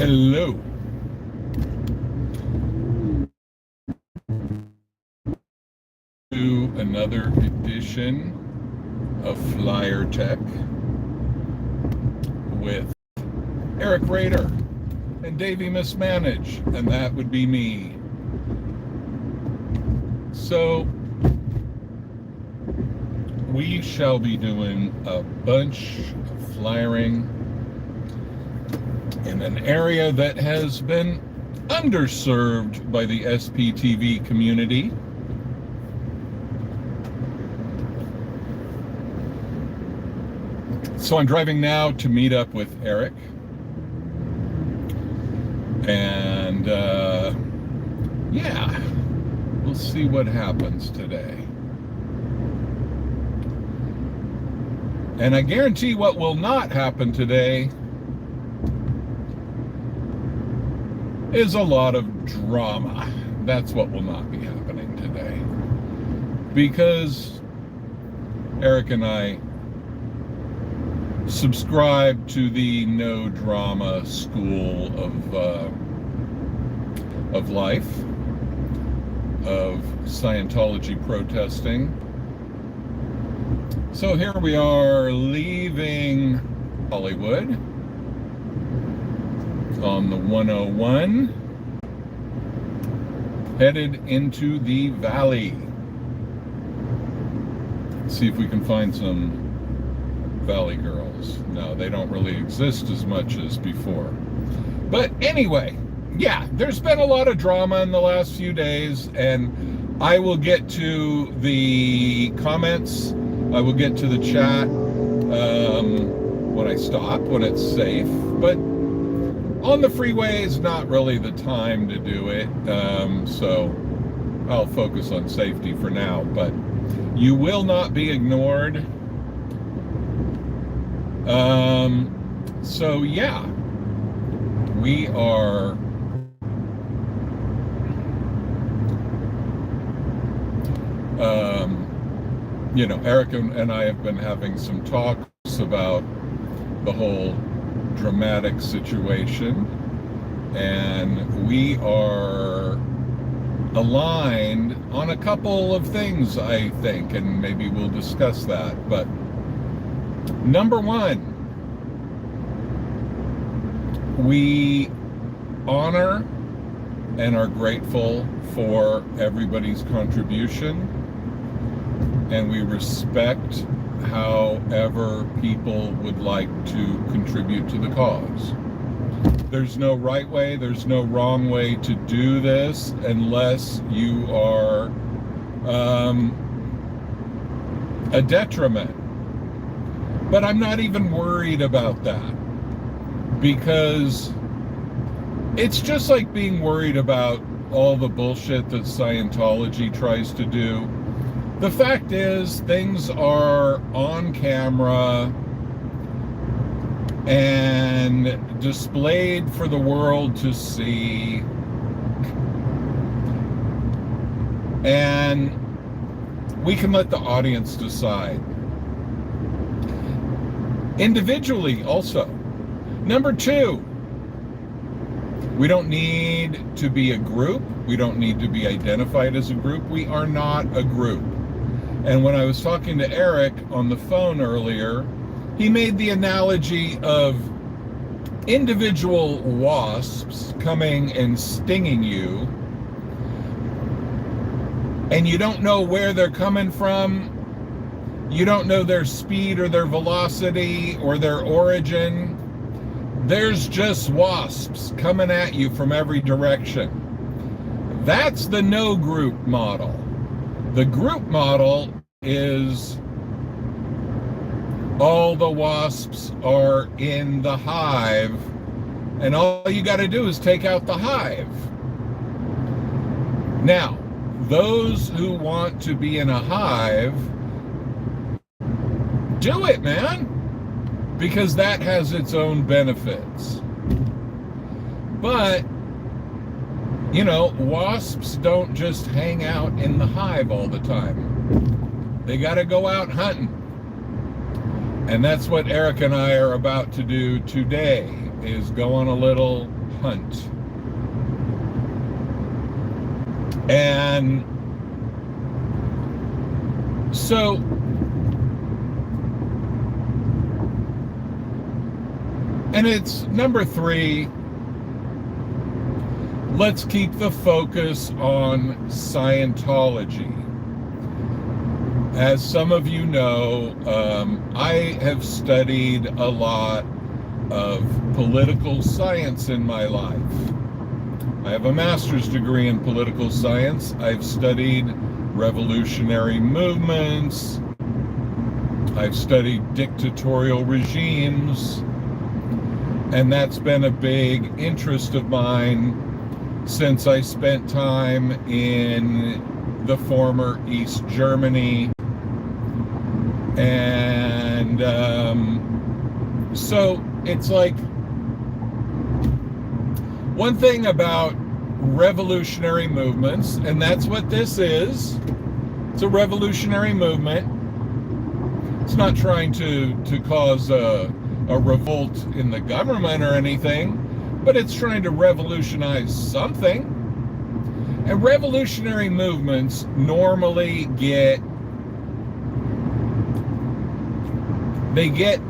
Hello. To another edition of Flyer Tech with Eric Rader and Davey Mismanage, and that would be me. So we shall be doing a bunch of flyering in an area that has been underserved by the SPTV community. So I'm driving now to meet up with Eric, and yeah, we'll see what happens today. And I guarantee what will not happen today is a lot of drama. That's what will not be happening today, because Eric and I subscribe to the no drama school of life, of Scientology protesting. So here we are leaving Hollywood on the 101, headed into the valley. See if we can find some Valley girls. No, they don't really exist as much as before. But anyway, yeah, there's been a lot of drama in the last few days, and I will get to the comments. I will get to the chat when I stop, when it's safe. But on the freeway is not really the time to do it. So I'll focus on safety for now. But you will not be ignored. So yeah, we are Eric and I have been having some talks about the whole dramatic situation, and we are aligned on a couple of things, I think, and maybe we'll discuss that. But number one, we honor and are grateful for everybody's contribution, and we respect however people would like to contribute to the cause. There's no right way, there's no wrong way to do this unless you are a detriment. But I'm not even worried about that, because it's just like being worried about all the bullshit that Scientology tries to do. The fact is, things are on camera and displayed for the world to see, and we can let the audience decide. Individually also. Number two, we don't need to be a group. We don't need to be identified as a group. We are not a group. And when I was talking to Eric on the phone earlier, he made the analogy of individual wasps coming and stinging you, and you don't know where they're coming from. You don't know their speed or their velocity or their origin. There's just wasps coming at you from every direction. That's the no group model. The group model is all the wasps are in the hive, and all you got to do is take out the hive. Now, those who want to be in a hive, do it, man, because that has its own benefits. But wasps don't just hang out in the hive all the time. They got to go out hunting. And that's what Eric and I are about to do today, is go on a little hunt. And so and it's number 3, let's keep the focus on Scientology. As some of you know, I have studied a lot of political science in my life. I have a master's degree in political science. I've studied revolutionary movements. I've studied dictatorial regimes. And that's been a big interest of mine since I spent time in the former East Germany. And so it's like, one thing about revolutionary movements, and that's what this is, it's a revolutionary movement. It's not trying to cause a revolt in the government or anything, but it's trying to revolutionize something. And revolutionary movements normally get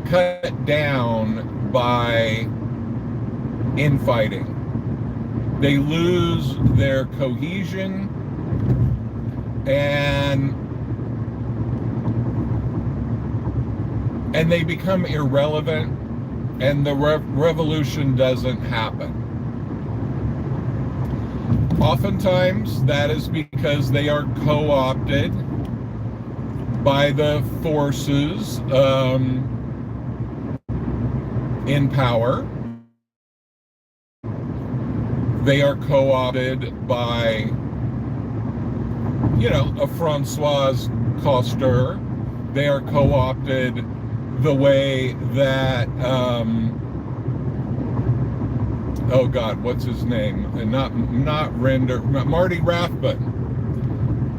cut down by infighting. They lose their cohesion, and they become irrelevant, and the revolution doesn't happen. Oftentimes, that is because they are co-opted by the forces in power. They are co-opted by, a Francois Coster. They are co-opted the way that, oh God, what's his name? Not Render, Marty Rathbun,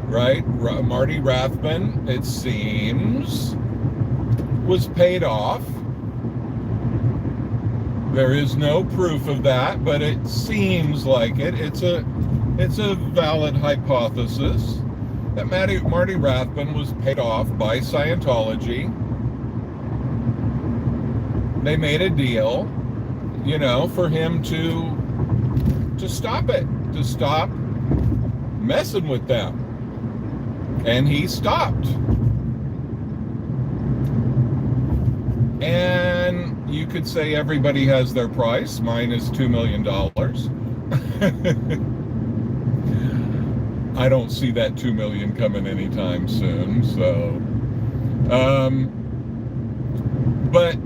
right? Marty Rathbun, it seems, was paid off. There is no proof of that, but it seems like it. It's a valid hypothesis that Marty Rathbun was paid off by Scientology. They made a deal, for him to stop it, to stop messing with them. And he stopped. And you could say everybody has their price. Mine is $2 million. I don't see that 2 million coming anytime soon. So, but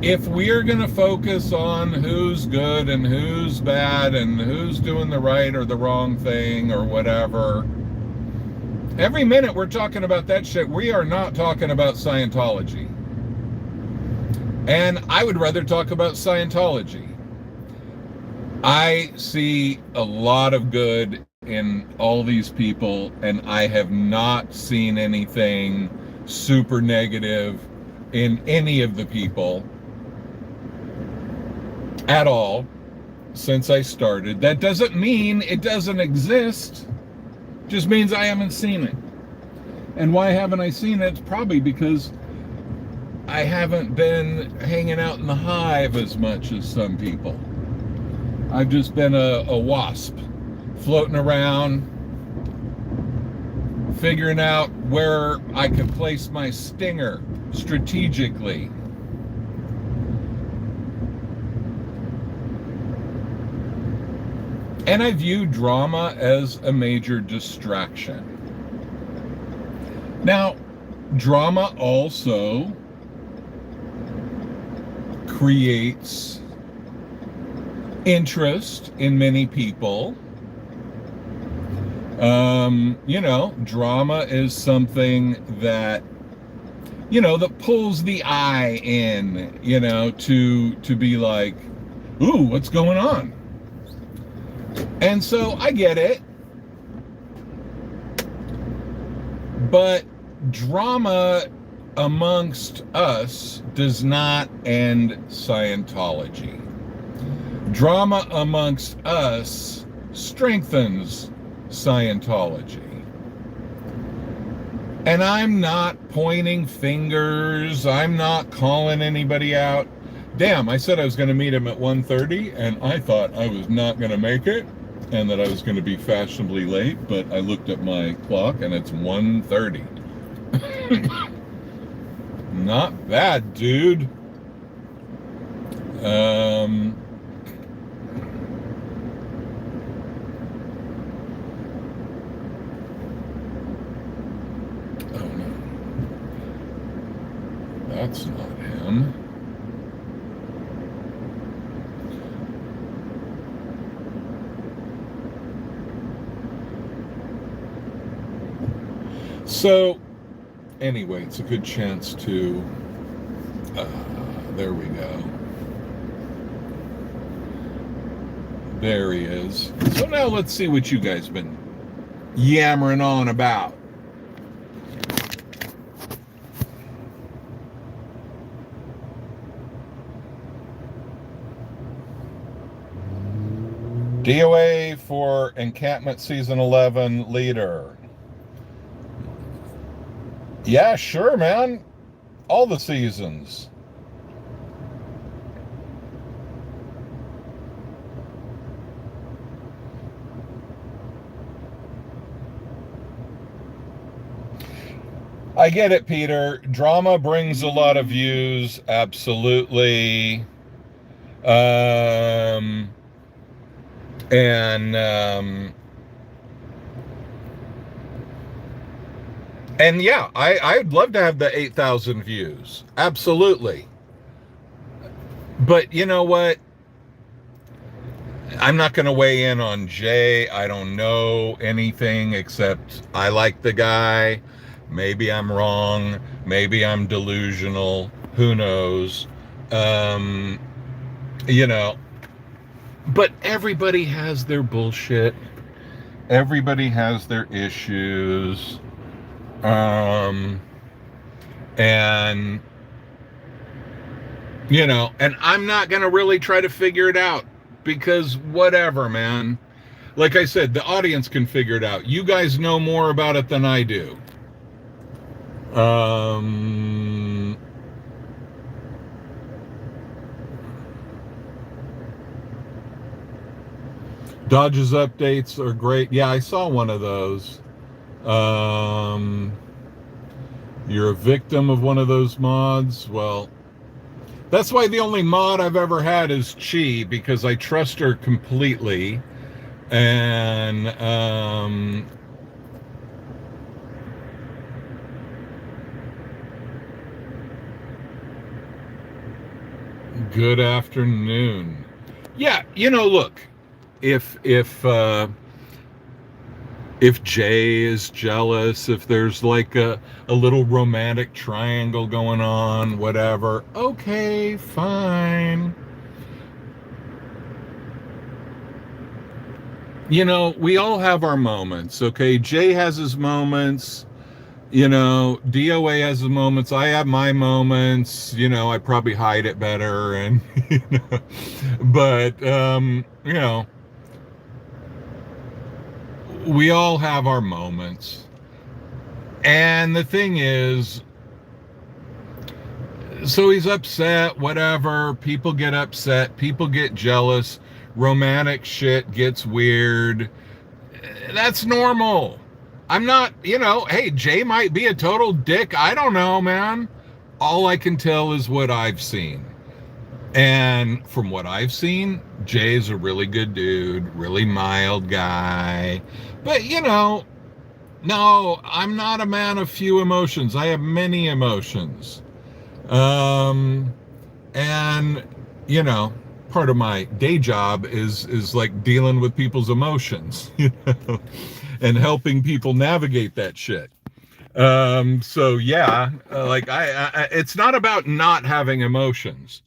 if we're going to focus on who's good and who's bad and who's doing the right or the wrong thing or whatever, every minute we're talking about that shit, we are not talking about Scientology. And I would rather talk about Scientology. I see a lot of good in all these people, and I have not seen anything super negative in any of the people at all since I started. That doesn't mean it doesn't exist. It just means I haven't seen it. And why haven't I seen it? It's probably because I haven't been hanging out in the hive as much as some people. I've just been a wasp, floating around, figuring out where I can place my stinger strategically. And I view drama as a major distraction. Now, drama also creates interest in many people. Drama is something that, that pulls the eye in, to be like, ooh, what's going on? And so I get it. But drama amongst us does not end Scientology. Drama amongst us strengthens Scientology. And I'm not pointing fingers. I'm not calling anybody out. Damn, I said I was going to meet him at 1:30, and I thought I was not going to make it, and that I was going to be fashionably late, but I looked at my clock, and it's 1:30. Not bad, dude. Oh no. That's not him. So, anyway, it's a good chance to, there we go. There he is. So now let's see what you guys been yammering on about. DOA for Encampment Season 11 leader. Yeah, sure, man. All the seasons. I get it, Peter. Drama brings a lot of views, absolutely. And yeah, I'd love to have the 8,000 views. Absolutely. But you know what? I'm not going to weigh in on Jay. I don't know anything except I like the guy. Maybe I'm wrong. Maybe I'm delusional. Who knows? You know, but everybody has their bullshit. Everybody has their issues. And you know, and I'm not going to really try to figure it out because whatever, man. Like I said, the audience can figure it out. You guys know more about it than I do. Dodge's updates are great. Yeah, I saw one of those. You're a victim of one of those mods. Well, that's why the only mod I've ever had is Chi, because I trust her completely. And good afternoon. Yeah, you know, look, if Jay is jealous, if there's like a little romantic triangle going on, whatever, okay, fine. You know, we all have our moments, okay? Jay has his moments, you know, DOA has his moments, I have my moments, you know, I probably hide it better, and, you know, but, you know, we all have our moments. And the thing is, so he's upset, whatever. People get upset. People get jealous. Romantic shit gets weird. That's normal. I'm not, you know, hey, Jay might be a total dick. I don't know, man. All I can tell is what I've seen. And from what I've seen, Jay's a really good dude, really mild guy. But, you know, no, I'm not a man of few emotions. I have many emotions. And, you know, part of my day job is like dealing with people's emotions, you know, and helping people navigate that shit. So yeah, like I it's not about not having emotions.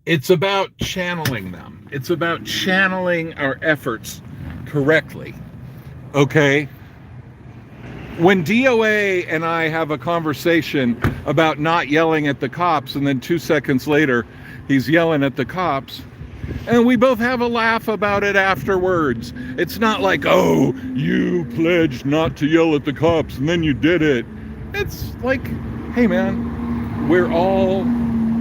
It's about channeling them. It's about channeling our efforts correctly. Okay? when DOA and I have a conversation about not yelling at the cops, and then 2 seconds later, he's yelling at the cops, and we both have a laugh about it afterwards. It's not like, oh, you pledged not to yell at the cops, and then you did it. It's like, hey, man, we're all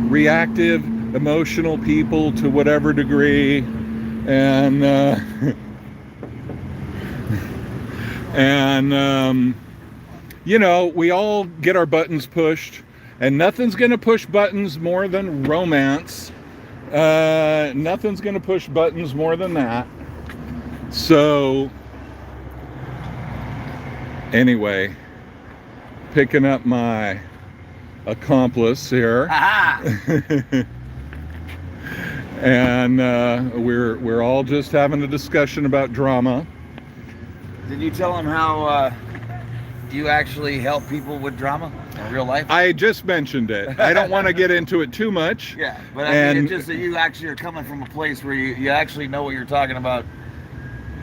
reactive, emotional people to whatever degree, and you know, we all get our buttons pushed, and nothing's gonna push buttons more than romance. Nothing's gonna push buttons more than that. So anyway, picking up my accomplice here. And we're all just having a discussion about drama. Did you tell him how you actually help people with drama in real life? I just mentioned it. I don't want to get into it too much. Yeah, but I mean, it's just that you actually are coming from a place where you actually know what you're talking about,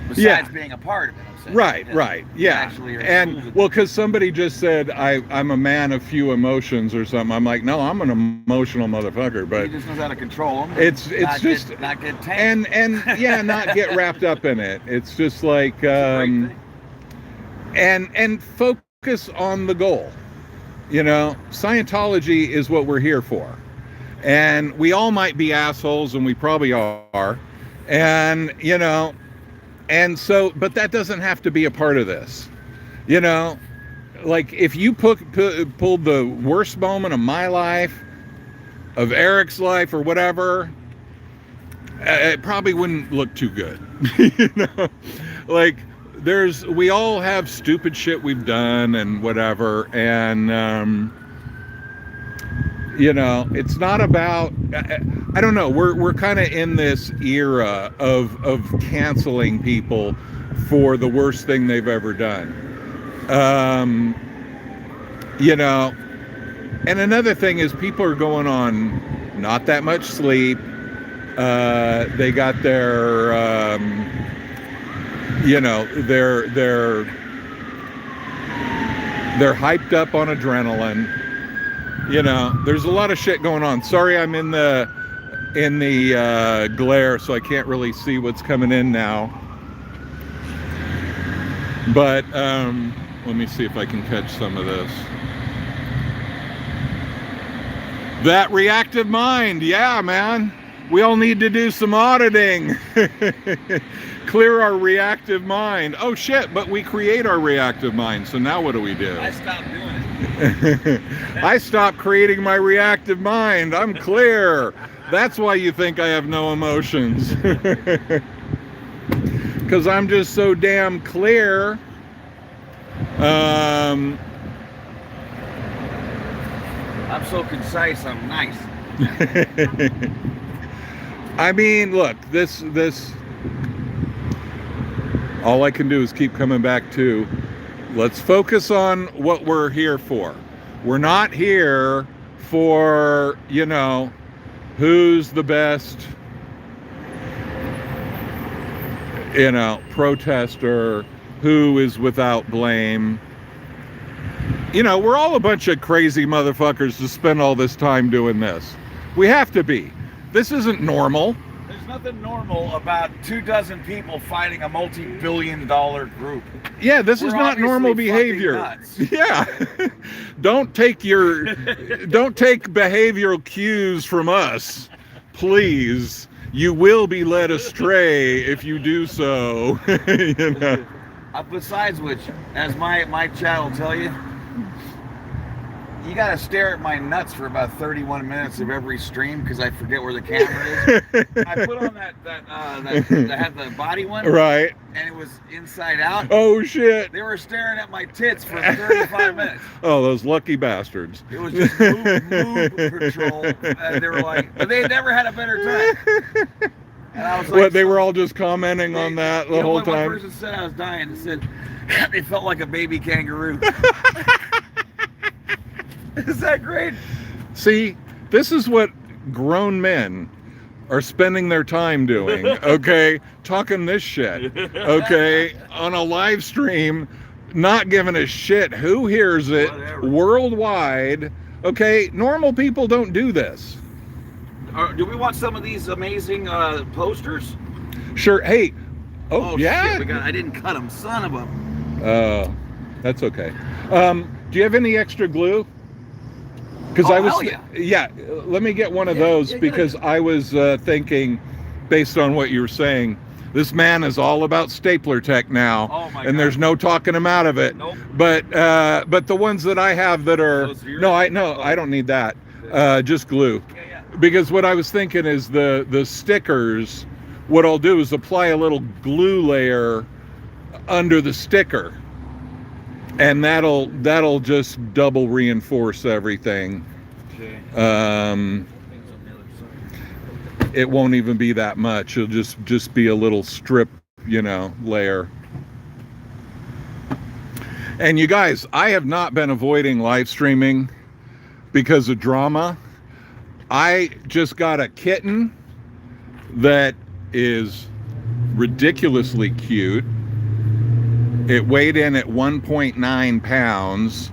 besides being a part of it. I'm saying. Right, right, yeah. And well, because somebody just said I'm a man of few emotions or something. I'm like, no, I'm an emotional motherfucker. But he just knows how to control them. It's just not get tanked. and yeah, not get wrapped up in it. It's just like and focus on the goal. You know, Scientology is what we're here for. And we all might be assholes, and we probably are. And, you know, and so, but that doesn't have to be a part of this. You know, like if you pulled the worst moment of my life, of Eric's life, or whatever, it probably wouldn't look too good. You know, like, we all have stupid shit we've done and whatever, and you know, it's not about, I don't know, we're kind of in this era of canceling people for the worst thing they've ever done. You know, and another thing is people are going on not that much sleep. They got their you know, they're hyped up on adrenaline. You know, there's a lot of shit going on. Sorry, I'm in the glare, so I can't really see what's coming in now. But let me see if I can catch some of this. That reactive mind, yeah, man. We all need to do some auditing. Clear our reactive mind. Oh shit, but we create our reactive mind, so now what do we do? I stopped doing it. I stopped creating my reactive mind. I'm clear. That's why you think I have no emotions. Because I'm just so damn clear. I'm so concise, I'm nice. I mean, look, this all I can do is keep coming back to, let's focus on what we're here for. We're not here for, you know, who's the best, you know, protester, who is without blame. You know, we're all a bunch of crazy motherfuckers to spend all this time doing this. We have to be. This isn't normal. There's nothing normal about 24 people fighting a multi-billion-dollar group. Yeah, this is not normal behavior. Yeah. Don't take behavioral cues from us, please. You will be led astray if you do so. You know? Besides which, as my chat will tell you, you gotta stare at my nuts for about 31 minutes of every stream because I forget where the camera is. I put on that had the body one, right? And it was inside out. Oh shit! They were staring at my tits for 35 minutes. Oh, those lucky bastards! It was just move patrol. They were like, but they had never had a better time. And I was like, what? They were all just commenting on that the whole time. One person said I was dying. It said they felt like a baby kangaroo. Is that great? See, this is what grown men are spending their time doing, okay? Talking this shit, okay? On a live stream, not giving a shit who hears it. Whatever. Worldwide. Okay, normal people don't do this. Do we want some of these amazing posters? Sure. Hey. Oh, yeah. Shit, I didn't cut them, son of a. That's okay. Do you have any extra glue? Because hell yeah. Let me get one of those, because I was thinking, based on what you were saying, this man is all about stapler tech now, Oh my and God. there's no talking him out of it. Nope. But the ones that I have that are I don't need that. Just glue. Yeah. Because what I was thinking is the stickers. What I'll do is apply a little glue layer under the sticker, and that'll just double reinforce everything. Okay. It won't even be that much. It'll just be a little strip, layer. And you guys, I have not been avoiding live streaming because of drama. I just got a kitten that is ridiculously cute. It weighed in at 1.9 pounds.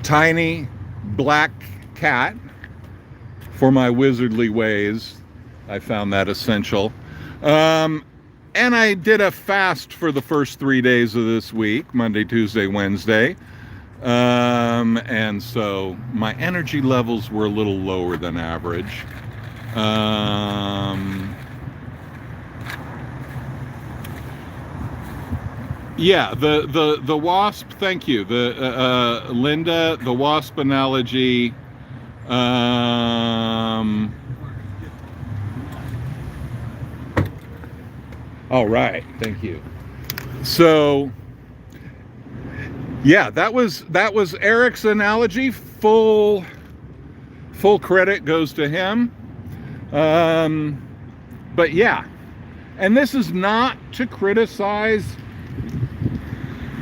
Tiny black cat for my wizardly ways. I found that essential. And I did a fast for the first 3 days of this week, Monday, Tuesday, Wednesday. And so my energy levels were a little lower than average. Yeah, the wasp, thank you. Linda, the wasp analogy. All right, thank you. So, yeah, that was Eric's analogy. Full credit goes to him. But yeah, and this is not to criticize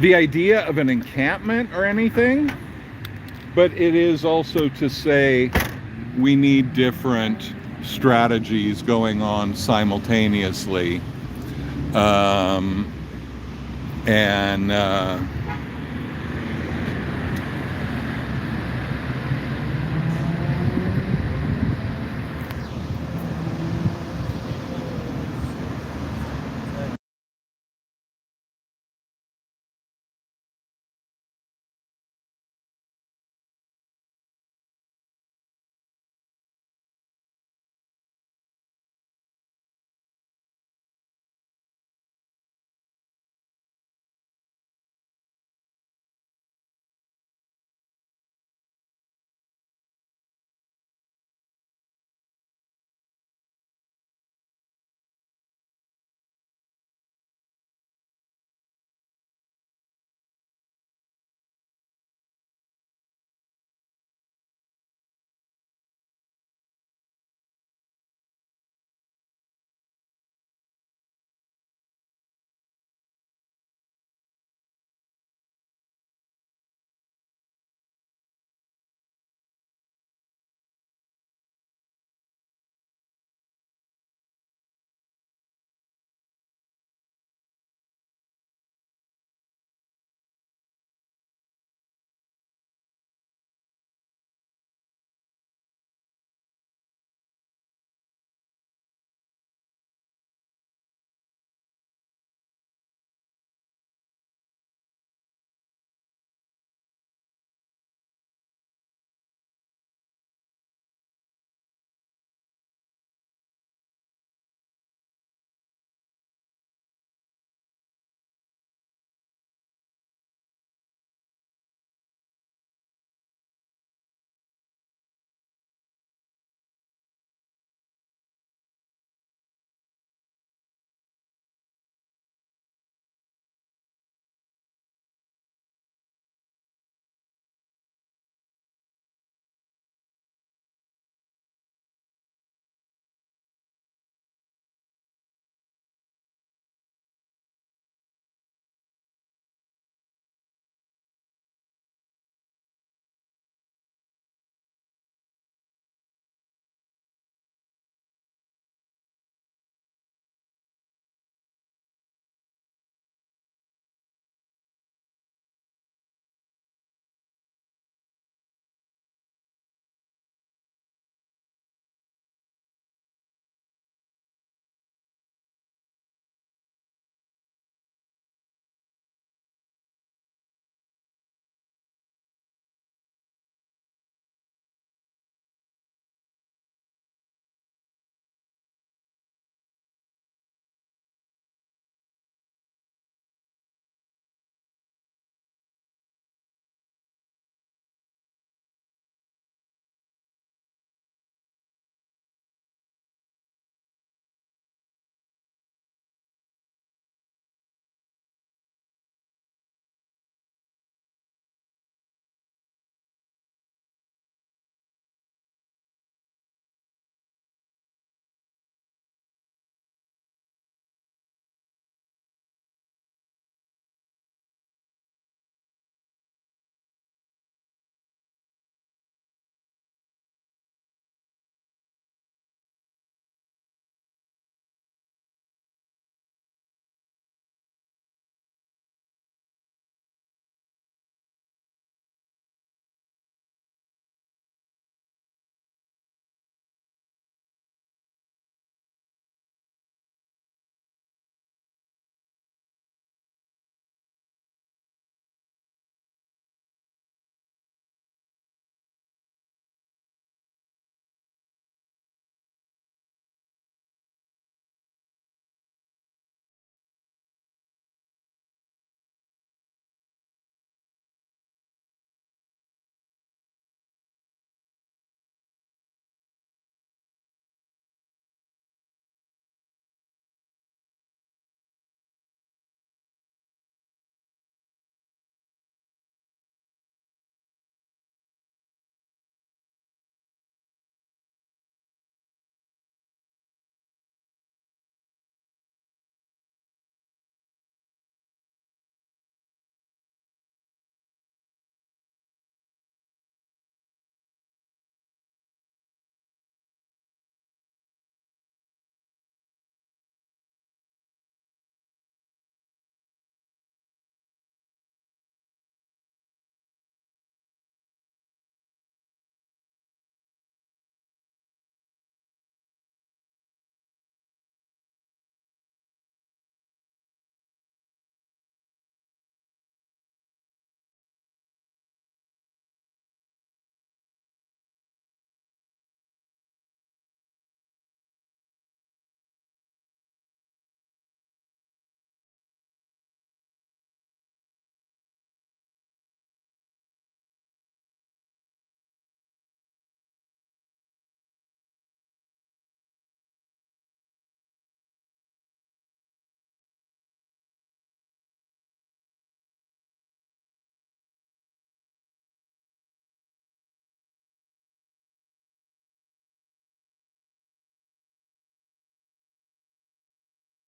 the idea of an encampment or anything, but it is also to say we need different strategies going on simultaneously.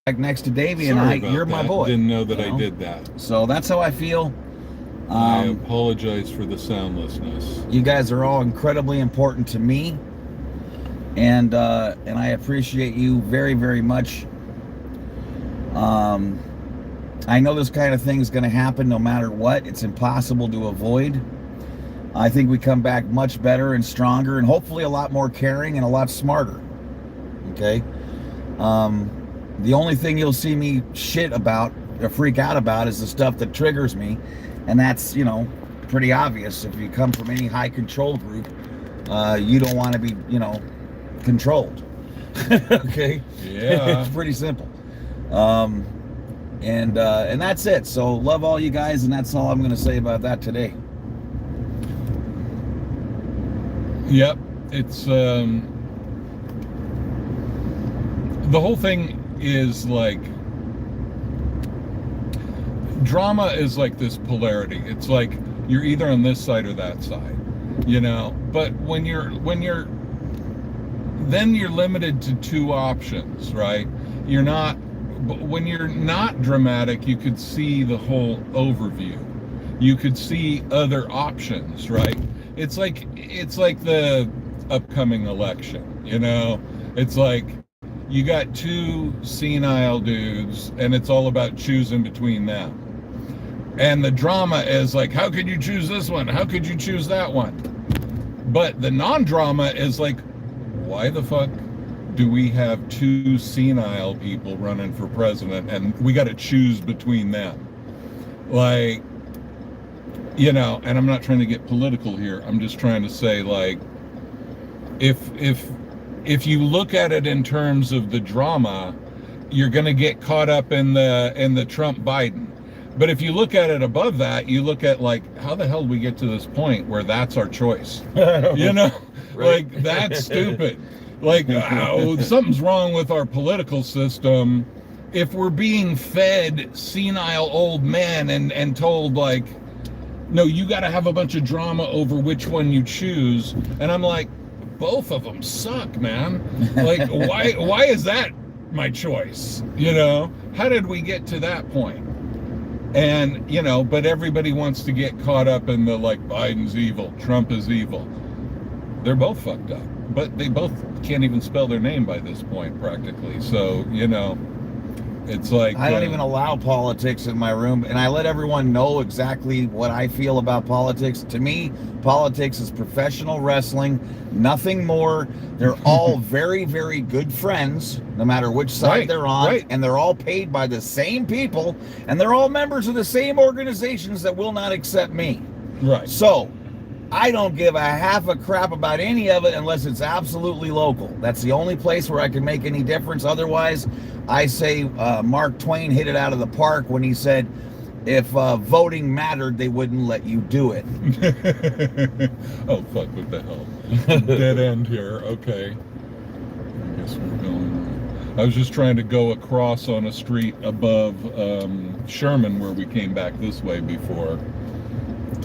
next to Davey and Sorry about you're my that. boy. Didn't know that you I did that. So that's how I feel. I apologize for the soundlessness. You guys are all incredibly important to me, and I appreciate you very, very much. I know this kind of thing is going to happen no matter what. It's impossible to avoid. I think we come back much better and stronger, and hopefully a lot more caring and a lot smarter. Okay? The only thing you'll see me shit about or freak out about is the stuff that triggers me, and that's, you know, pretty obvious. If you come from any high control group, you don't want to be, you know, controlled. Okay? Yeah. It's pretty simple. And that's it. So love all you guys, and that's all I'm going to say about that today. Yep. It's the whole thing is like, drama is like this polarity. It's like you're either on this side or that side, you know. But when you're then you're limited to two options, right? You're not. But when you're not dramatic, you could see the whole overview. You could see other options, right? It's like the upcoming election, you know? It's like you got two senile dudes, and it's all about choosing between them. And the drama is like, how could you choose this one? How could you choose that one? But the non-drama is like, why the fuck do we have two senile people running for president, and we got to choose between them? Like, you know, and I'm not trying to get political here. I'm just trying to say, like, if you look at it in terms of the drama, you're going to get caught up in the Trump Biden. But if you look at it above that, you look at, like, how the hell did we get to this point where that's our choice? You know, Right. Like, that's stupid. Like, something's wrong with our political system if we're being fed senile old men and told, like, no, you got to have a bunch of drama over which one you choose. And I'm like, both of them suck, man. Like, why is that my choice? You know, how did we get to that point? And, you know, but everybody wants to get caught up in the, like, Biden's evil, Trump is evil. They're both fucked up, but they both can't even spell their name by this point, practically. So, you know, it's like, I don't even allow politics in my room, and I let everyone know exactly what I feel about politics. To me, politics is professional wrestling, nothing more. They're all very, very good friends, no matter which side they're on, and they're all paid by the same people, and they're all members of the same organizations that will not accept me. Right. So I don't give a half a crap about any of it unless it's absolutely local. That's the only place where I can make any difference. Otherwise, I say Mark Twain hit it out of the park when he said, if voting mattered, they wouldn't let you do it. Oh, fuck, what the hell? Dead end here. Okay. I guess we're going. I was just trying to go across on a street above Sherman where we came back this way before.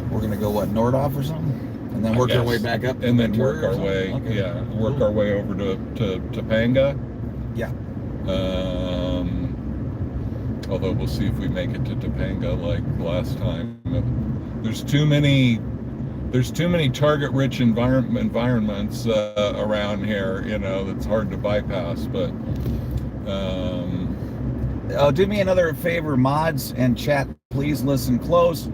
We're going to go, what, Nordhoff or something? And then work our way back up? And then work our way, work our way over to Topanga. Yeah. Although we'll see if we make it to Topanga like last time. There's too many target-rich environments around here, you know, that's hard to bypass. But do me another favor, mods and chat, please listen close.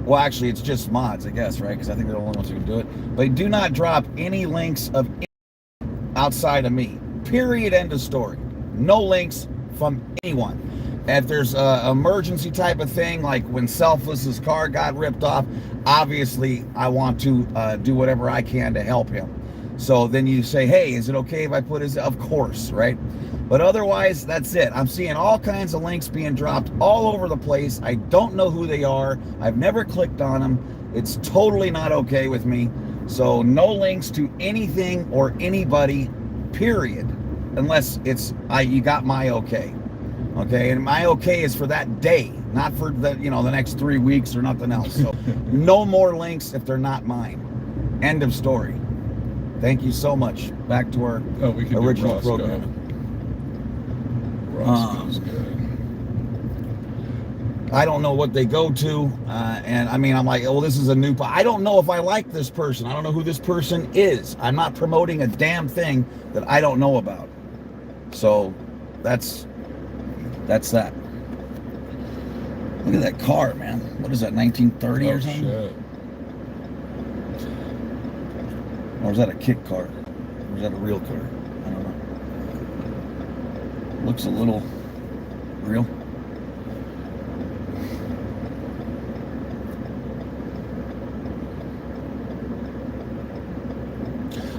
Well, actually, it's just mods, I guess, right? Because I think they're the only ones who can do it. But do not drop any links of outside of me. Period. End of story. No links from anyone. If there's an emergency type of thing, like when Selfless's car got ripped off, obviously I want to do whatever I can to help him. So then you say, hey, is it okay if I put his, of course, right? But otherwise, that's it. I'm seeing all kinds of links being dropped all over the place. I don't know who they are. I've never clicked on them. It's totally not okay with me. So no links to anything or anybody, period. Unless it's, you got my okay. Okay, and my okay is for that day, not for the, you know, the next 3 weeks or nothing else. So no more links if they're not mine. End of story. Thank you so much. Back to our original programming. Roscoe's good. I don't know what they go to, and I mean, I'm like, oh, this is a new. I don't know if I like this person. I don't know who this person is. I'm not promoting a damn thing that I don't know about. So, that's that. Look at that car, man. What is that, 1930 or something? Shit. Or is that a kit car? Or is that a real car? I don't know. Looks a little real.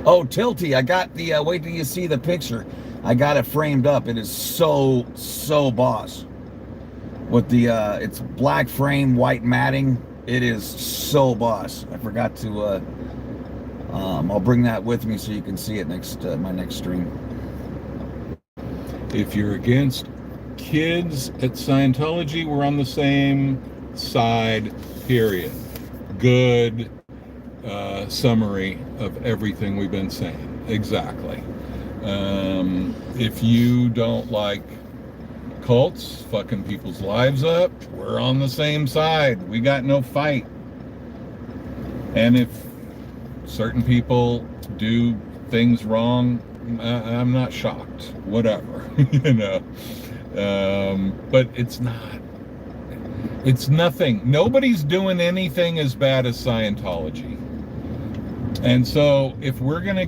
Oh, Tilty, I got the, wait till you see the picture. I got it framed up. It is so boss. With the, it's black frame, white matting. It is so boss. I forgot to, I'll bring that with me so you can see it next, my next stream. If you're against kids at Scientology, we're on the same side, period. Good summary of everything we've been saying. Exactly. If you don't like cults fucking people's lives up, we're on the same side. We got no fight. And if certain people do things wrong, I'm not shocked. Whatever. You know. But it's not. It's nothing. Nobody's doing anything as bad as Scientology. And so if we're gonna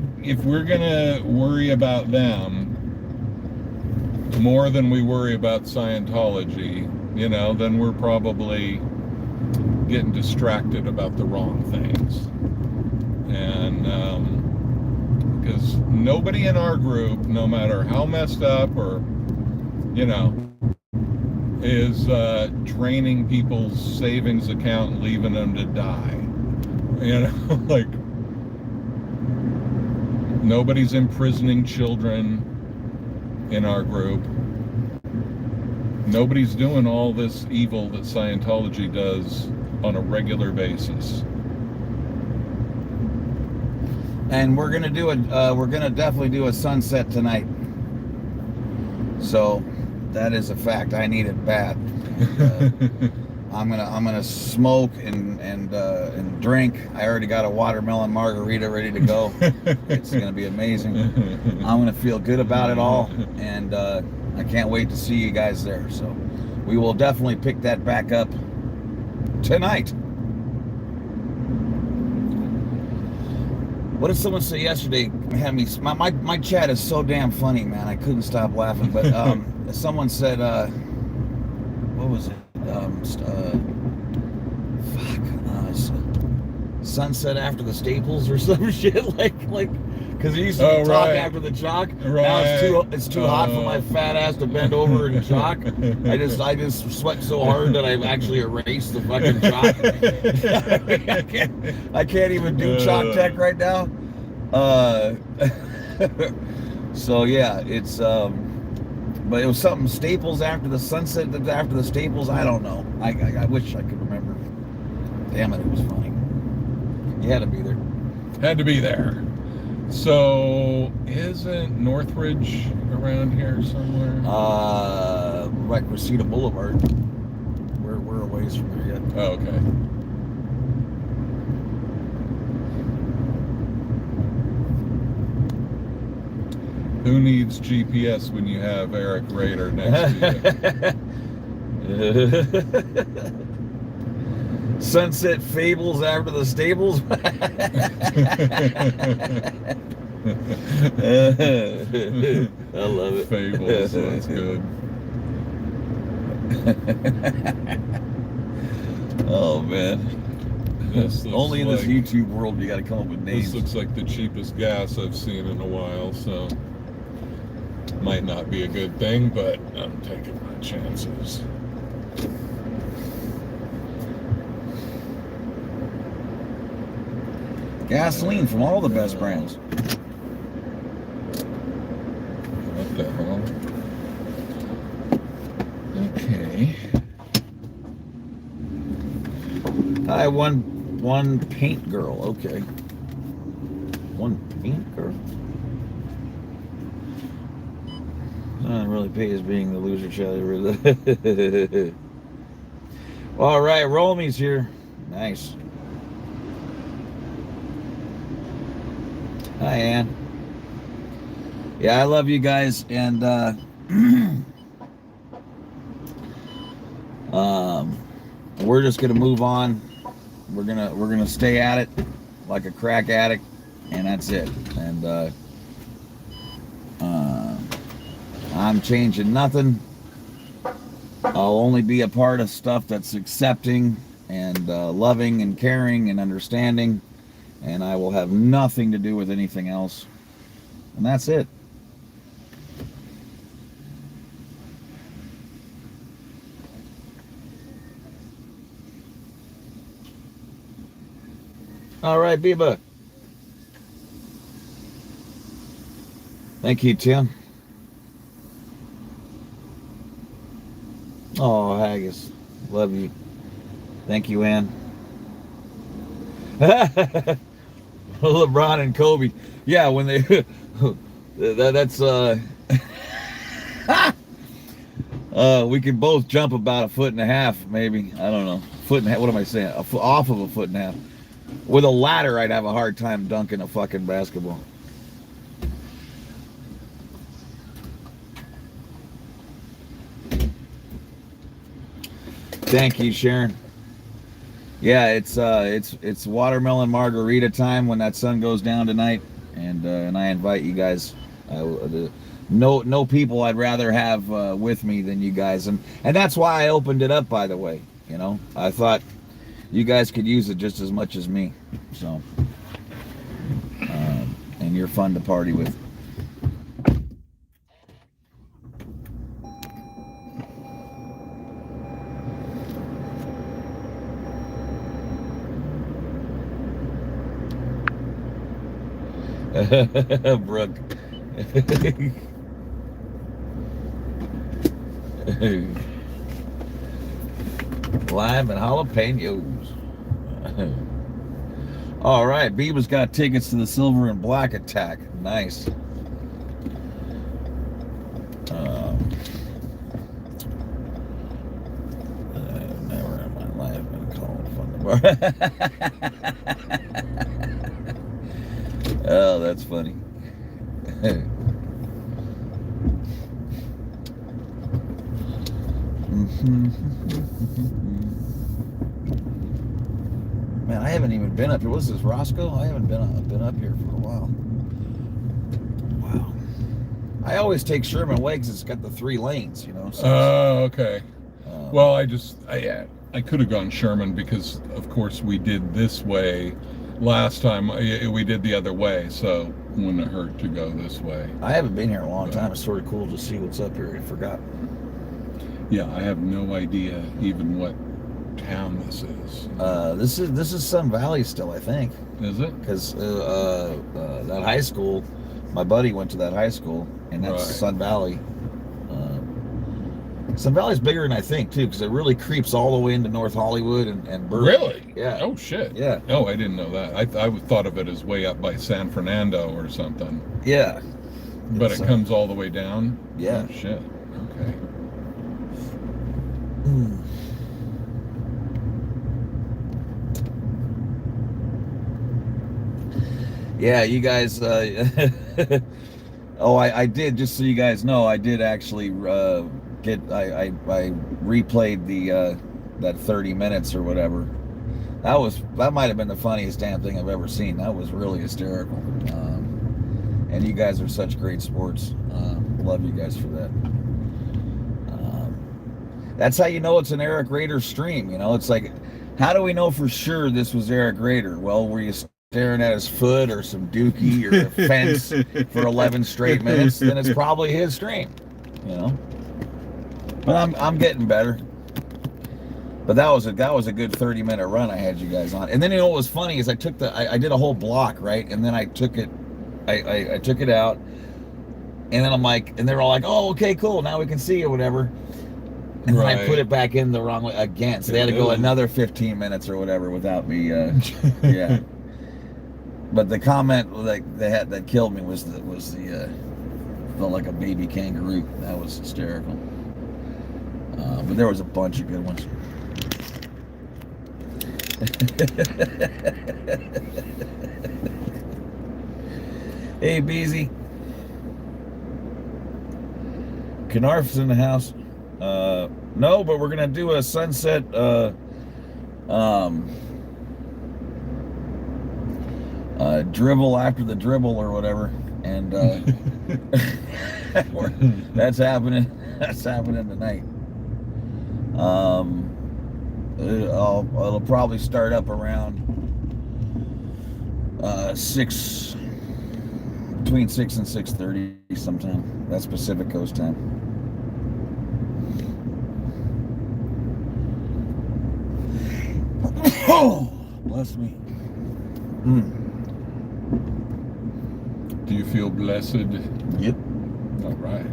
worry about them more than we worry about Scientology, you know, then we're probably getting distracted about the wrong things. And because nobody in our group, no matter how messed up or, you know, is draining people's savings account and leaving them to die. You know, like, nobody's imprisoning children in our group. Nobody's doing all this evil that Scientology does on a regular basis. And we're gonna do we're gonna definitely do a sunset tonight. So that is a fact. I need it bad. I'm gonna smoke and drink. I already got a watermelon margarita ready to go. It's gonna be amazing. I'm gonna feel good about it all, and I can't wait to see you guys there. So we will definitely pick that back up tonight. What did someone say yesterday? Had me. My chat is so damn funny, man. I couldn't stop laughing. But someone said, what was it? Sunset after the Staples or some shit, like because it used to be talk after the chalk. Right. Now it's too hot for my fat ass to bend over and chalk. I just sweat so hard that I've actually erased the fucking chalk. I can't even do chalk tech right now. So yeah, it's but it was something Staples after the sunset after the Staples. I don't know. I wish I could remember. Damn it was funny. You had to be there. Had to be there. So, isn't Northridge around here somewhere? Right, Reseda Boulevard. We're a ways from there yet. Oh, okay. Who needs GPS when you have Eric Rader next to you? Sunset fables after the Stables. I love it. Fables, that's good. Oh man. Only in this like, YouTube world you got to come up with names. This looks like the cheapest gas I've seen in a while, so might not be a good thing, but I'm taking my chances. Gasoline from all the best brands. What the hell? Okay. Hi, one paint girl. Okay. One paint girl. Not really pays being the loser child. All right, Romy's here. Nice. Hi, Ann. Yeah, I love you guys, and we're just gonna move on. We're gonna stay at it like a crack addict, and that's it. And I'm changing nothing. I'll only be a part of stuff that's accepting and loving and caring and understanding, and I will have nothing to do with anything else. And that's it. All right, Biba. Thank you, Tim. Oh, Haggis. Love you. Thank you, Ann. LeBron and Kobe. Yeah, when they... that's... we could both jump about 1.5 feet, maybe. I don't know. 1.5 feet. What am I saying? Off of 1.5 feet. With a ladder, I'd have a hard time dunking a fucking basketball. Thank you, Sharon. Yeah, it's watermelon margarita time when that sun goes down tonight, and I invite you guys. No people I'd rather have with me than you guys, and that's why I opened it up. By the way, you know, I thought you guys could use it just as much as me. So, and you're fun to party with. Brooke. Lime and jalapenos. All right, Beavis got tickets to the Silver and Black Attack. Nice. Never in my life been called from the bar. Oh, that's funny. Man, I haven't even been up here. What's this, Roscoe? I haven't been up here for a while. Wow. I always take Sherman Way because it's got the 3 lanes, you know. So okay. Well, I could have gone Sherman because, of course, we did this way last time. We did the other way, so it wouldn't have hurt to go this way. I haven't been here a long time. It's sort of cool to see what's up here. I forgot. Yeah, I have no idea even what town this is. This is Sun Valley still, I think. Is it? Because that high school, my buddy went to that high school, and that's Right. Sun Valley. Sun Valley's bigger than I think too, because it really creeps all the way into North Hollywood and Berkeley. Really? Yeah. Oh shit. Yeah. Oh, I didn't know that. I thought of it as way up by San Fernando or something. Yeah. But It's, it comes all the way down. Yeah. Oh, shit. Okay. Yeah, you guys. Oh, I did. Just so you guys know, I did actually I replayed the that 30 minutes or whatever. That might have been the funniest damn thing I've ever seen. That was really hysterical. And you guys are such great sports. Love you guys for that. That's how you know it's an Eric Rader stream. You know, it's like, how do we know for sure this was Eric Rader? Well, were you staring at his foot or some dookie or a fence for 11 straight minutes? Then it's probably his stream. You know. But I'm getting better. But that was a good 30-minute run I had you guys on. And then you know what was funny is I did a whole block, right? And then I took it out. And then I'm like, and they're all like, oh, okay, cool, now we can see or whatever. And then I put it back in the wrong way again. So they had to go another 15 minutes or whatever without me. Yeah. But the comment like they had that killed me was the felt like a baby kangaroo. That was hysterical. But there was a bunch of good ones. Hey, Beezy. Knarf's in the house. No, but we're gonna do a sunset dribble after the dribble or whatever, and that's happening. That's happening tonight. It'll probably start up around 6, between 6 and 6:30 sometime. That's Pacific Coast time. Oh, bless me. Do you feel blessed? Yep. All right.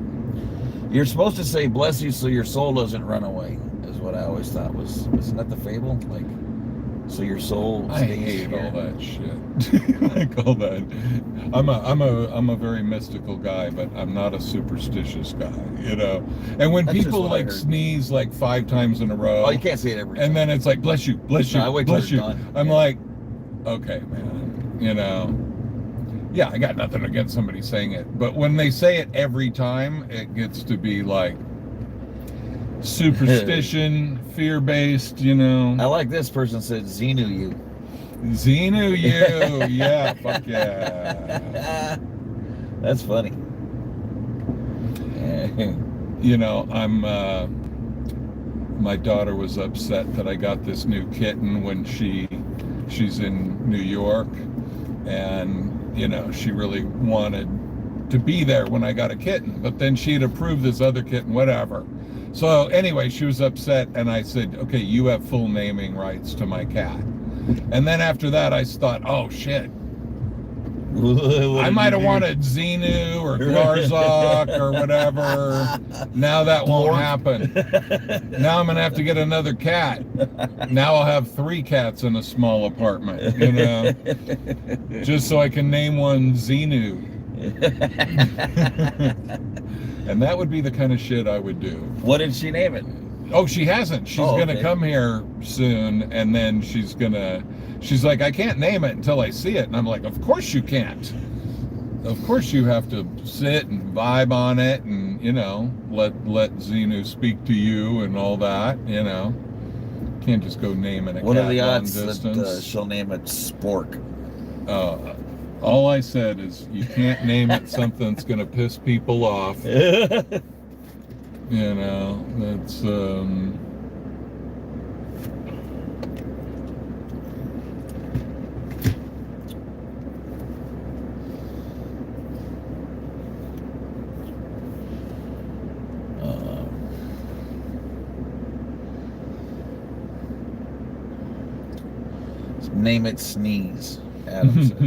You're supposed to say bless you so your soul doesn't run away, is what I always thought was. Isn't that the fable? Like, so your soul stays I hate here. all that shit. Like all that. I'm a very mystical guy, but I'm not a superstitious guy, you know. And when That's people just what I like heard. sneeze like 5 times in a row, Oh, you can't say it every time. and then it's like bless you, bless you, No, I wait till bless they're you. done. I'm Yeah. like, okay, man, you know. Yeah, I got nothing against somebody saying it, but when they say it every time, it gets to be like superstition, fear-based, you know. I like this person said Xenu you. Xenu you, yeah, fuck yeah. That's funny. You know, my daughter was upset that I got this new kitten when she's in New York, and you know, she really wanted to be there when I got a kitten, but then she'd approved this other kitten, whatever. So anyway, she was upset, and I said, okay, you have full naming rights to my cat. And then after that, I thought, oh shit, I might have wanted Xenu or Garzok or whatever. Now that won't happen. Now I'm gonna have to get another cat. Now I'll have 3 cats in a small apartment, you know, just so I can name one Xenu. And that would be the kind of shit I would do. What did she name it? Oh, she hasn't. She's gonna come here soon, and then she's like, I can't name it until I see it. And I'm like, of course you can't. Of course you have to sit and vibe on it, and you know, let Xenu speak to you and all that. You know, can't just go naming a cat. What are the long odds that distance. she'll name it Spork? All I said is you can't name it something that's gonna piss people off. You know, that's Name it Sneeze, Adam says.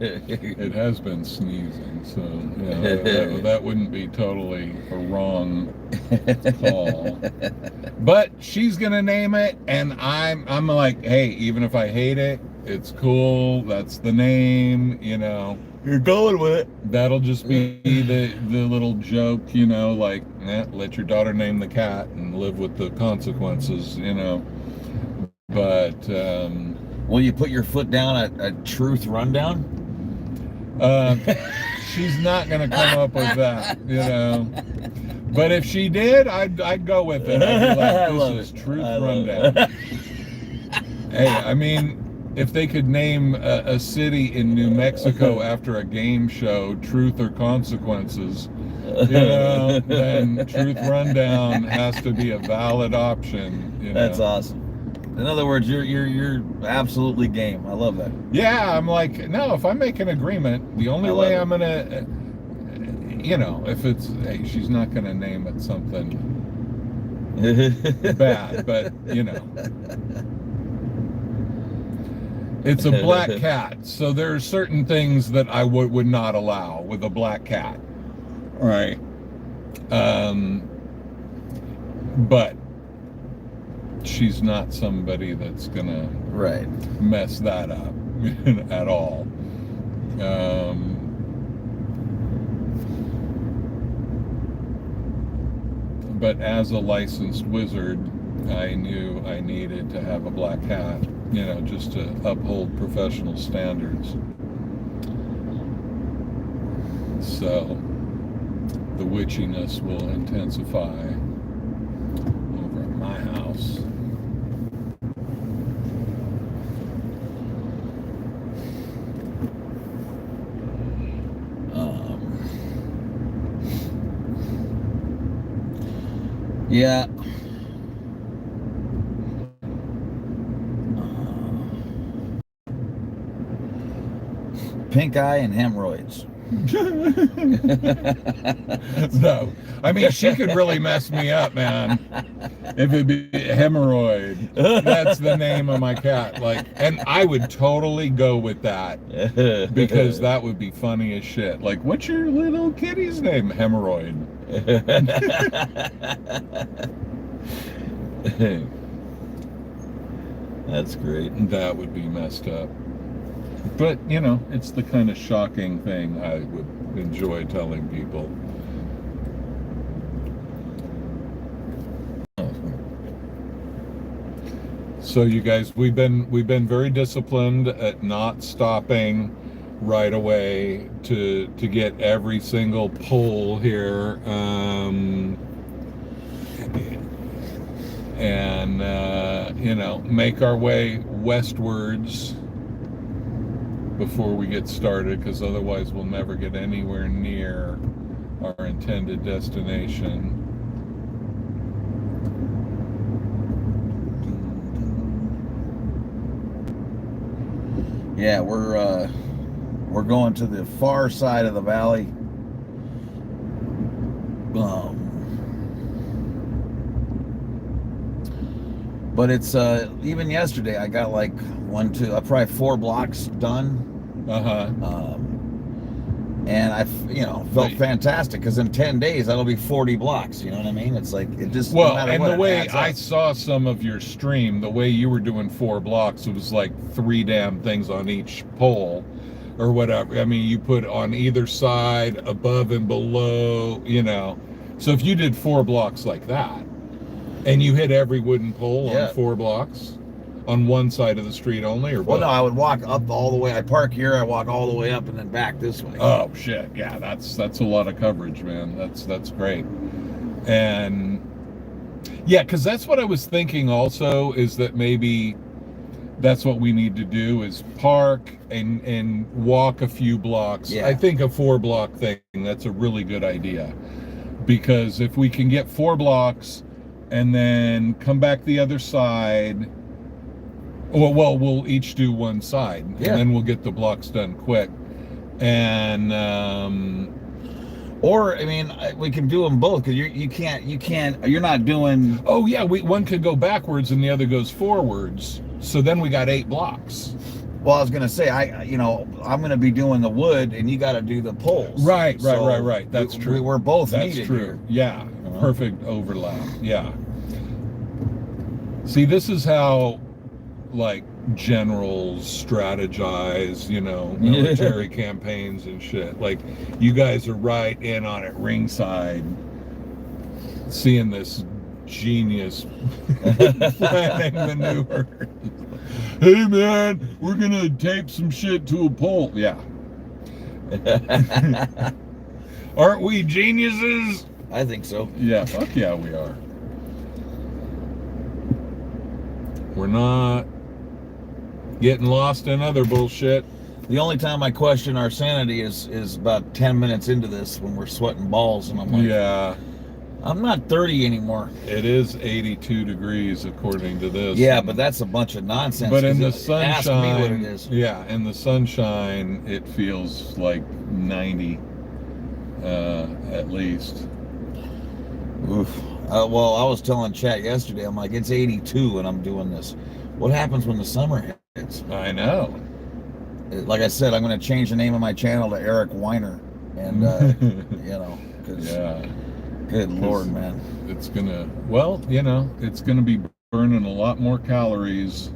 it has been sneezing, so yeah, that wouldn't be totally a wrong call. But she's gonna name it, and I'm like, hey, even if I hate it, it's cool. That's the name, you know. You're going with it. That'll just be the little joke, you know, like, let your daughter name the cat and live with the consequences, you know. But will you put your foot down at Truth Rundown? She's not gonna come up with that, you know. But if she did, I'd go with it. I'd be like, this is Truth Rundown. Hey, I mean, if they could name a city in New Mexico after a game show, Truth or Consequences, you know, then Truth Rundown has to be a valid option. You know? That's awesome. In other words, you're absolutely game. I love that. Yeah, I'm like, no, if I make an agreement, the only way I'm gonna, you know, if it's, hey, she's not gonna name it something bad, but you know, it's a black cat, so there are certain things that I would not allow with a black cat. Right. But she's not somebody that's gonna mess that up at all. but as a licensed wizard, I knew I needed to have a black hat, you know, just to uphold professional standards. So the witchiness will intensify over at my house. Yeah. Pink eye and hemorrhoids. No, I mean, she could really mess me up, man. If it be hemorrhoid, that's the name of my cat. Like, and I would totally go with that because that would be funny as shit. Like, what's your little kitty's name? Hemorrhoid. That's great. That would be messed up. But, you know, it's the kind of shocking thing I would enjoy telling people. So you guys, we've been very disciplined at not stopping right away to get every single pull here, and you know, make our way westwards before we get started, because otherwise we'll never get anywhere near our intended destination. Yeah, we're going to the far side of the valley. But it's even yesterday I got like probably 4 blocks done. And I, you know, felt fantastic because in 10 days that'll be 40 blocks. You know what I mean? It's like it just. Well, no matter and what, the way it adds I up. saw some of your stream, the way you were doing 4 blocks, it was like 3 damn things on each pole, or whatever. I mean, you put on either side, above and below. You know, so if you did 4 blocks like that, and you hit every wooden pole on 4 blocks. On one side of the street only, or Well, both? no, I would walk up all the way. I park here, I walk all the way up, and then back this way. Oh shit! Yeah, that's a lot of coverage, man. That's great. And yeah, because that's what I was thinking. Also, is that maybe that's what we need to do is park and walk a few blocks. Yeah. I think a 4 block thing, that's a really good idea, because if we can get 4 blocks and then come back the other side. Well, we'll each do one side, and then we'll get the blocks done quick. And or I mean, we can do them both because you can't. You're not doing. Oh yeah, one could go backwards and the other goes forwards. So then we got 8 blocks. Well, I was gonna say I'm gonna be doing the wood, and you got to do the poles. Right. That's true. We're both That's needed true. here. Yeah, perfect overlap. Yeah. See, this is how, like, generals strategize, you know, military campaigns and shit. Like, you guys are right in on it ringside, seeing this genius planning maneuver. Hey man, we're gonna tape some shit to a pole. Yeah. Aren't we geniuses? I think so. Yeah, fuck yeah, we are. We're not getting lost in other bullshit. The only time I question our sanity is about 10 minutes into this when we're sweating balls, and I'm like, Yeah, I'm not 30 anymore. it is 82 degrees according to this. Yeah, but that's a bunch of nonsense. But in the Ask me what it sunshine, is. yeah, in the sunshine, it feels like 90, at least. Oof. Well, I was telling Chat yesterday, I'm like, it's 82 and I'm doing this. What happens when the summer hits? I know. Like I said, I'm going to change the name of my channel to Eric Weiner. And, you know, because, Yeah, good Lord, man. it's gonna, well, you know, it's gonna be burning a lot more calories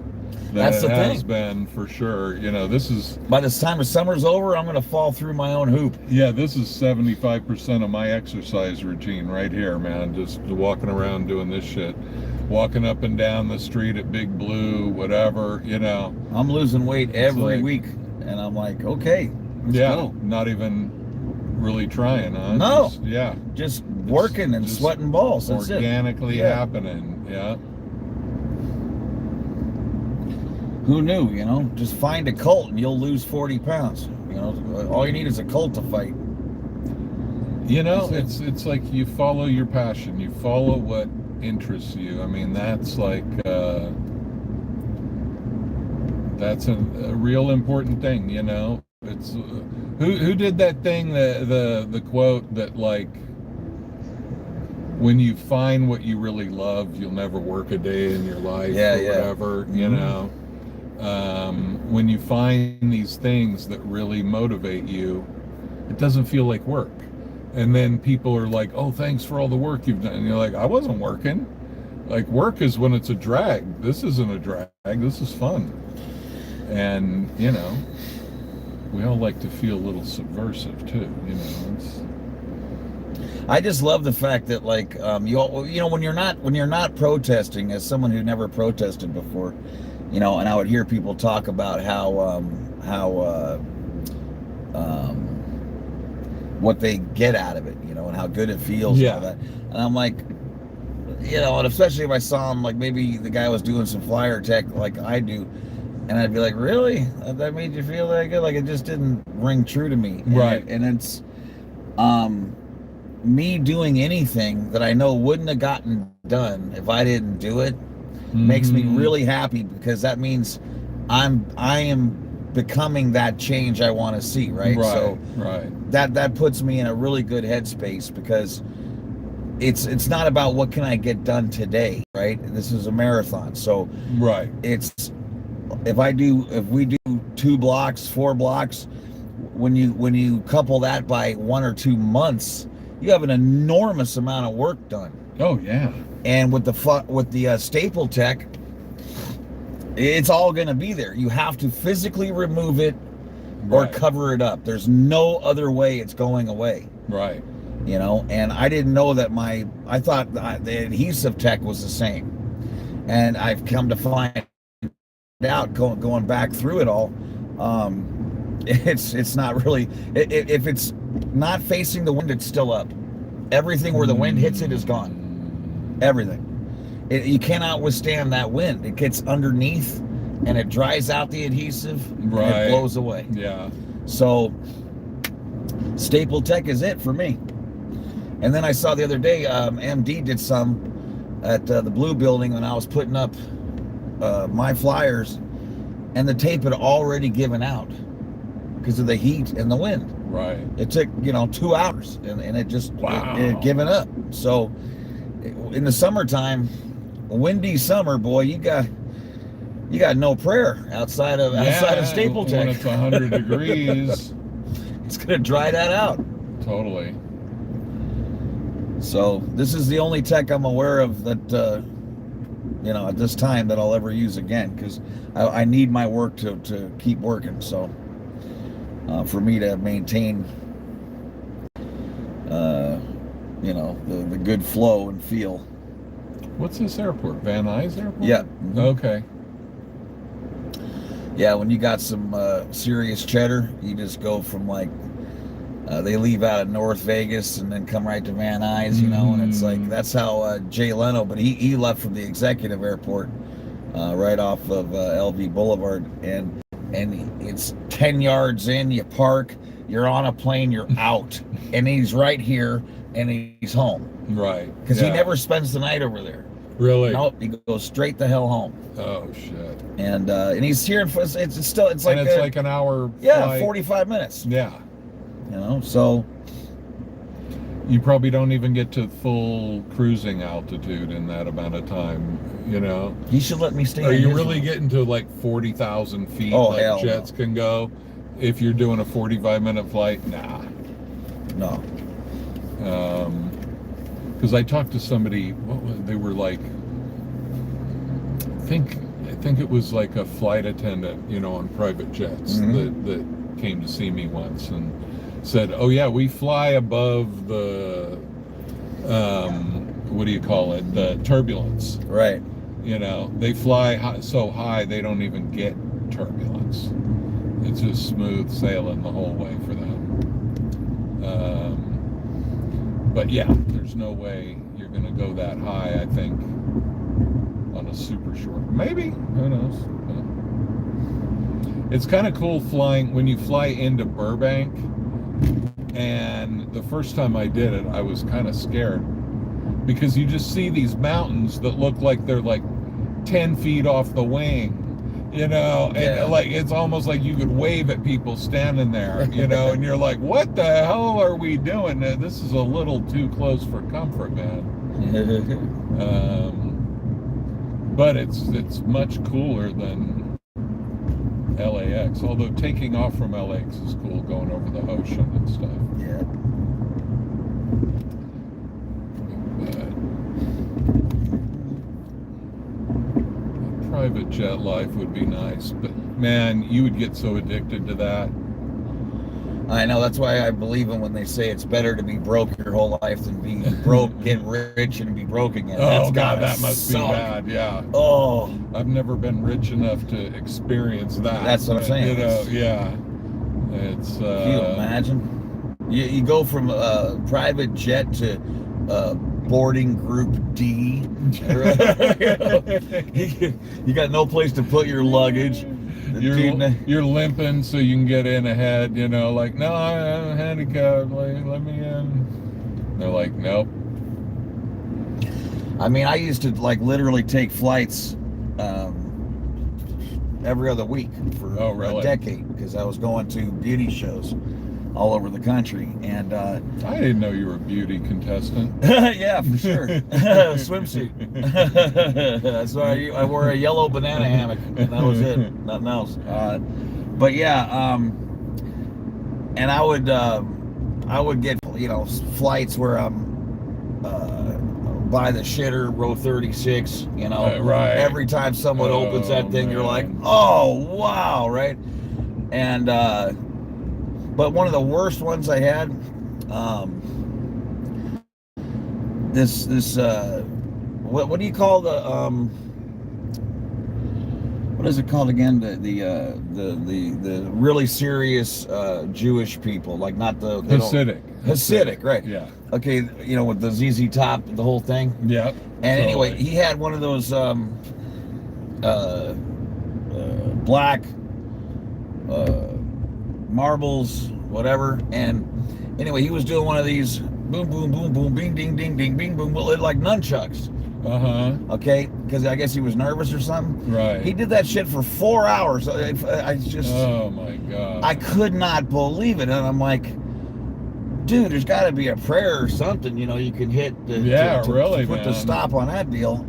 That's the has thing. been for sure. You know, this is By the time the summer's over, I'm going to fall through my own hoop. yeah, this is 75% of my exercise routine right here, man. Just walking around doing this shit, walking up and down the street at Big Blue, whatever. You know, I'm losing weight every like- week, and I'm like, okay, let's yeah, go. not even really trying, huh? No. Just, yeah, Just working and just sweating balls. That's organically it. Yeah. happening. Yeah. Who knew, you know? Just find a cult and you'll lose 40 pounds. You know, all you need is a cult to fight. You know, That's it's like you follow your passion, you follow what interests you. I mean, that's like that's a real important thing. You know, it's who did that thing, the quote that like, when you find what you really love, you'll never work a day in your life, Yeah, or yeah. whatever. You know, when you find these things that really motivate you, it doesn't feel like work. And then people are like, oh, thanks for all the work you've done. And you're like, I wasn't working. Like, work is when it's a drag. This isn't a drag. This is fun. And, you know, we all like to feel a little subversive too. You know, I just love the fact that, like, you know, when you're not protesting, as someone who never protested before, you know, and I would hear people talk about how what they get out of it, you know, and how good it feels. Yeah. And all that. And I'm like, you know, and especially if I saw him, like maybe the guy was doing some flyer tech like I do, and I'd be like, really? That made you feel that good? Like, it just didn't ring true to me. Right. And it's me doing anything that I know wouldn't have gotten done if I didn't do it makes me really happy, because that means I am becoming that change I want to see, right? So that puts me in a really good headspace, because it's not about what can I get done today, right? This is a marathon. So it's if we do 2 blocks, 4 blocks, when you couple that by 1 or 2 months, you have an enormous amount of work done. Oh yeah. And with the staple tech, it's all going to be there. You have to physically remove it or cover it up. There's no other way it's going away. Right. You know, and I didn't know that I thought the adhesive tech was the same. And I've come to find out, going back through it all, it's not really, if it's not facing the wind, it's still up. Everything where the wind hits it is gone. Everything. You cannot withstand that wind. It gets underneath and it dries out the adhesive and it blows away. Yeah. So staple tech is it for me. And then I saw the other day, MD did some at the Blue Building when I was putting up my flyers, and the tape had already given out because of the heat and the wind. Right. It took 2 hours, and it just it had given up. So in the summertime, windy summer, boy, you got no prayer outside of staple tech. When it's 100 degrees, it's gonna dry that out. Totally. So this is the only tech I'm aware of that at this time that I'll ever use again, because I need my work to keep working. So for me to maintain the good flow and feel. What's this airport? Van Nuys Airport? Yeah. Okay. Yeah, when you got some serious cheddar, you just go from they leave out of North Vegas and then come right to Van Nuys, and it's like, that's how Jay Leno, but he left from the executive airport right off of LV Boulevard, and it's 10 yards in, you park, you're on a plane, you're out, and he's right here, and he's home. Right. Because he never spends the night over there. Really? Nope, he goes straight the hell home. Oh shit. And he's here, it's like like an hour flight. 45 minutes. Yeah. So you probably don't even get to full cruising altitude in that amount of time, he should let me stay. Are you really getting to like 40,000 feet like jets can go if you're doing a 45-minute flight? Nah. No. Because I talked to somebody, they were like, I think it was like a flight attendant, on private jets that came to see me once and said, "Oh yeah, we fly above the what do you call it? The turbulence." Right. They fly so high they don't even get turbulence. It's just smooth sailing the whole way for them. But yeah, there's no way you're going to go that high, I think, on a super short. Maybe, who knows? It's kind of cool flying when you fly into Burbank. And the first time I did it, I was kind of scared because you just see these mountains that look like they're like 10 feet off the wing. And like it's almost like you could wave at people standing there, and you're like, what the hell are we doing? This is a little too close for comfort, man. But it's much cooler than LAX, although taking off from LAX is cool, going over the ocean and stuff. Yeah. Private jet life would be nice, but man, you would get so addicted to that. I know, that's why I believe in when they say it's better to be broke your whole life than be broke, get rich, and be broke again. Oh God, that must be bad. Yeah. Oh, I've never been rich enough to experience that. That's what I'm saying. Yeah. It's. Can you imagine? You go from private jet to boarding group D. You got no place to put your luggage. You're limping so you can get in ahead, like, no, I'm handicapped, let me in. They're like, nope. I mean, I used to literally take flights every other week for a decade because I was going to beauty shows all over the country, and I didn't know you were a beauty contestant. Yeah, for sure. Swimsuit. That's why I wore a yellow banana hammock, and that was it. Nothing else. But yeah, and I would get flights where I'm by the shitter, row 36. Right. Every time someone opens that thing, you're like, oh wow, right? And but one of the worst ones I had, what do you call the what is it called again? The really serious Jewish people, like not the Hasidic, right? Yeah. Okay, with the ZZ Top, the whole thing. Yeah. And anyway, he had one of those black marbles, whatever. And anyway, he was doing one of these boom, boom, boom, boom, bing, ding, ding, ding, bing, boom, like nunchucks. Okay, because I guess he was nervous or something. Right. He did that shit for 4 hours. I just. Oh my God. I could not believe it, and I'm like, dude, there's got to be a prayer or something. You can hit. To put the stop on that deal.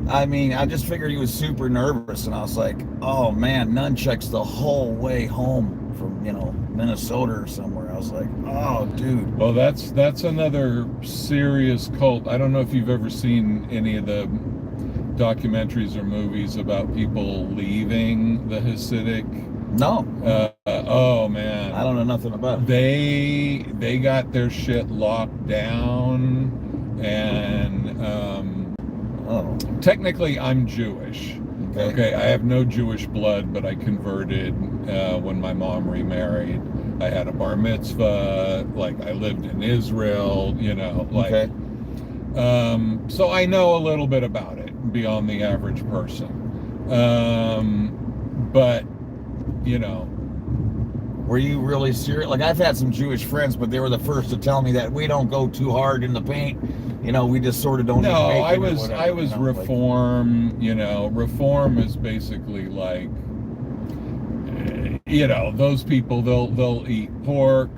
I mean, I just figured he was super nervous, and I was like, oh man, nunchucks the whole way home from Minnesota or somewhere. I was like, oh dude. Well, that's another serious cult. I don't know if you've ever seen any of the documentaries or movies about people leaving the Hasidic. No. Oh man, I don't know nothing about it. They got their shit locked down, and technically I'm Jewish. Okay, I have no Jewish blood, but I converted when my mom remarried. I had a bar mitzvah, like I lived in Israel, like so I know a little bit about it beyond the average person. But were you really serious? Like, I've had some Jewish friends, but they were the first to tell me that we don't go too hard in the paint. We just sort of don't. No, I was Reform. Reform is basically like, those people they'll eat pork.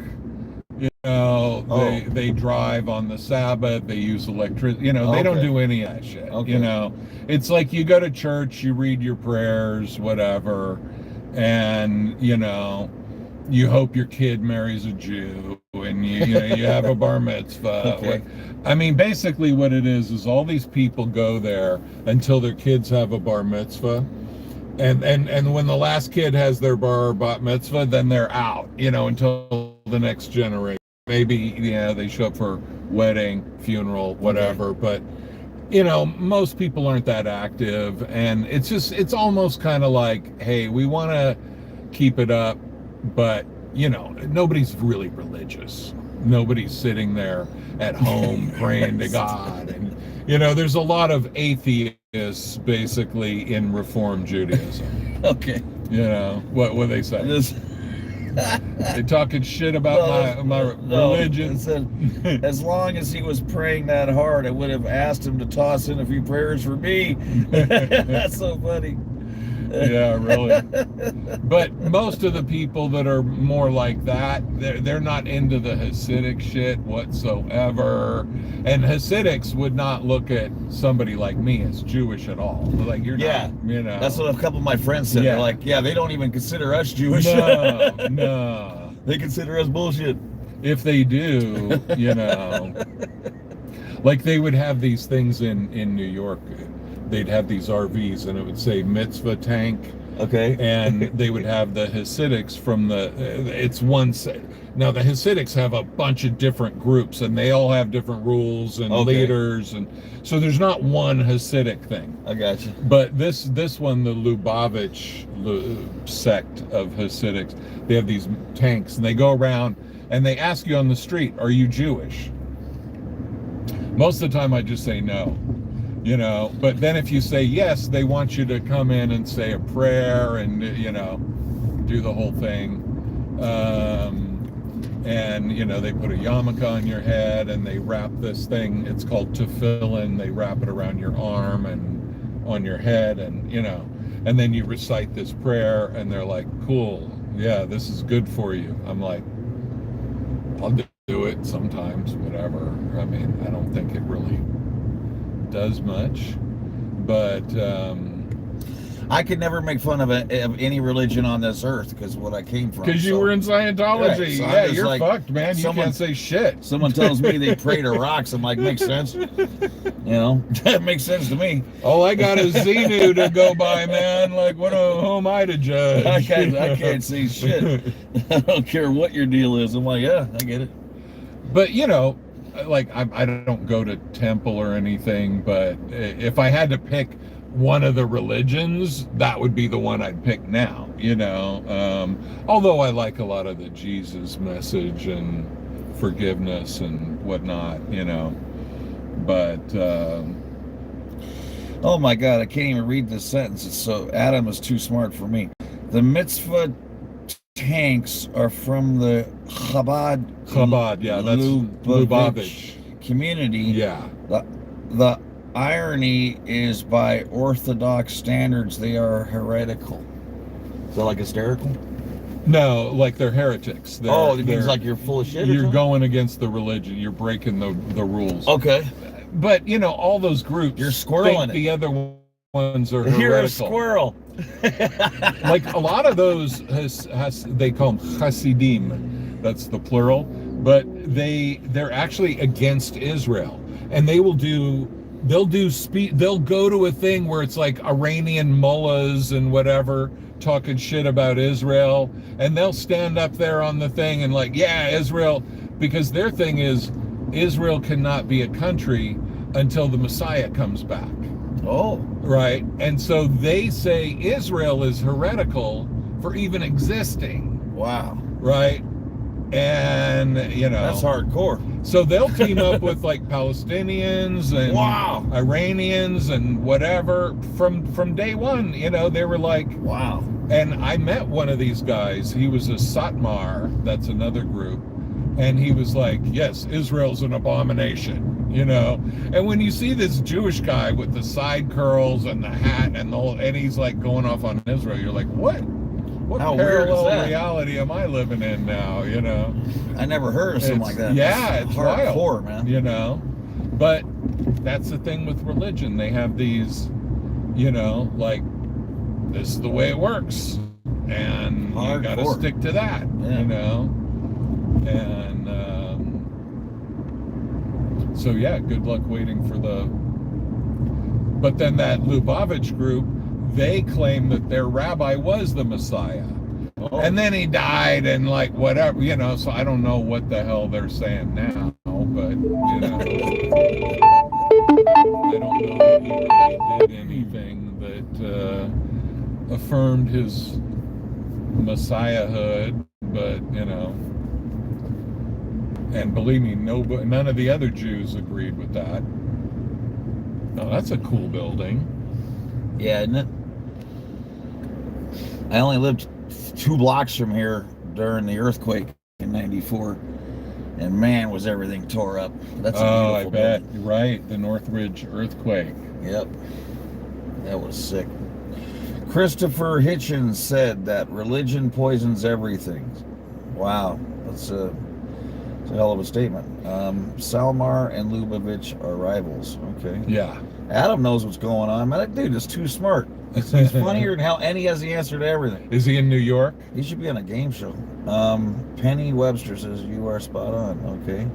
They drive on the Sabbath. They use electricity. They don't do any of that shit. Okay. It's like you go to church, you read your prayers, whatever, and you hope your kid marries a Jew, and you have a bar mitzvah. Okay. I mean, basically what it is all these people go there until their kids have a bar mitzvah. And when the last kid has their bar or bat mitzvah, then they're out, until the next generation. Maybe, they show up for wedding, funeral, whatever, but most people aren't that active, and it's almost kind of like, hey, we want to keep it up, but nobody's really religious. Nobody's sitting there at home praying to God, and there's a lot of atheists basically in Reform Judaism. Okay. What they say? They talking shit about my religion. It said, as long as he was praying that hard, I would have asked him to toss in a few prayers for me. That's so funny. Yeah, really. But most of the people that are more like that, they're not into the Hasidic shit whatsoever. And Hasidics would not look at somebody like me as Jewish at all. Like, you're not, That's what a couple of my friends said. Yeah. They're like, they don't even consider us Jewish. No. They consider us bullshit. If they do, like they would have these things in New York. They'd have these RVs, and it would say mitzvah tank. Okay. And they would have the Hasidics from it's one set. Now the Hasidics have a bunch of different groups, and they all have different rules and leaders, and so there's not one Hasidic thing. I gotcha. But this one, the Lubavitch sect of Hasidics, they have these tanks, and they go around and they ask you on the street, "Are you Jewish?" Most of the time, I just say no. But then if you say yes, they want you to come in and say a prayer and, do the whole thing. And, they put a yarmulke on your head, and they wrap this thing, it's called tefillin, they wrap it around your arm and on your head, and, and then you recite this prayer, and they're like, cool, yeah, this is good for you. I'm like, I'll do it sometimes, whatever. I mean, I don't think it really does much, but I could never make fun of any religion on this earth because what I came from. Because you were in Scientology. Right, so yeah, you're like, fucked, man. You can't say shit. Someone tells me they pray to rocks. I'm like, makes sense. That makes sense to me. All I got is Xenu to go by, man. Like, who am I to judge? I can't see shit. I don't care what your deal is. I'm like, yeah, I get it. But like I don't go to temple or anything, but if I had to pick one of the religions, that would be the one I'd pick now, although I like a lot of the Jesus message and forgiveness and whatnot, but oh my God, I can't even read this sentence. So Adam is too smart for me. The mitzvah tanks are from the Chabad, yeah, that's Lubavitch community. Yeah. The irony is, by Orthodox standards, they are heretical. Is that like hysterical? No, like they're heretics. It means like you're full of shit. You're going against the religion. You're breaking the rules. Okay. But all those groups. You're squirreling the other ones are heretical. You're a squirrel. Like a lot of those, they call them Hasidim. That's the plural. But they're actually against Israel, and they'll go to a thing where it's like Iranian mullahs and whatever talking shit about Israel, and they'll stand up there on the thing and like, yeah, Israel, because their thing is Israel cannot be a country until the Messiah comes back. Oh. Right? And so they say Israel is heretical for even existing. Wow. Right? And, that's hardcore. So they'll team up with like Palestinians and Iranians and whatever from day one. They were like, wow. And I met one of these guys. He was a Satmar. That's another group. And he was like, yes, Israel's an abomination, And when you see this Jewish guy with the side curls and the hat and he's like going off on Israel, you're like, what? What How weird is parallel that? reality am I living in now, I never heard of something like that. Yeah, it's hardcore, wild, man. But that's the thing with religion. They have these, like, this is the way it works. And you got to stick to that, And So yeah, good luck waiting for the. But then that Lubavitch group, they claim that their rabbi was the Messiah. Oh. And then he died and like whatever, you know, so I don't know what the hell they're saying now, but you know. I don't know that he really did anything that affirmed his messiahhood, but you know. And believe me, none of the other Jews agreed with that. Oh, that's a cool building. Yeah, isn't it? I only lived 2 blocks from here during the earthquake in '94, and man, was everything tore up. That's a beautiful I bet. building. You're right. The Northridge earthquake. Yep, that was sick. Christopher Hitchens said that religion poisons everything. Wow, that's a hell of a statement. Salmar and Lubavitch are rivals. Okay. Yeah. Adam knows what's going on. Man, that dude is too smart. He's funnier than hell, and he has the answer to everything. Is he in New York? He should be on a game show. Penny Webster says you are spot on. Okay.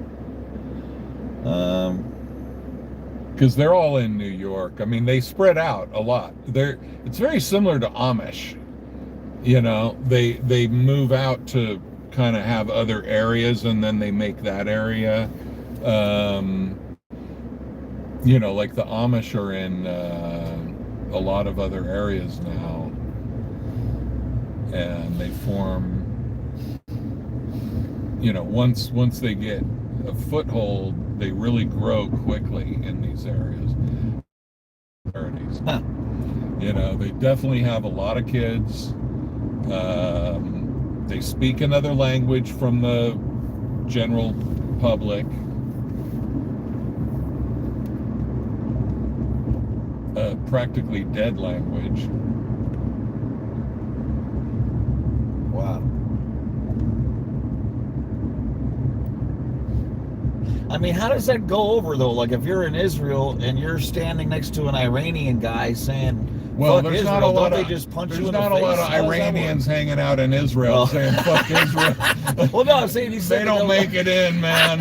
Because they're all in New York. I mean, they spread out a lot. It's very similar to Amish. You know, they move out to kind of have other areas, and then they make that area. You know, like the Amish are in a lot of other areas now, and they form. You know, once they get a foothold, they really grow quickly in these areas. Huh. You know, they definitely have a lot of kids. They speak another language from the general public. Practically dead language. Wow. I mean, how does that go over though? Like, if you're in Israel and you're standing next to an Iranian guy saying, Well, "Fuck there's Israel," not a lot don't of they just punch there's you in not the a face? lot of How does that Iranians work? hanging out in Israel saying "fuck Israel." Well, no, I'm saying he's They don't make it in, man.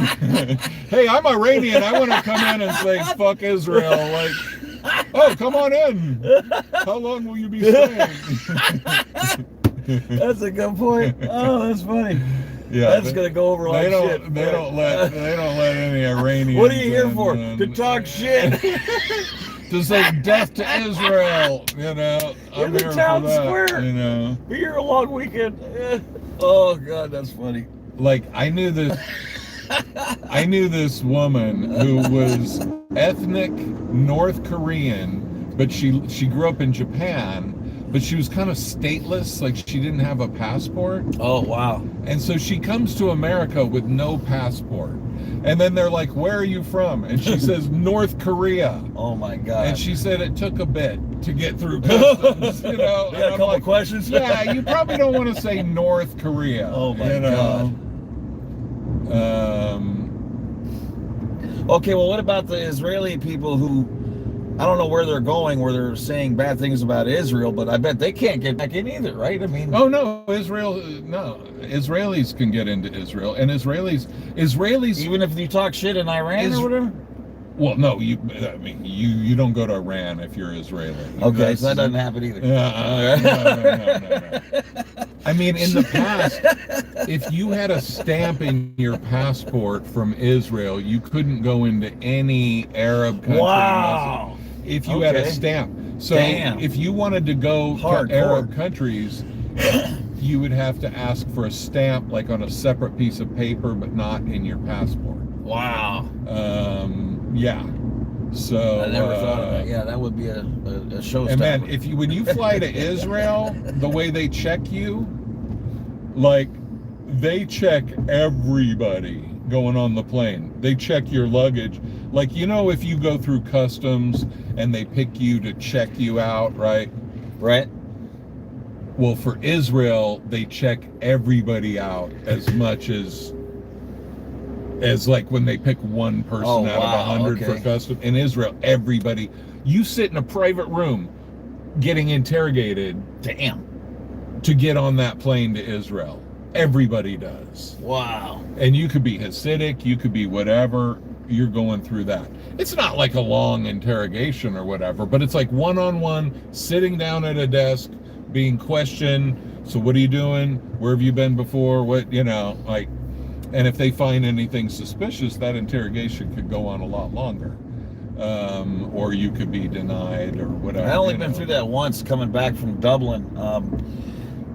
Hey, I'm Iranian. I want to come in and say "fuck Israel." Like, oh, come on in. How long will you be staying? That's a good point. Oh, that's funny. Yeah, That's gonna go over like shit. They don't let any Iranians. What are you here in, for? man. To talk shit. To say death to Israel, you know. I'm the here town for that, square. you know. Be here a long weekend. Oh God, that's funny. Like I knew this woman who was ethnic North Korean, but she grew up in Japan, but she was kind of stateless, like she didn't have a passport. Oh wow. And so she comes to America with no passport. And then they're like, "Where are you from?" And she says, "North Korea." Oh my God. And she said it took a bit to get through customs, you know. You got a couple questions? Yeah, you probably don't want to say North Korea. Oh my you know? God. Okay, well, what about the Israeli people who, I don't know where they're going, where they're saying bad things about Israel, but I bet they can't get back in either, right? I mean, oh no, Israelis can get into Israel, and Israelis, even if you talk shit in Iran or whatever. Well, no, you don't go to Iran if you're Israeli. Okay, so that doesn't happen either. No. I mean, in the past, if you had a stamp in your passport from Israel, you couldn't go into any Arab country. Wow. If you had a stamp. So Damn. if you wanted to go Hardcore. to Arab countries, you would have to ask for a stamp, like on a separate piece of paper, but not in your passport. Wow. Yeah. So I never thought of that. Yeah, that would be a showstopper. and man, when you fly to Israel, the way they check you, like they check everybody going on the plane. They check your luggage. Like, you know, if you go through customs and they pick you to check you out, right? Right. Well, for Israel, they check everybody out as much as like when they pick one person out of 100 for custom. In Israel, everybody, you sit in a private room getting interrogated. Damn. To get on that plane to Israel. Everybody does. Wow. And you could be Hasidic, you could be whatever, you're going through that. It's not like a long interrogation or whatever, but it's like one-on-one, sitting down at a desk, being questioned. So what are you doing? Where have you been before? What, like, and if they find anything suspicious, that interrogation could go on a lot longer. Or you could be denied or whatever. I only been through that once coming back from Dublin.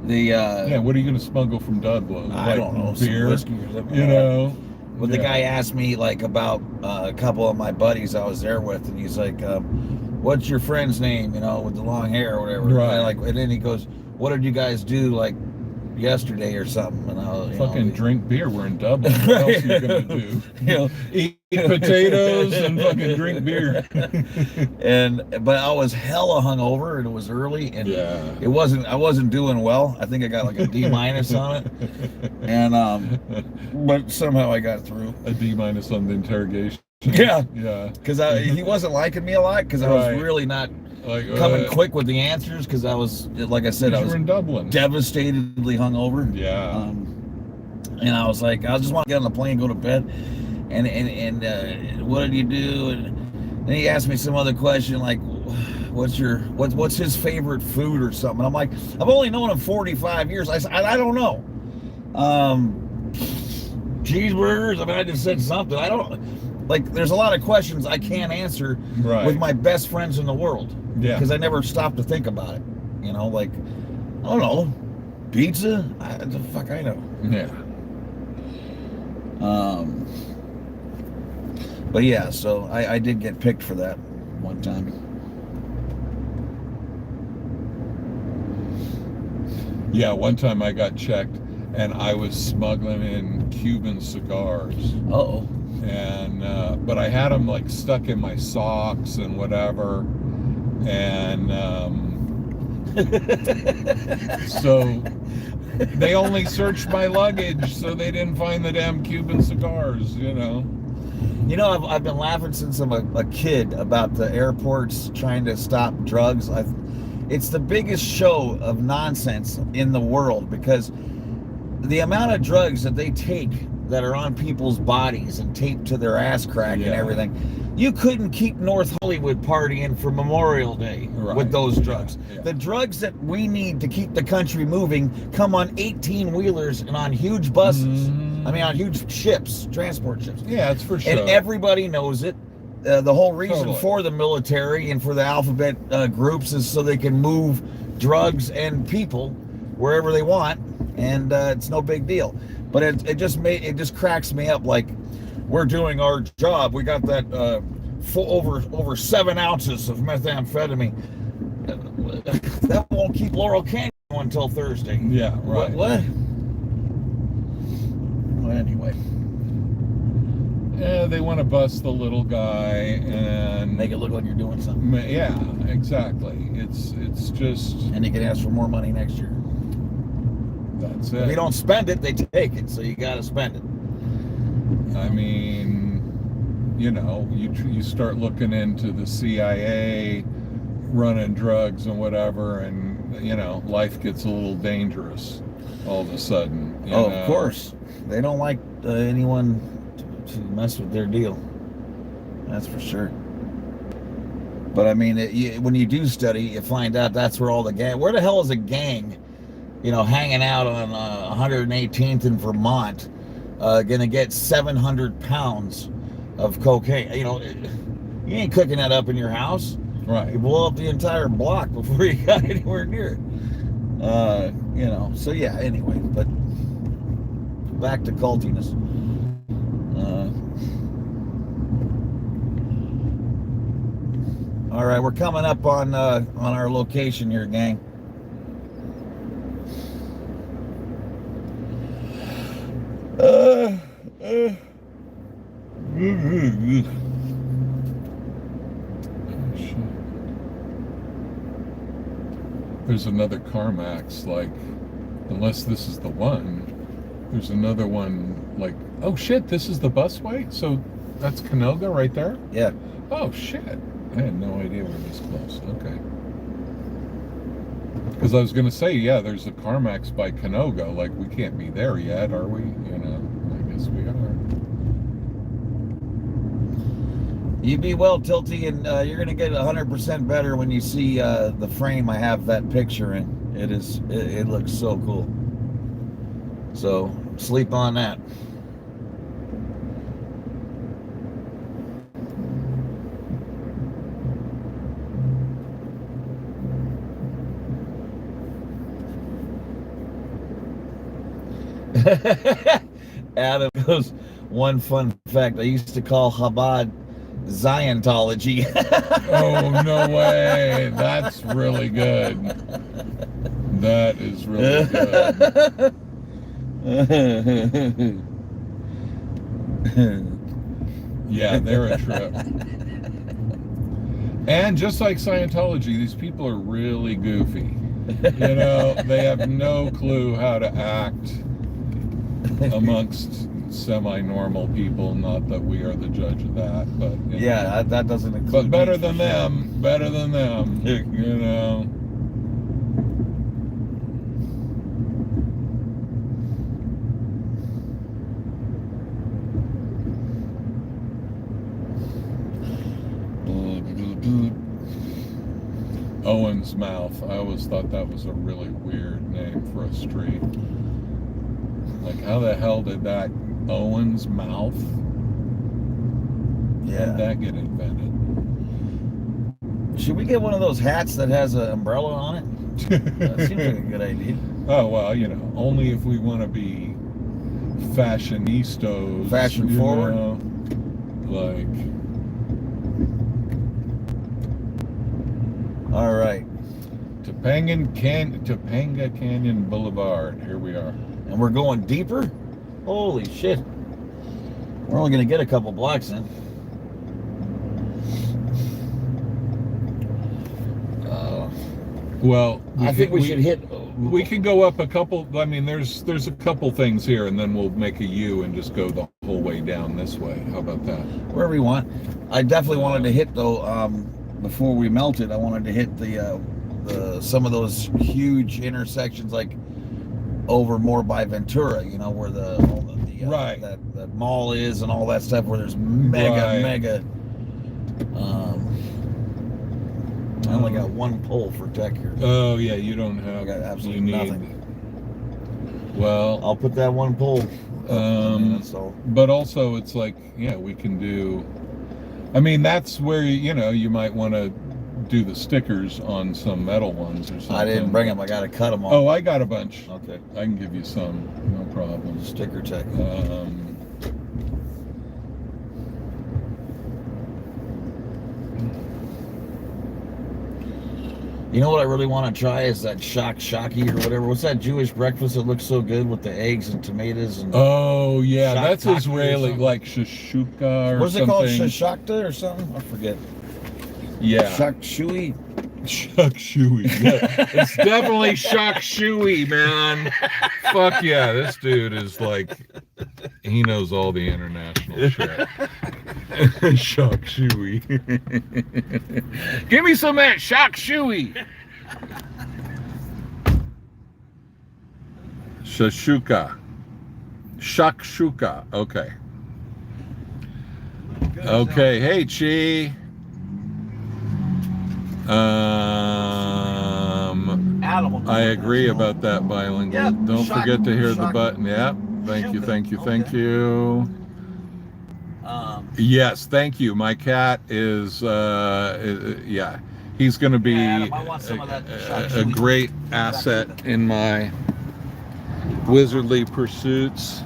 Yeah, what are you going to smuggle from Dublin? I don't know, beer, some whiskey or something. But the Yeah. guy asked me like about a couple of my buddies I was there with, and he's like, "What's your friend's name? With the long hair or whatever." Right. And then he goes, "What did you guys do like yesterday or something?" And I fucking drink beer. We're in Dublin. What else are you gonna do? Eat potatoes and fucking drink beer. But I was hella hungover, and it was early, and Yeah. I wasn't doing well. I think I got like a D- on it, and but somehow I got through. A D- on the interrogation. Yeah, Yeah. because he wasn't liking me a lot because I was Right. really not Like coming quick with the answers because I was, like I said, I was in Dublin. devastatedly hungover. Yeah. And I was like, I just want to get on the plane and go to bed. And what did you do? And then he asked me some other question like, what's his favorite food or something? And I'm like, I've only known him 45 years. I said, I don't know. Cheeseburgers. I mean, I just said something. I don't like. There's a lot of questions I can't answer with my best friends in the world. Yeah. Because I never stopped to think about it. Like, I don't know, pizza. The fuck I know. Yeah. But yeah, so I did get picked for that one time. Yeah, one time I got checked and I was smuggling in Cuban cigars. Uh-oh. And but I had them like stuck in my socks and whatever. And so they only searched my luggage, so they didn't find the damn Cuban cigars, I've been laughing since I'm a kid about the airports trying to stop drugs. It's the biggest show of nonsense in the world because the amount of drugs that they take that are on people's bodies and taped to their ass crack and everything. You couldn't keep North Hollywood partying for Memorial Day with those drugs. Yeah. The drugs that we need to keep the country moving come on 18-wheelers and on huge buses. I mean, on huge ships, transport ships. Yeah, it's for sure. And everybody knows it. The whole reason for the military and for the alphabet groups is so they can move drugs and people wherever they want, and it's no big deal. But it just cracks me up. Like, we're doing our job. We got that over 7 ounces of methamphetamine. That won't keep Laurel Canyon going until Thursday. Yeah, right. What? Well, anyway. Yeah, they want to bust the little guy and Make it look like you're doing something. Yeah, exactly. It's just. And you can ask for more money next year. That's it. If you don't spend it, they take it. So you got to spend it. I mean, you start looking into the CIA running drugs and whatever, and life gets a little dangerous all of a sudden. Of course, they don't like anyone to mess with their deal. That's for sure. But I mean, when you do study, you find out that's where all the gang. Where the hell is a gang? Hanging out on 118th in Vermont. Gonna get 700 pounds of cocaine. You ain't cooking that up in your house. Right. You blow up the entire block before you got anywhere near it. So yeah, anyway, but back to cultiness. All right, we're coming up on our location here, gang. There's another CarMax, like, unless this is the one, there's another one, like, oh shit, this is the busway? So that's Canoga right there? Yeah. Oh shit, I had no idea we were this close. Okay. Because I was going to say, yeah, there's a CarMax by Canoga, like, we can't be there yet, are we? I guess we are. You be well, Tilty, and you're gonna get 100% better when you see the frame I have that picture in. It looks so cool. So sleep on that. Adam goes, one fun fact, I used to call Chabad Scientology. Oh, no way. That's really good. That is really good. Yeah, they're a trip. And just like Scientology, these people are really goofy. You know, they have no clue how to act amongst semi-normal people. Not that we are the judge of that, but yeah, that doesn't include. But better than them. Better than them. You know. Owen's Mouth. I always thought that was a really weird name for a street. Like, how the hell did that Owen's Mouth? Yeah. How did that get invented? Should we get one of those hats that has an umbrella on it? That seems like a good idea. Oh, well, you know, only if we want to be fashionistas. Fashion forward. Know, like. All right. Topanga Canyon Boulevard. Here we are. And we're going deeper? Holy shit. We're only going to get a couple blocks in. Well, I think we should hit. We can go up a couple. I mean, there's a couple things here, and then we'll make a U and just go the whole way down this way. How about that? Wherever you want. I definitely wanted to hit, though, before we melted, I wanted to hit the some of those huge intersections, like over more by Ventura, you know, where the right, that mall is and all that stuff, where there's mega. I only got one pole for tech here. Oh yeah, you don't have. I got absolutely nothing. Well, I'll put that one pole. But also, it's like, yeah, we can do. I mean, that's where you might want to do the stickers on some metal ones or something. I didn't bring them. I got to cut them off. Oh, I got a bunch. Okay. I can give you some. No problem. Sticker tech. You know what I really want to try is that shaki or whatever. What's that Jewish breakfast that looks so good with the eggs and tomatoes and? Oh yeah, that's Shak-taki Israeli, like shashuka or what's something. What's it called? Shashakta or something? I forget. Yeah. Shakshui. Shakshui. Yeah. It's definitely shakshui, man. Fuck yeah, this dude is like, he knows all the international shit. Shakshui. Give me some of that shakshui. Shashuka. Shakshuka. Okay. Okay. Hey, Chi. I agree about that bilingual. Yep. Don't forget to hear the button. Yeah. Thank you. Thank you. Thank you. Yes. Thank you. My cat is, yeah. He's going to be a great asset in my wizardly pursuits.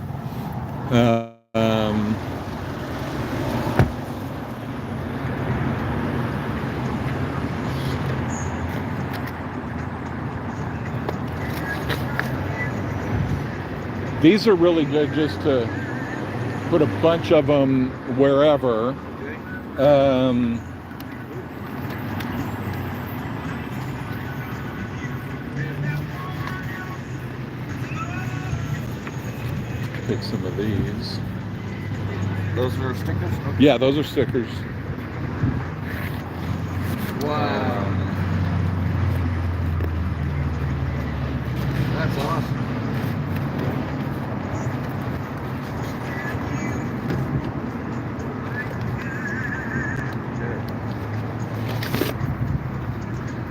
These are really good just to put a bunch of them wherever. Pick some of these. Those are stickers? Okay. Yeah, those are stickers. Wow. That's awesome.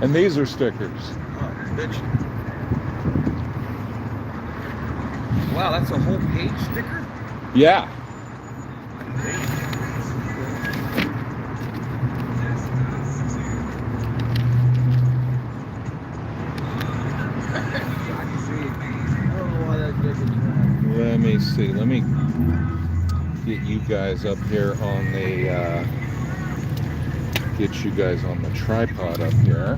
And these are stickers. Oh, bitch. Wow, that's a whole page sticker? Yeah. Let me see. Let me get you guys up here on the get you guys on the tripod up here.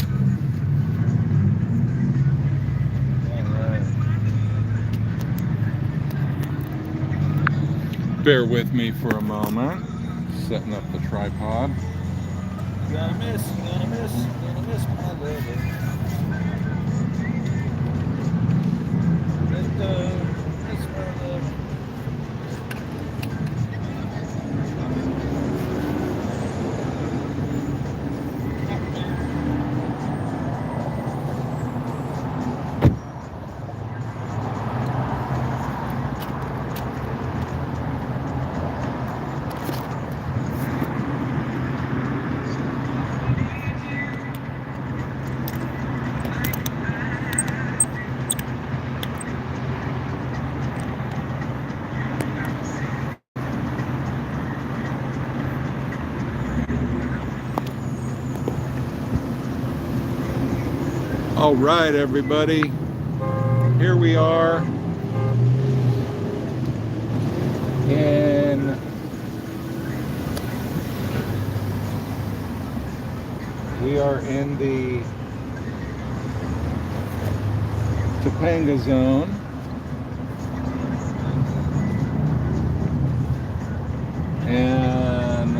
Bear with me for a moment. Setting up the tripod. Gonna miss my lover. Miss my lover. All right, everybody. Here we are in the Topanga zone. And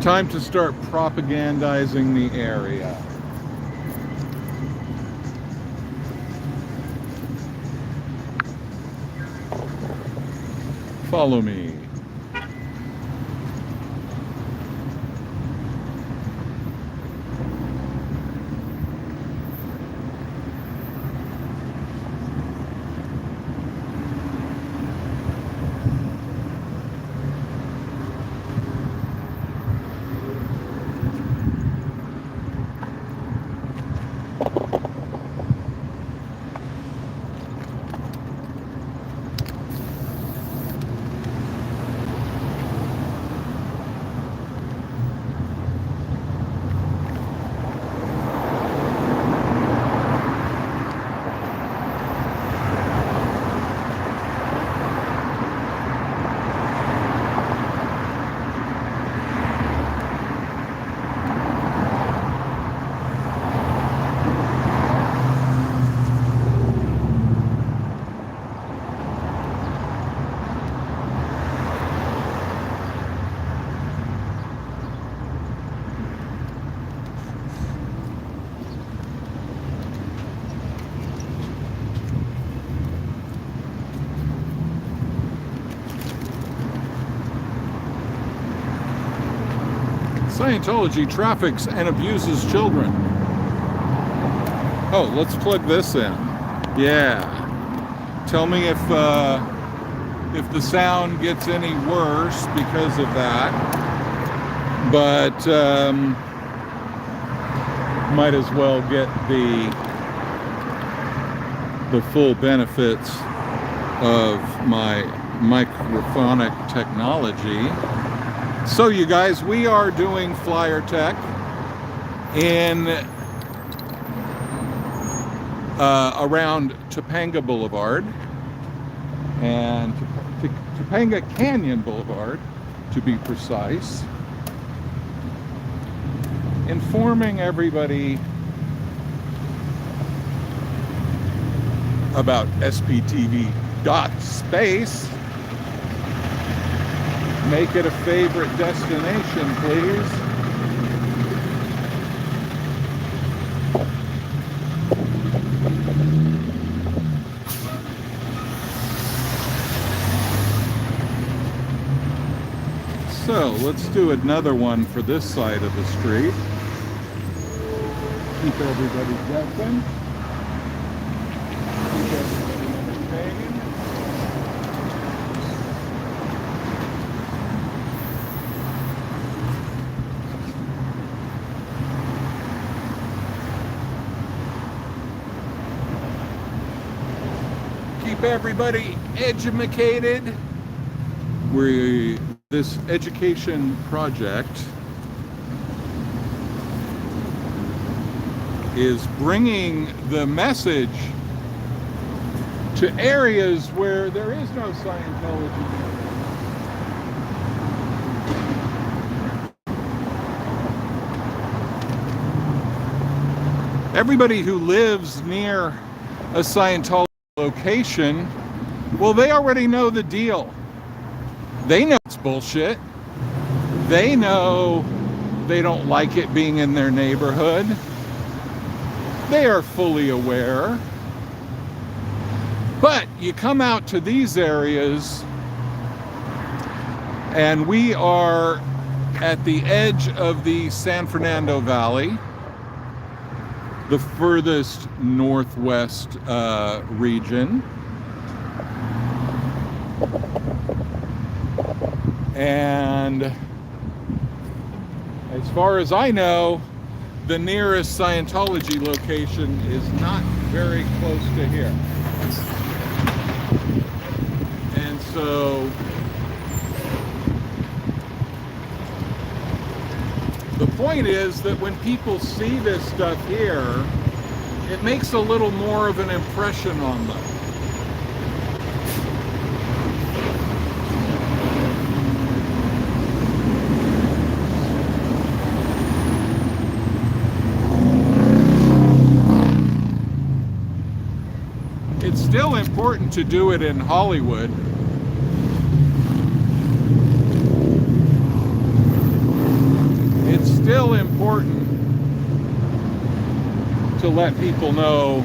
time to start propagandizing the area. Follow me. Scientology traffics and abuses children. Oh, let's plug this in. Yeah. Tell me if the sound gets any worse because of that. But might as well get the full benefits of my microphonic technology. So you guys, we are doing flyer tech in around Topanga Boulevard and Topanga Canyon Boulevard, to be precise, informing everybody about SPTV.space. Make it a favorite destination, please. So let's do another one for this side of the street. Keep everybody guessing. Keep everybody entertained. Keep everybody educated. This education project is bringing the message to areas where there is no Scientology. Everybody who lives near a Scientology location, well, they already know the deal. They know it's bullshit. They know they don't like it being in their neighborhood. They are fully aware. But you come out to these areas, and we are at the edge of the San Fernando Valley, the furthest northwest region. And as far as I know, the nearest Scientology location is not very close to here. And so the point is that when people see this stuff here, it makes a little more of an impression on them. It's still important to do it in Hollywood. It's still important to let people know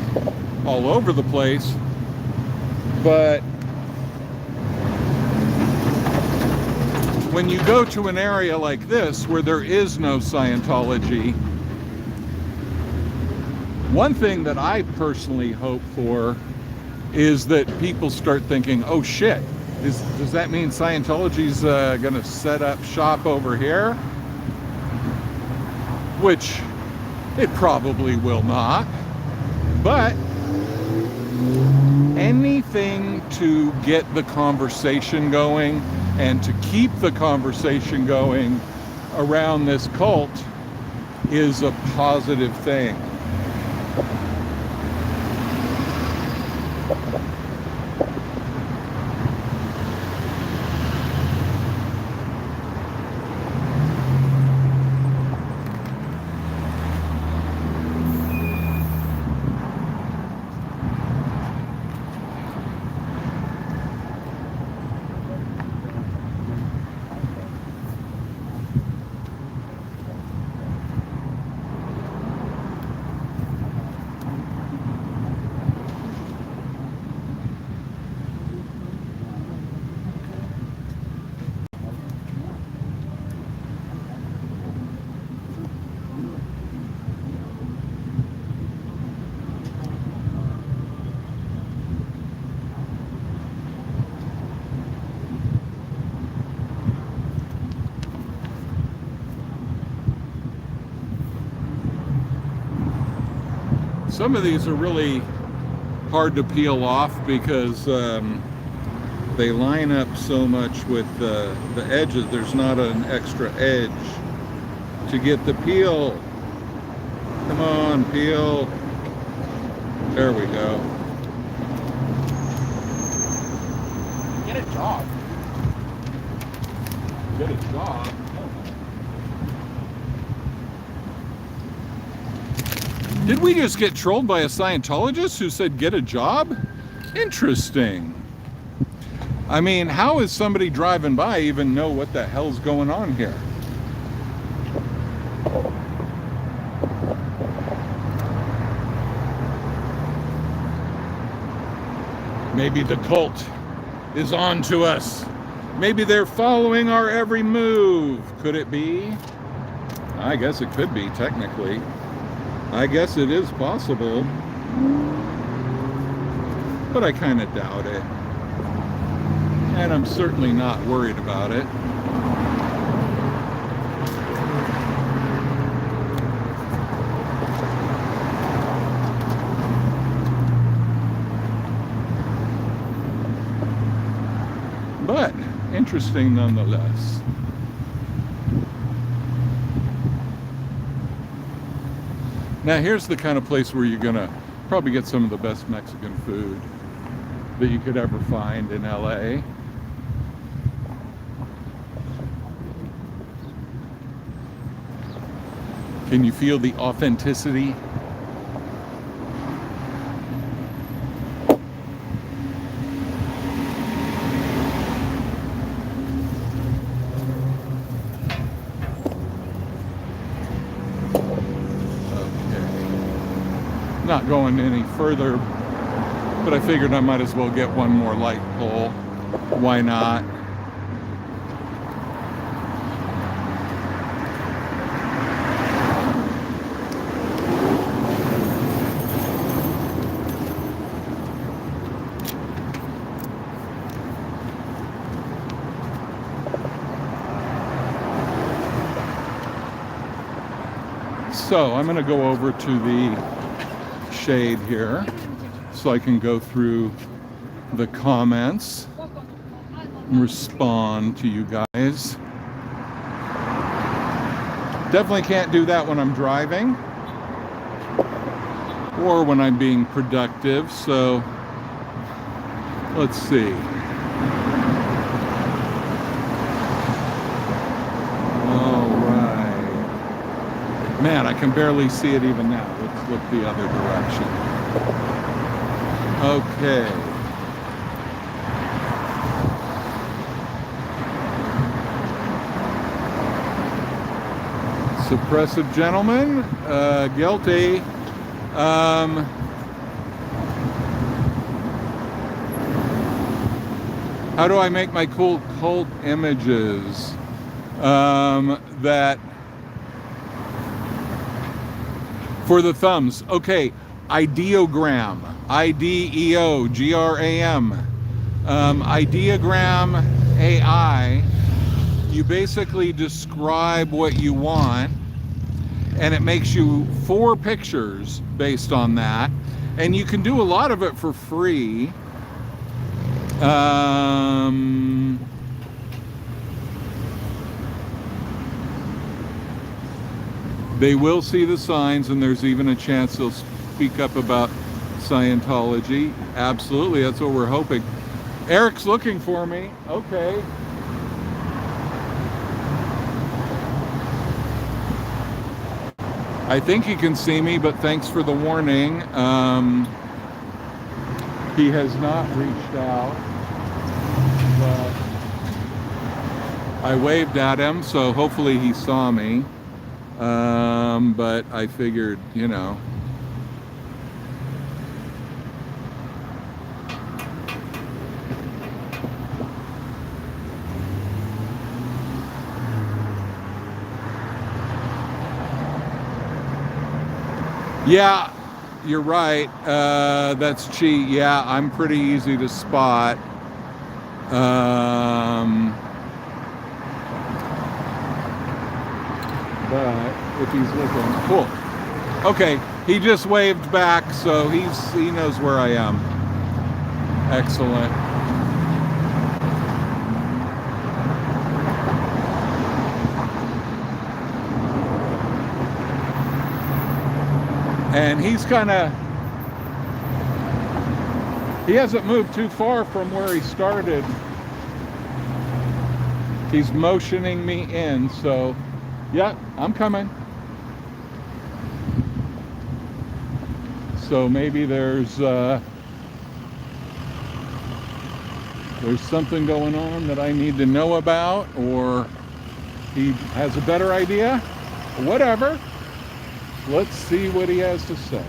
all over the place, but when you go to an area like this where there is no Scientology, one thing that I personally hope for is that people start thinking, oh shit, does that mean Scientology's gonna set up shop over here? Which it probably will not, but anything to get the conversation going and to keep the conversation going around this cult is a positive thing. Some of these are really hard to peel off because they line up so much with the edges. There's not an extra edge to get the peel. Come on, peel. There we go. Get a job. Get a job. Did we just get trolled by a Scientologist who said get a job? Interesting. I mean, how is somebody driving by even know what the hell's going on here? Maybe the cult is on to us. Maybe they're following our every move. Could it be? I guess it could be, technically. I guess it is possible. But I kind of doubt it. And I'm certainly not worried about it. But interesting nonetheless. Now here's the kind of place where you're gonna probably get some of the best Mexican food that you could ever find in LA. Can you feel the authenticity? Not going any further, but I figured I might as well get one more light pole. Why not? So I'm going to go over to the shade here so I can go through the comments and respond to you guys. Definitely can't do that when I'm driving or when I'm being productive, so let's see. All right. Man, I can barely see it even now. Let's look the other direction. Okay. Suppressive gentleman, guilty. How do I make my cool cult images? That for the thumbs. Okay, ideogram. I-D-E-O-G-R-A-M. Ideogram AI. You basically describe what you want, and it makes you 4 pictures based on that, and you can do a lot of it for free. They will see the signs, and there's even a chance they'll speak up about Scientology. Absolutely, that's what we're hoping. Eric's looking for me. Okay. I think he can see me, but thanks for the warning. He has not reached out, but I waved at him, so hopefully he saw me. But I figured, you know. Yeah, you're right. That's cheat. Yeah, I'm pretty easy to spot. But if he's looking, cool. Okay, he just waved back, so he knows where I am. Excellent. And he's he hasn't moved too far from where he started. He's motioning me in, so yeah, I'm coming. So maybe there's something going on that I need to know about, or he has a better idea. Whatever. Let's see what he has to say.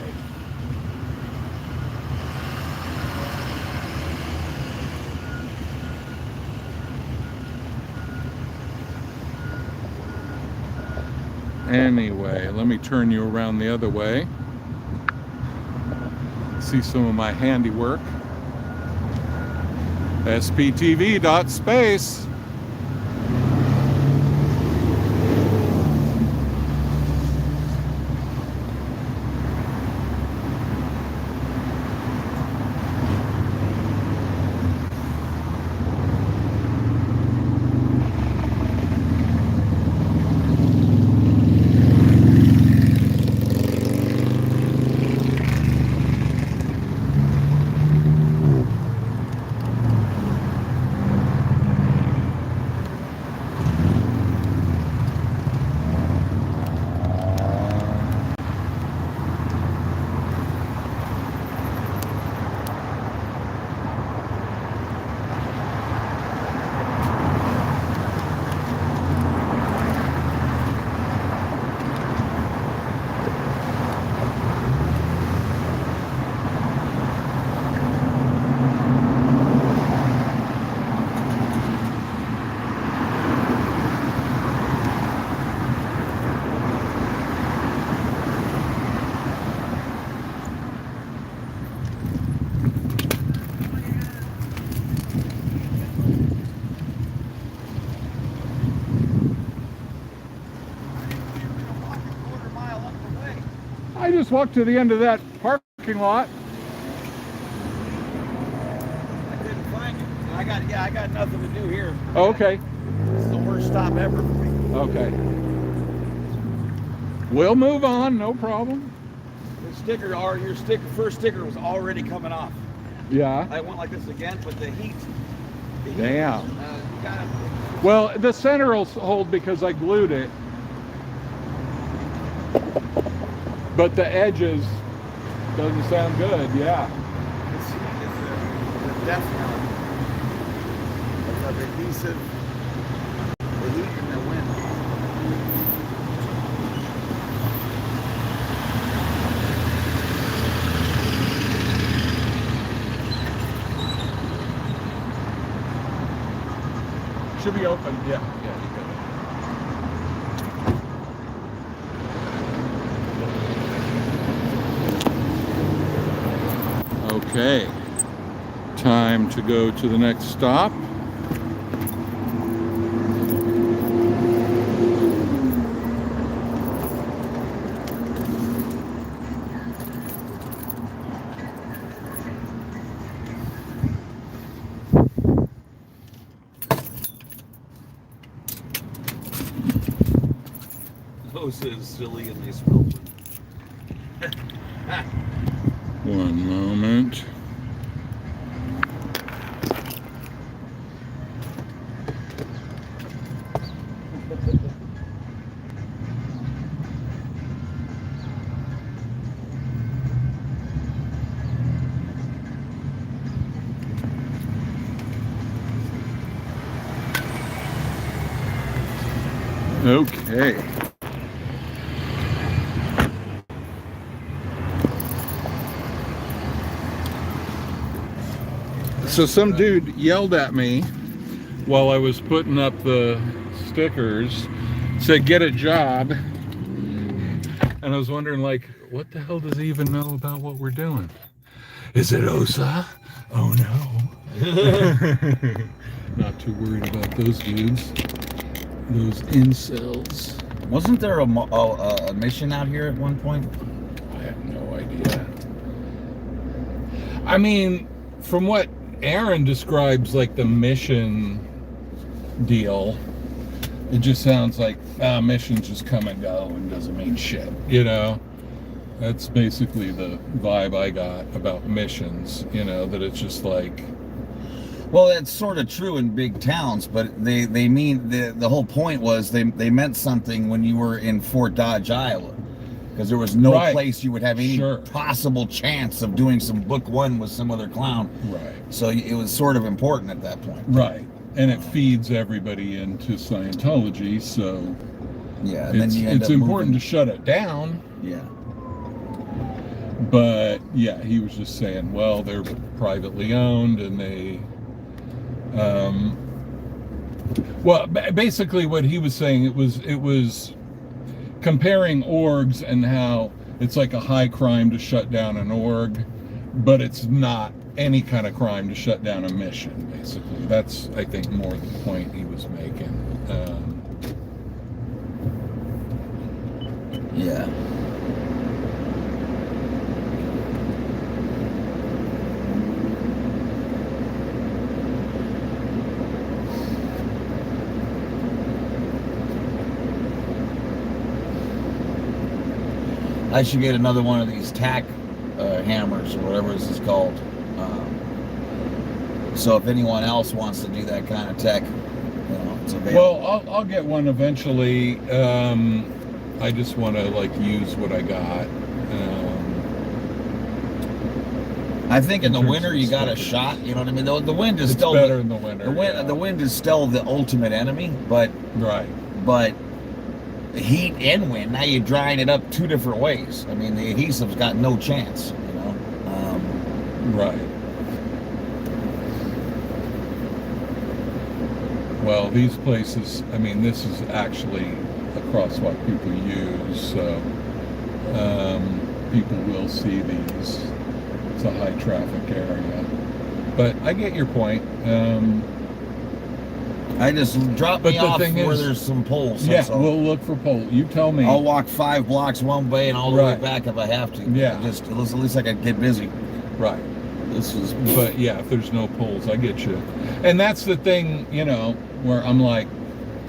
Anyway, let me turn you around the other way. See some of my handiwork. sptv.space. I just walked to the end of that parking lot. I couldn't find it. I got nothing to do here. Oh, okay. It's the worst stop ever for me. Okay. We'll move on, no problem. Your first sticker was already coming off. Yeah. I went like this again, but the heat. Damn. You gotta, Well, the center will hold because I glued it. But the edges doesn't sound good, yeah. this heat is the death knell. It's an adhesive. The heat and the wind. Should be open, yeah, you got it. Okay, time to go to the next stop. Those is silly and they smell good. One moment. Okay. So some dude yelled at me while I was putting up the stickers, said, "Get a job." And I was wondering, like, what the hell does he even know about what we're doing? Is it OSA? Oh no. Not too worried about those dudes. Those incels. Wasn't there a mission out here at one point? I have no idea. I mean, from what Aaron describes, like the mission deal, it just sounds like missions just come and go and doesn't mean shit, you know? That's basically the vibe I got about missions, you know, that it's just like... Well, that's sort of true in big towns, but they mean, the whole point was they meant something when you were in Fort Dodge, Iowa. Because there was no place you would have any possible chance of doing some book one with some other clown. Right. So it was sort of important at that point. Right. And it feeds everybody into Scientology, so yeah, and it's important to shut it down. Yeah. But yeah, he was just saying, well, they're privately owned and they well, basically what he was saying, it was comparing orgs and how it's like a high crime to shut down an org, but it's not any kind of crime to shut down a mission, basically. That's, I think, more the point he was making. Yeah. I should get another one of these tack hammers or whatever this is called. So if anyone else wants to do that kind of tech, it's available. Well, I'll get one eventually. I just want to like use what I got. I think in the winter you got a shot. You know what I mean? The wind is still better in the winter. The wind is still the ultimate enemy, but right. Heat and wind, now you're drying it up two different ways. I mean, the adhesive's got no chance, Right. Well, these places, I mean, this is actually a crosswalk people use, so people will see these. It's a high traffic area. But I get your point. I just drop me off where there's some poles. Yeah, we'll look for poles. You tell me. I'll walk 5 blocks one way and all the way back if I have to. Yeah. Just at least I can get busy. Right. But yeah, if there's no poles, I get you. And that's the thing, where I'm like,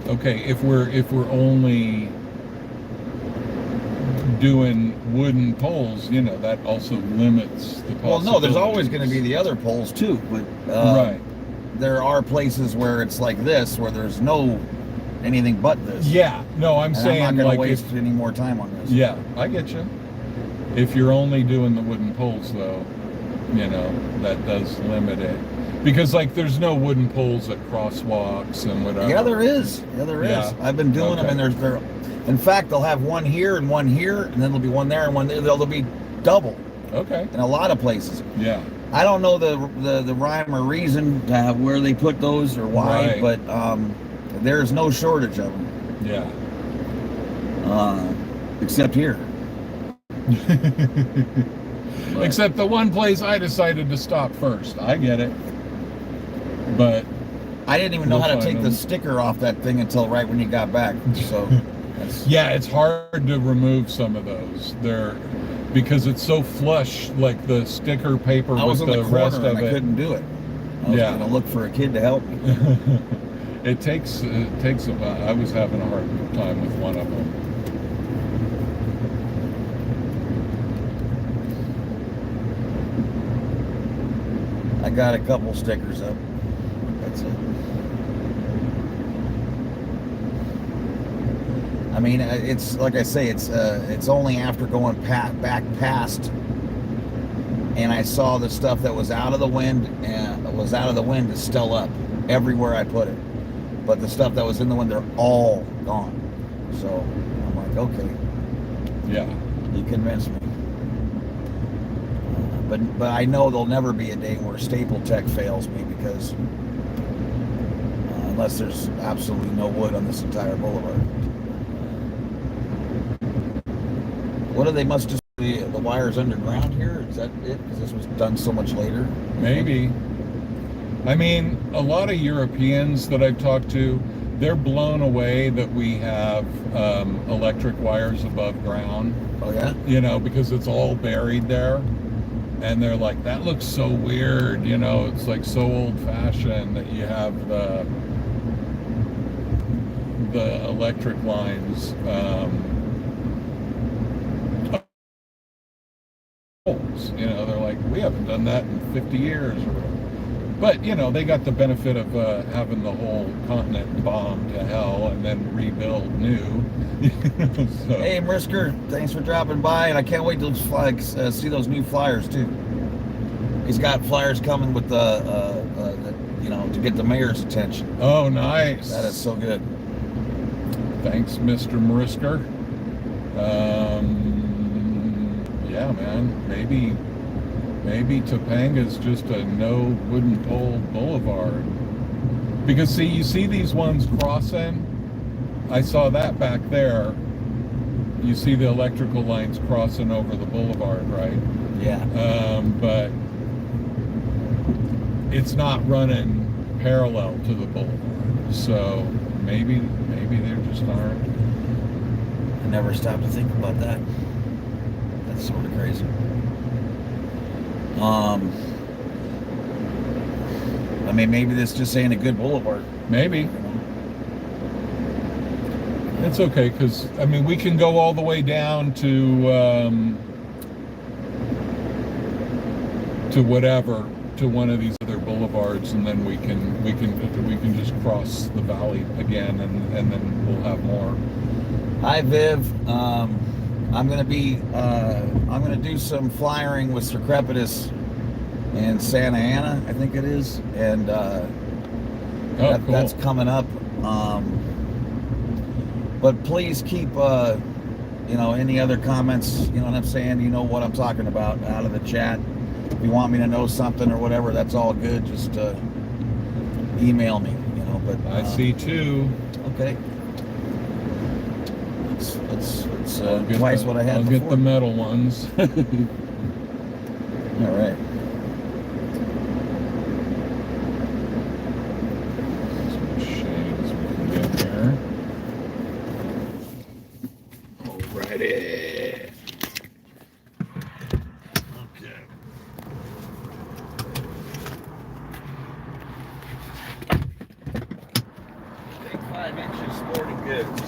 okay, if we're only doing wooden poles, that also limits the possibilities. Well, no, there's always going to be the other poles too, but right. There are places where it's like this, where there's no anything but this. Yeah, no, I'm saying I'm not going to like waste any more time on this. Yeah, I get you. If you're only doing the wooden poles, though, that does limit it. Because like, there's no wooden poles at crosswalks and whatever. Yeah, there is. Yeah. I've been doing them, and they're. In fact, they'll have one here, and then there'll be one there and one there. They'll be double. Okay. In a lot of places. Yeah. I don't know the rhyme or reason to where they put those or why, but there's no shortage of them. Yeah. Except here. Except the one place I decided to stop first. I get it. But I didn't even know how to take the sticker off that thing until right when you got back. So yeah, it's hard to remove some of those. Because it's so flush, like the sticker paper with the rest of it. I couldn't do it. I was going to look for a kid to help me. It takes about. I was having a hard time with one of them. I got a couple stickers up. That's it. I mean, it's like I say, it's only after going back past, and I saw the stuff that was out of the wind is still up everywhere I put it, but the stuff that was in the wind, they're all gone. So I'm like, okay, yeah, you convinced me. But I know there'll never be a day where Staple Tech fails me, because unless there's absolutely no wood on this entire boulevard. What do they must just the wires underground here? Is that it? Because this was done so much later. Maybe. I mean, a lot of Europeans that I've talked to, they're blown away that we have electric wires above ground. Oh yeah. Because it's all buried there, and they're like, that looks so weird. It's like so old-fashioned that you have the electric lines. They're like, we haven't done that in 50 years. But, they got the benefit of having the whole continent bombed to hell and then rebuild new. So. Hey, Brisker, thanks for dropping by, and I can't wait to see those new flyers, too. He's got flyers coming with to get the mayor's attention. Oh, nice. That is so good. Thanks, Mr. Marisker. Yeah, man. Maybe Topanga's just a no wooden pole boulevard. Because you see these ones crossing? I saw that back there. you see the electrical lines crossing over the boulevard, right? Yeah. But it's not running parallel to the boulevard. So maybe there just aren't. I never stopped to think about that. That's sort of crazy. I mean, maybe this just ain't a good boulevard. Maybe. It's okay, because, I mean, we can go all the way down to whatever, to one of these other boulevards, and then we can just cross the valley again, and then we'll have more. Hi, Viv. I'm gonna do some flyering with Sir Crepitus in Santa Ana, I think it is, and Cool. that's coming up. But please keep, any other comments, you know what I'm saying? You know what I'm talking about, out of the chat. If you want me to know something or whatever, that's all good. Just email me, But I see two. Okay. It's twice what I had I'll before. get the metal ones. All right. Some shades we can get here. Alrighty. Okay. Take 5 inches, sporting goods.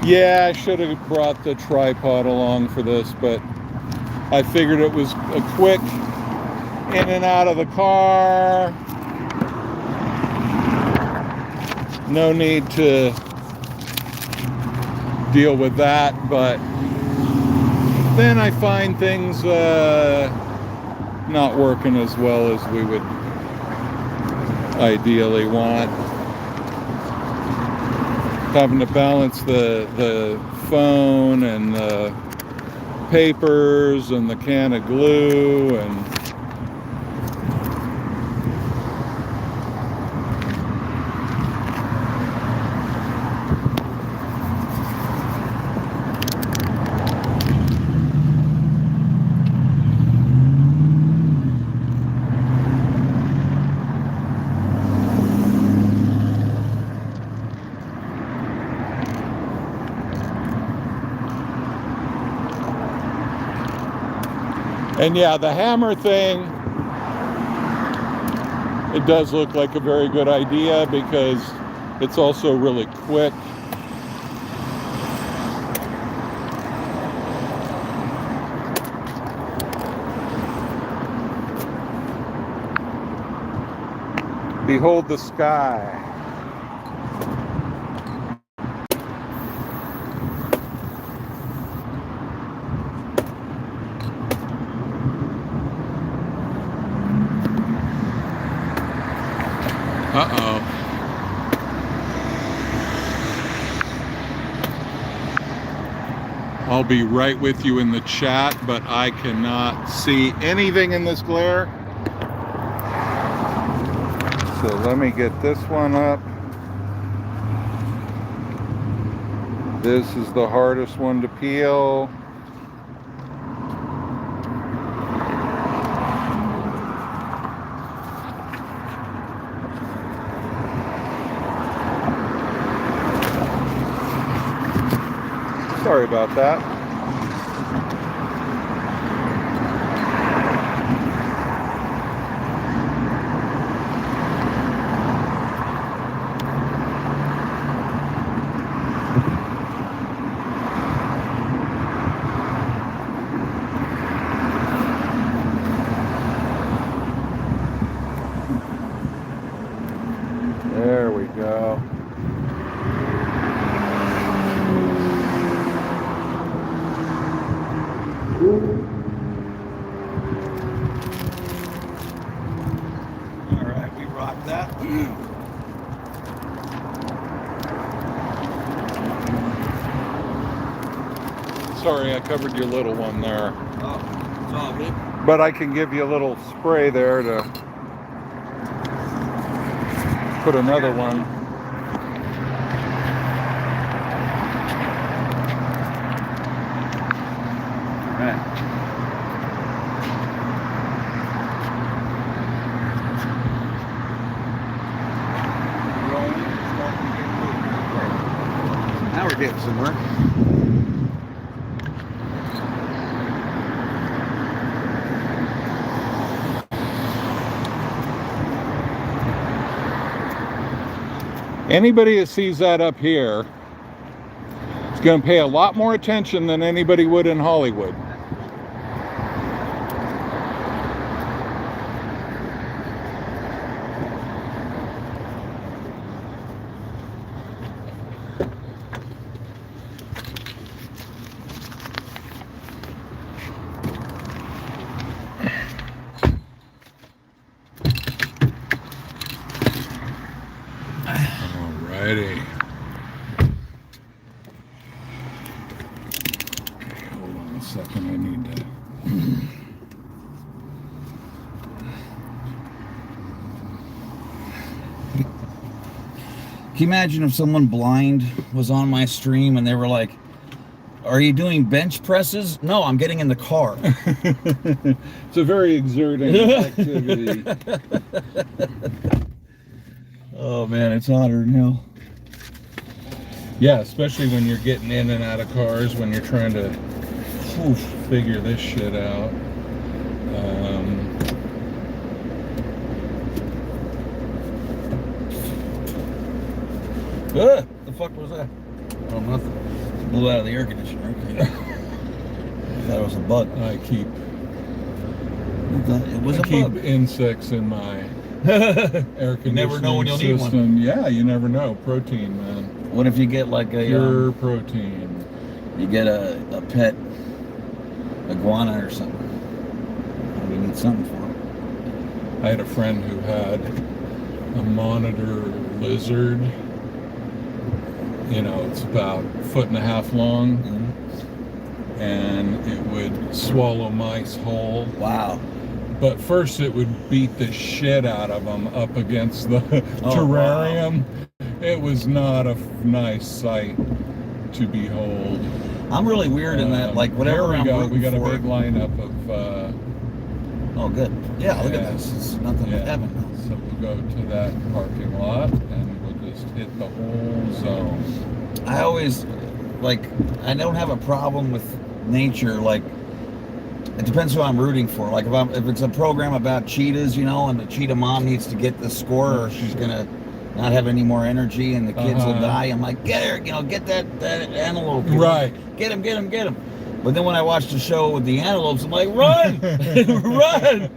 Yeah, I should have brought the tripod along for this, but I figured it was a quick in and out of the car. No need to deal with that, but then I find things not working as well as we would ideally want. having to balance the phone and the papers and the can of glue and yeah, the hammer thing, it does look like a very good idea because it's also really quick. Behold the sky. Uh-oh. I'll be right with you in the chat, but I cannot see anything in this glare. So let me get this one up. This is the hardest one to peel. Sorry about that. There we go. Alright, we rocked that. Sorry, I covered your little one there. Oh, it's all good. But I can give you a little spray there to put another one. Right. Now we're getting somewhere. Anybody that sees that up here is going to pay a lot more attention than anybody would in Hollywood. Alrighty. Okay, hold on a second. I need to. Can you imagine if someone blind was on my stream and they were like, "Are you doing bench presses?" "No, I'm getting in the car." It's a very exerting activity. Oh man, it's hotter than hell. Yeah, especially when you're getting in and out of cars, when you're trying to figure this shit out. The fuck was that? Oh, nothing. Blew out of the air conditioner. Okay. I thought it was a bug. I keep bug. insects in my air conditioning never know when you'll need system. one. Yeah, you never know. Protein, man. What if you get like a Pure protein. You get a pet iguana or something? You need something for it. I had a friend who had a monitor lizard, You know, it's about a foot and a half long, Mhm. and it would swallow mice whole. Wow. But first it would beat the shit out of them up against the Oh, terrarium. It was not a nice sight to behold. I'm really weird in that, like, whatever Here I'm we go. rooting We got a for. big lineup of. Oh, good. Yeah, look Yeah. at this. It's nothing but heaven. So we'll go to that parking lot and we'll just hit the whole zone. I always, like, I don't have a problem with nature. Like, it depends who I'm rooting for. Like, if it's a program about cheetahs, you know, and the cheetah mom needs to get the score, or she's gonna not have any more energy, and the kids will die. I'm like, get her, you know, get that antelope. You know? Right. Get him. But then when I watch the show with the antelopes, I'm like, run, run,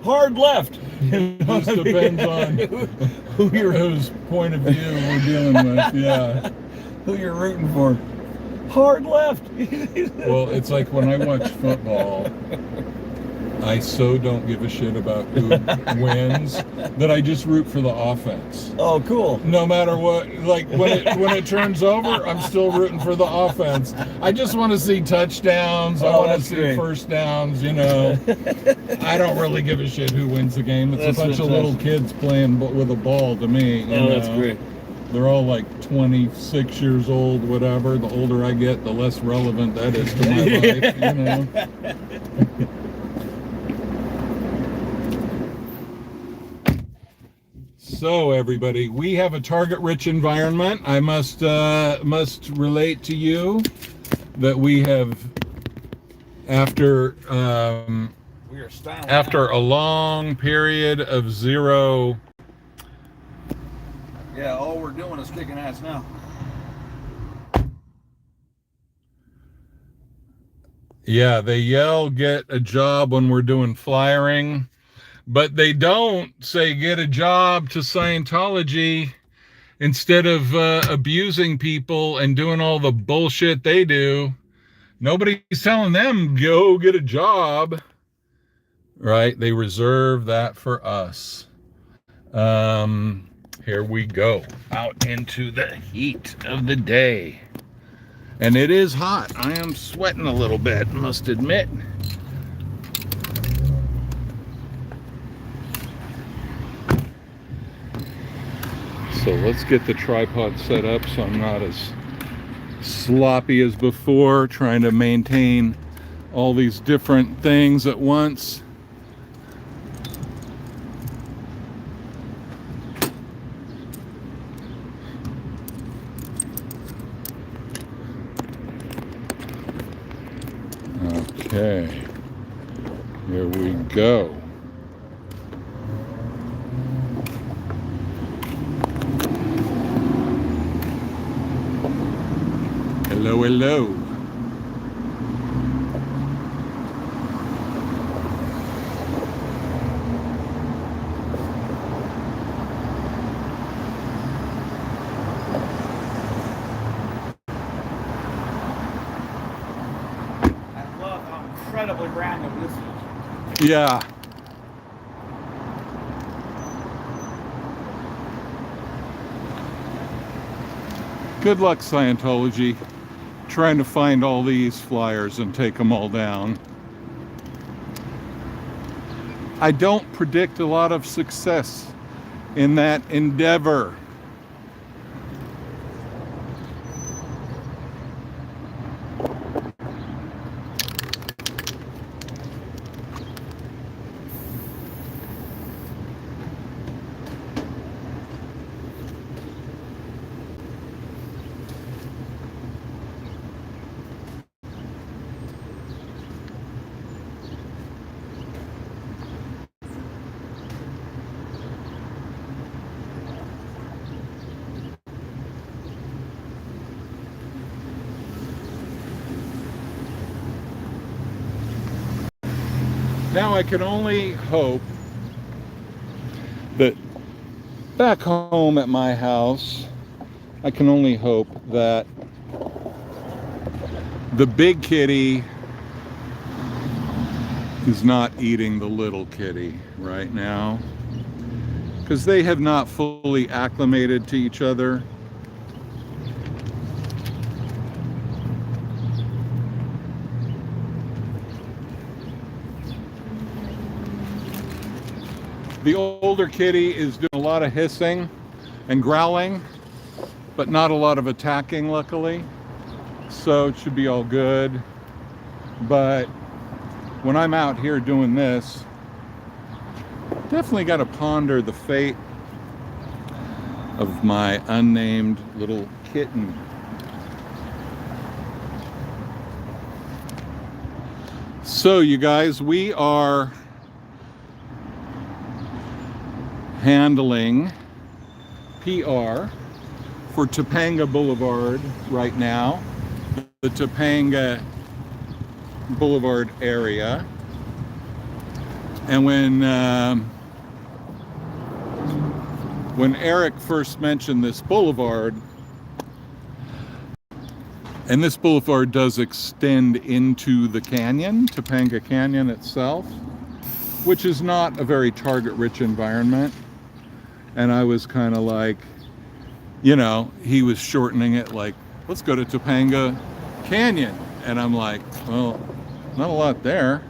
hard left. It just depends on whose point of view we're dealing with. Yeah. Who you're rooting for. Hard left. Well, it's like when I watch football, I so don't give a shit about who wins that I just root for the offense. Oh, cool. No matter what, like when it turns over, I'm still rooting for the offense. I just want to see touchdowns. I want to see great. first downs, you know. I don't really give a shit who wins the game. It's That's a bunch of little kids playing with a ball to me. You know? That's great. They're all like 26 years old, whatever. The older I get, the less relevant that is to my life, you know. So everybody, we have a target-rich environment. I must relate to you that we have, after a long period of zero. Yeah, all we're doing is kicking ass now. Yeah, they yell, get a job when we're doing flyering, but they don't say get a job to Scientology instead of abusing people and doing all the bullshit they do. Nobody's telling them, go get a job, right? They reserve that for us. Here we go out into the heat of the day. And it is hot. I am sweating a little bit, must admit. So let's get the tripod set up so I'm not as sloppy as before, trying to maintain all these different things at once. Okay, here we go. Hello, hello. Incredibly random this is. Yeah. Good luck, Scientology, trying to find all these flyers and take them all down. I don't predict a lot of success in that endeavor. Now I can only hope that back home at my house, I can only hope that the big kitty is not eating the little kitty right now, because they have not fully acclimated to each other. The older kitty is doing a lot of hissing and growling, but not a lot of attacking, luckily. So it should be all good. But when I'm out here doing this, definitely got to ponder the fate of my unnamed little kitten. So you guys, we are handling PR for Topanga Boulevard right now, the Topanga Boulevard area. And when Eric first mentioned this boulevard, and this boulevard does extend into the canyon, Topanga Canyon itself, which is not a very target-rich environment. And I was kind of like, you know, he was shortening it like, let's go to Topanga Canyon. And I'm like, well, not a lot there.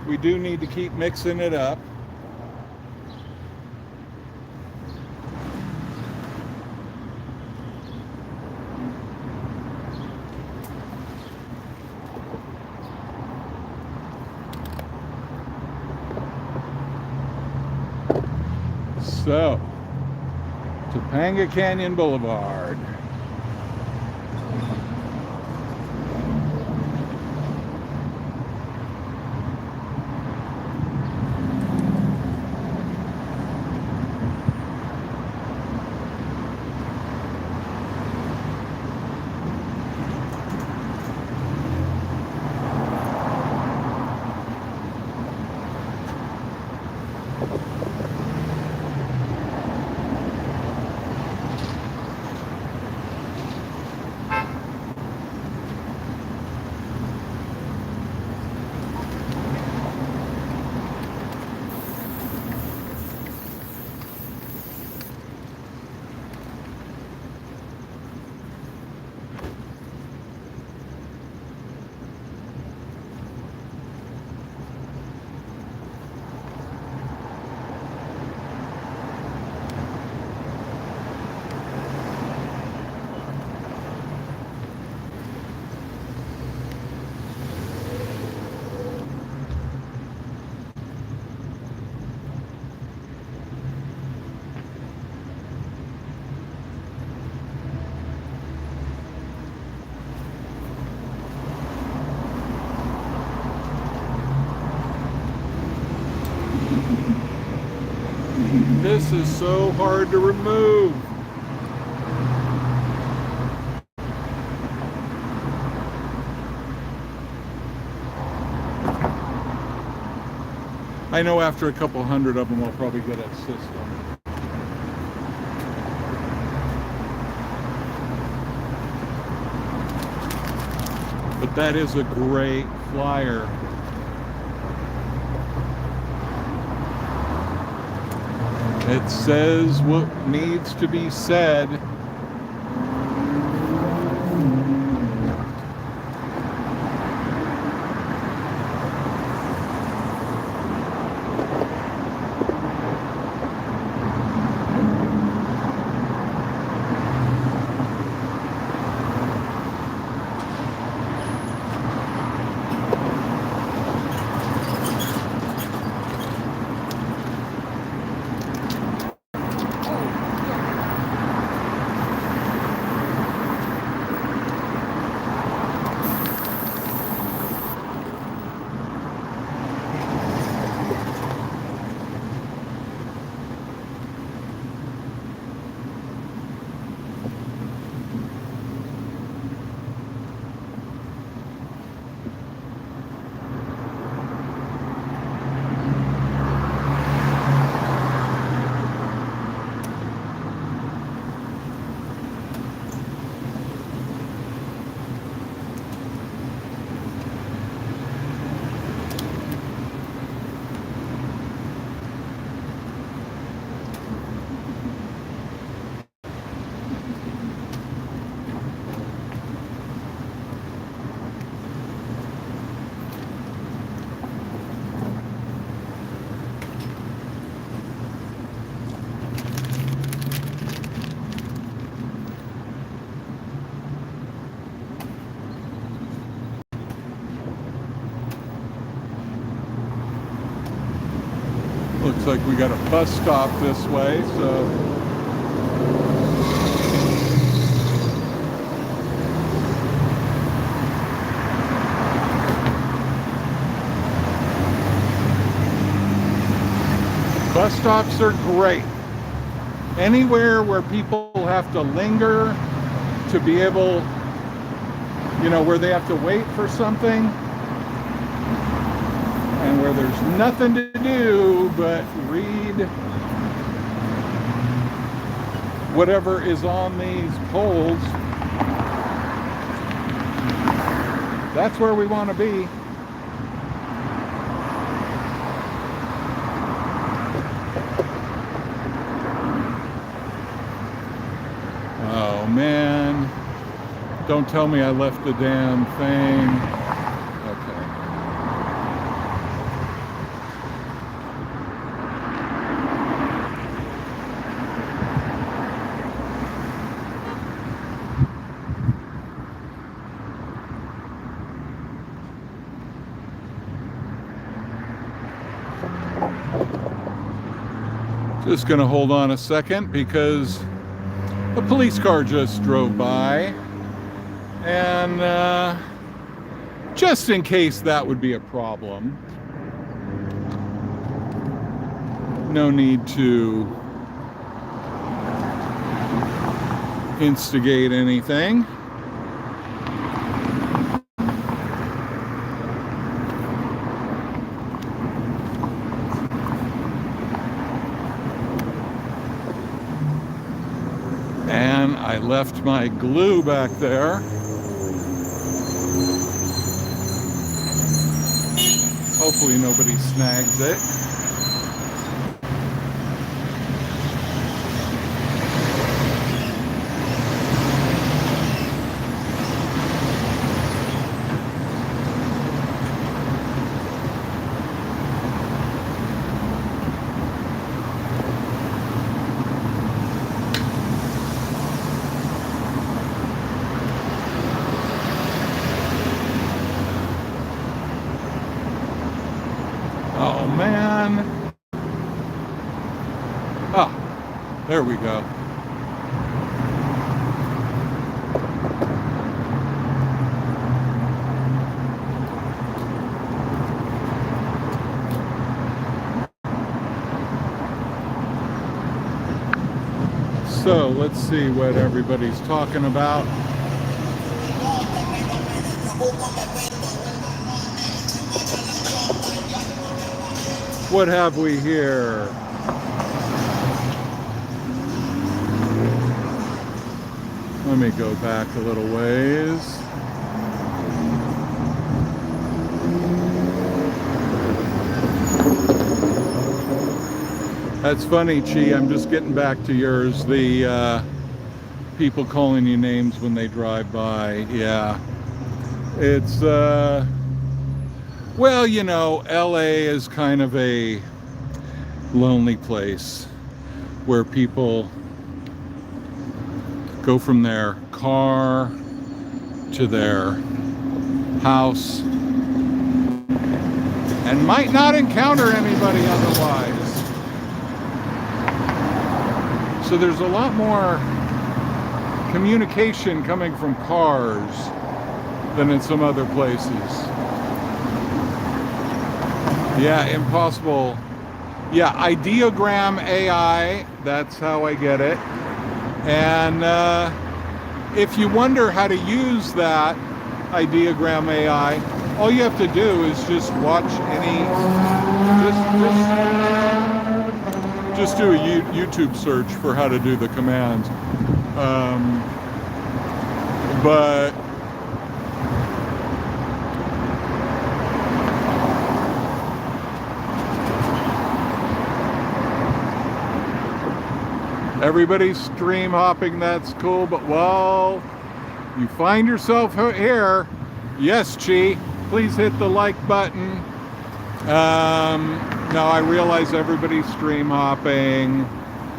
We do need to keep mixing it up. So, Topanga Canyon Boulevard. This is so hard to remove. I know after a couple hundred of them, I'll probably get a system. But that is a great flyer. It says what needs to be said. Looks like we got a bus stop this way, so. Bus stops are great. Anywhere where people have to linger to be able, you know, where they have to wait for something and where there's nothing to do but read whatever is on these poles. That's where we want to be. Oh man, don't tell me I left the damn thing. Okay. Just gonna hold on a second because a police car just drove by, and just in case that would be a problem, no need to instigate anything. And I left my glue back there. Hopefully nobody snags it. Oh man. Ah, there we go. So let's see what everybody's talking about. What have we here? Let me go back a little ways. That's funny, Chi. I'm just getting back to yours. The people calling you names when they drive by. Yeah. It's well, you know, LA is kind of a lonely place where people go from their car to their house and might not encounter anybody otherwise. So there's a lot more communication coming from cars than in some other places. Yeah, impossible. Yeah, ideogram AI, that's how I get it. And if you wonder how to use that ideogram AI, all you have to do is just watch any, just do a YouTube search for how to do the commands. But everybody's stream hopping, that's cool, but while you find yourself here, yes, Chi, please hit the like button. No, I realize everybody's stream hopping,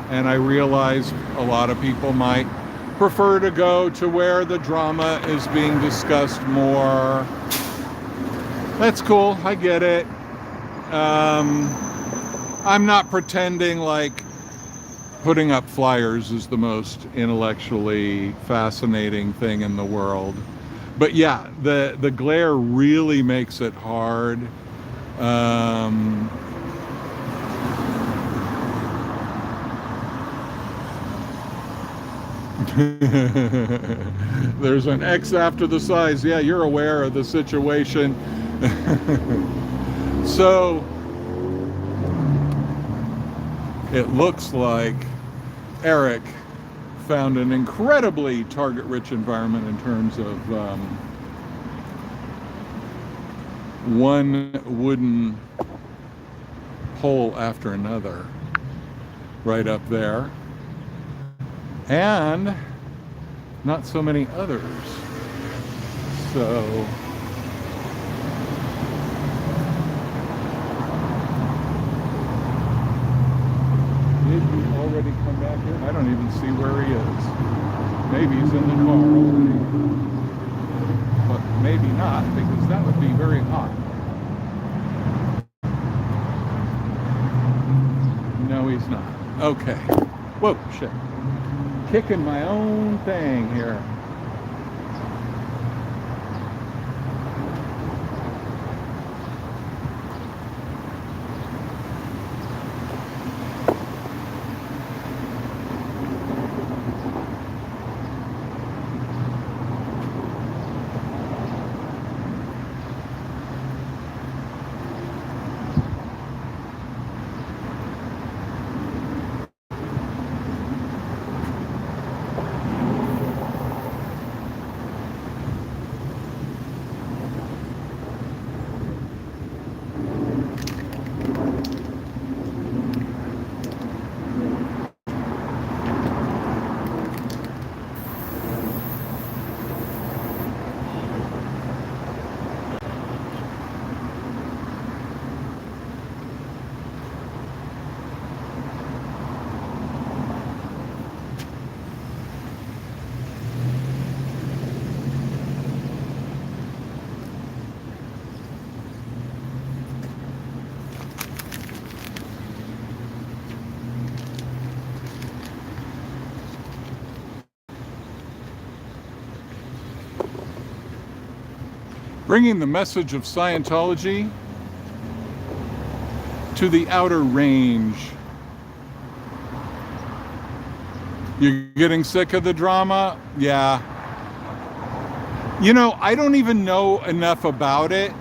and I realize a lot of people might prefer to go to where the drama is being discussed more. That's cool, I get it. I'm not pretending like putting up flyers is the most intellectually fascinating thing in the world. But yeah, the glare really makes it hard. There's an X after the size. Yeah, you're aware of the situation. So it looks like Eric found an incredibly target-rich environment in terms of one wooden pole after another right up there, and not so many others. So did he already come back in? I don't even see where he is. Maybe he's in the car already. But maybe not, because that would be very hot. No, he's not. Okay. Whoa, shit. Kicking my own thing here. Bringing the message of Scientology to the outer range. You're getting sick of the drama? Yeah. You know, I don't even know enough about it.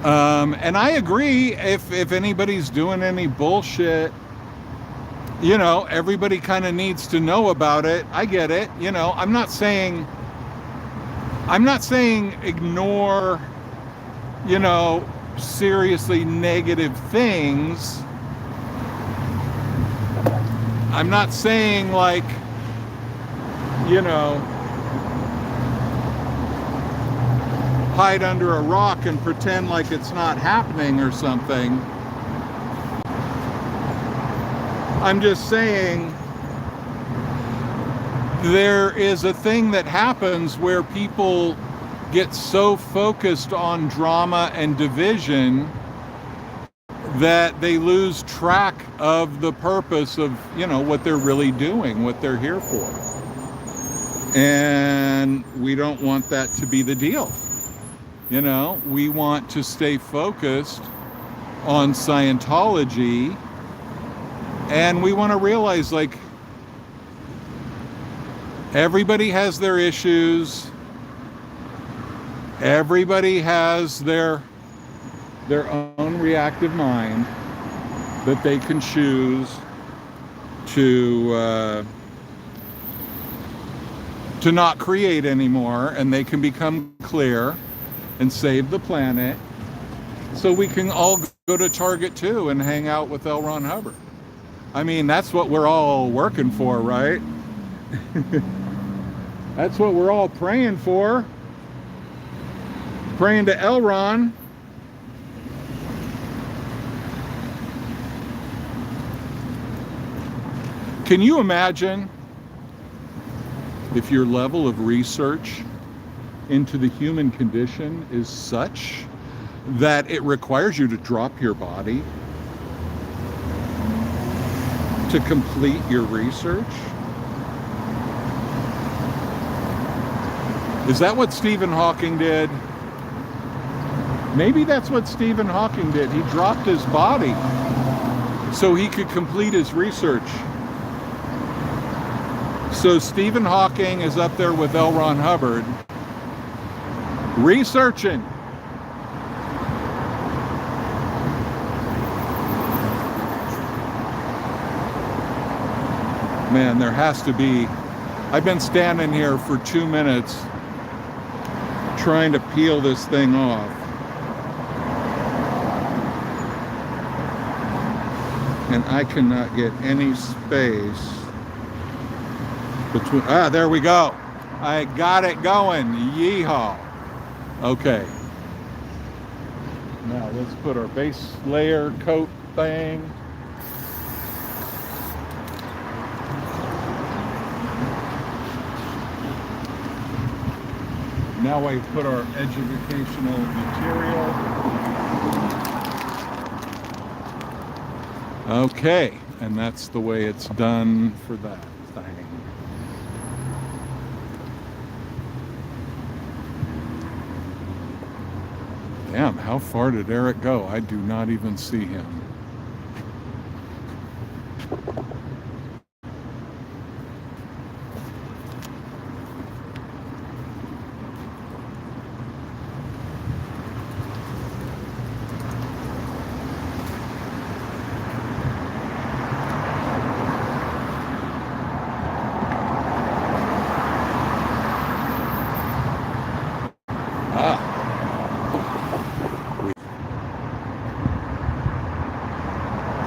And I agree, if anybody's doing any bullshit, you know, everybody kind of needs to know about it. I get it. You know, I'm not saying ignore, you know, seriously negative things. I'm not saying, like, you know, hide under a rock and pretend like it's not happening or something. I'm just saying there is a thing that happens where people get so focused on drama and division that they lose track of the purpose of, you know, what they're really doing, what they're here for. And we don't want that to be the deal. You know, we want to stay focused on Scientology, and we want to realize, like, everybody has their issues. Everybody has their own reactive mind that they can choose to not create anymore, and they can become clear and save the planet, so we can all go to Target 2 and hang out with L. Ron Hubbard. I mean, that's what we're all working for, right? That's what we're all praying for. Praying to L. Ron. Can you imagine if your level of research into the human condition is such that it requires you to drop your body to complete your research? Is that what Stephen Hawking did? Maybe that's what Stephen Hawking did. He dropped his body so he could complete his research. So Stephen Hawking is up there with L. Ron Hubbard researching. Man, there has to be. I've been standing here for 2 minutes trying to peel this thing off. And I cannot get any space between. Ah, there we go. I got it going. Yeehaw. Okay. Now let's put our base layer coat thing. Now I put our educational material. Okay, and that's the way it's done for that thing. Damn, how far did Eric go? I do not even see him.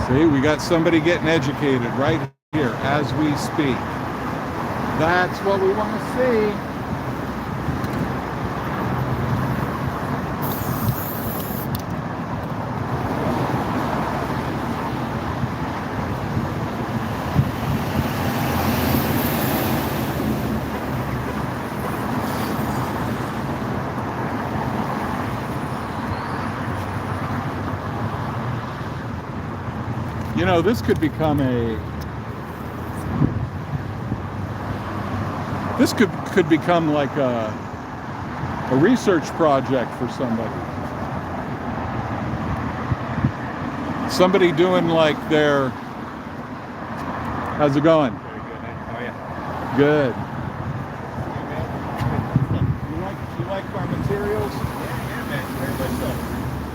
See, we got somebody getting educated right here as we speak. That's what we want to see. You know, this could become could become like a research project for somebody. Somebody doing like their, how's it going? Very good, man. How are you? Good. You like our materials? Yeah, man. Very much so.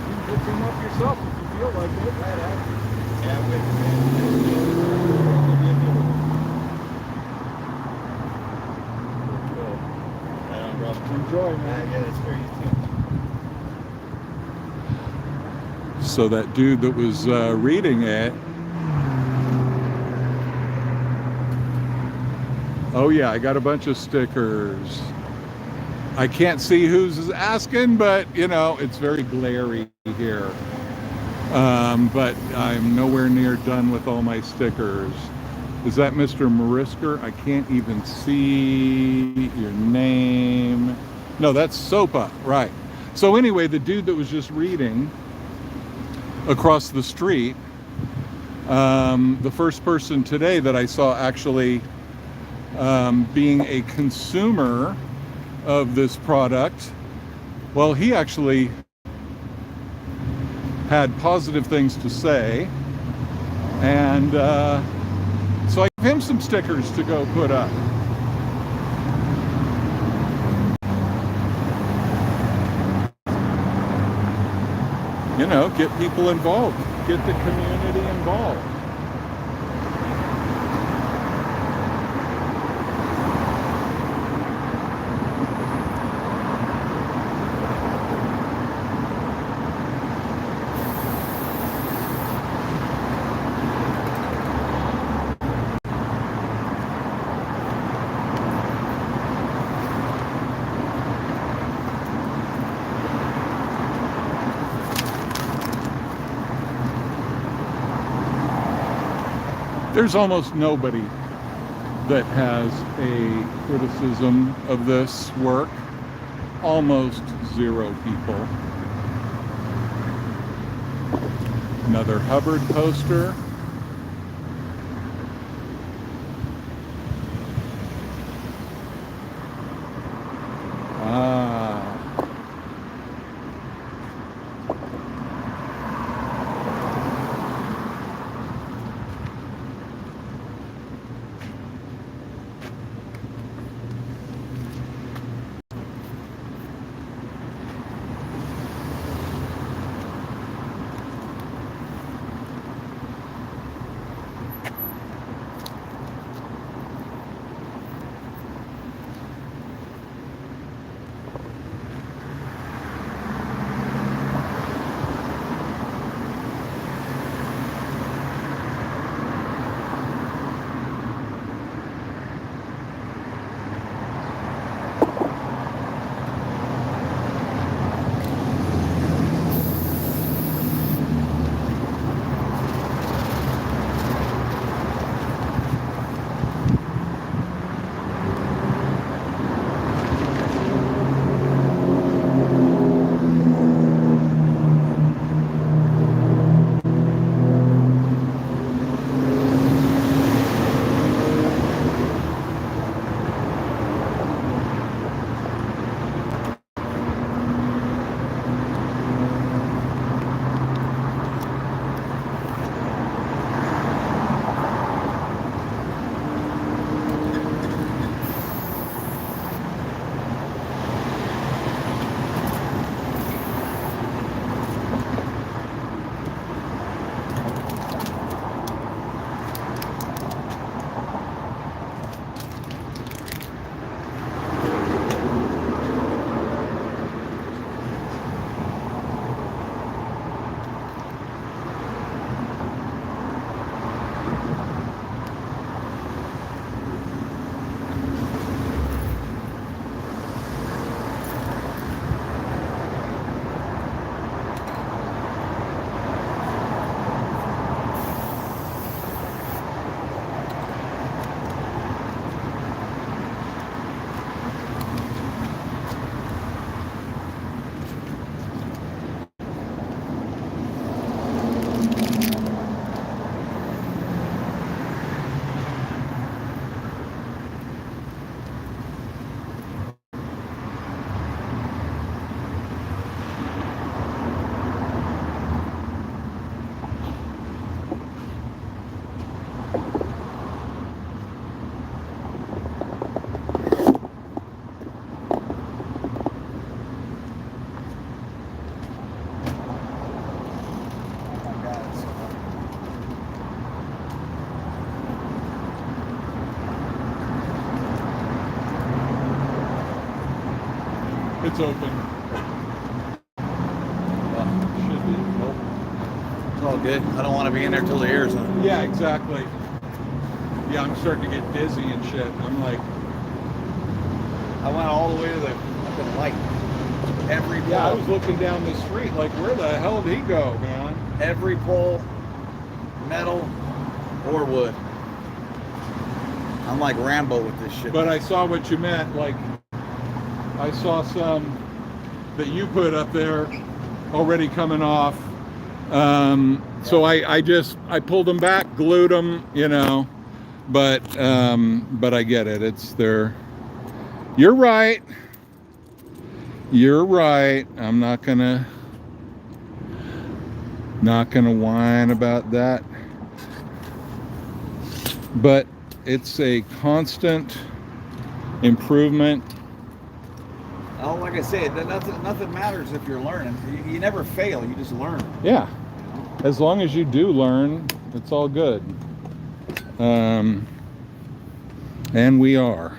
You can put them up yourself if you feel like it. Right out. Yeah, with you, man. Cool. Right on, bro. Enjoy, man. Yeah, that's for you too. So that dude that was reading it. Oh yeah, I got a bunch of stickers. I can't see who's asking, but you know, it's very glary here. But I'm nowhere near done with all my stickers. Is that Mr. Marisker? I can't even see your name. No, that's Sopa, right. So anyway, the dude that was just reading across the street, the first person today that I saw actually being a consumer of this product, well, he actually had positive things to say, and so I gave him some stickers to go put up. You know, get people involved, get the community involved. There's almost nobody that has a criticism of this work. Almost zero people. Another Hubbard poster. It's open. Should be. Nope. It's all good. I don't want to be in there till the air's on. Yeah, exactly. Yeah, I'm starting to get dizzy and shit. I'm like, I went all the way to the fucking light. Every pole. yeah, I was looking down the street like, where the hell did he go, man? Every pole, metal or wood. I'm like Rambo with this shit. But I saw what you meant. Like, I saw some that you put up there already coming off. So I pulled them back, glued them, you know. But I get it. It's there. You're right. You're right. I'm not gonna whine about that. But it's a constant improvement. Oh, like I said, nothing matters if you're learning. You never fail. You just learn. Yeah. As long as you do learn, it's all good. And we are.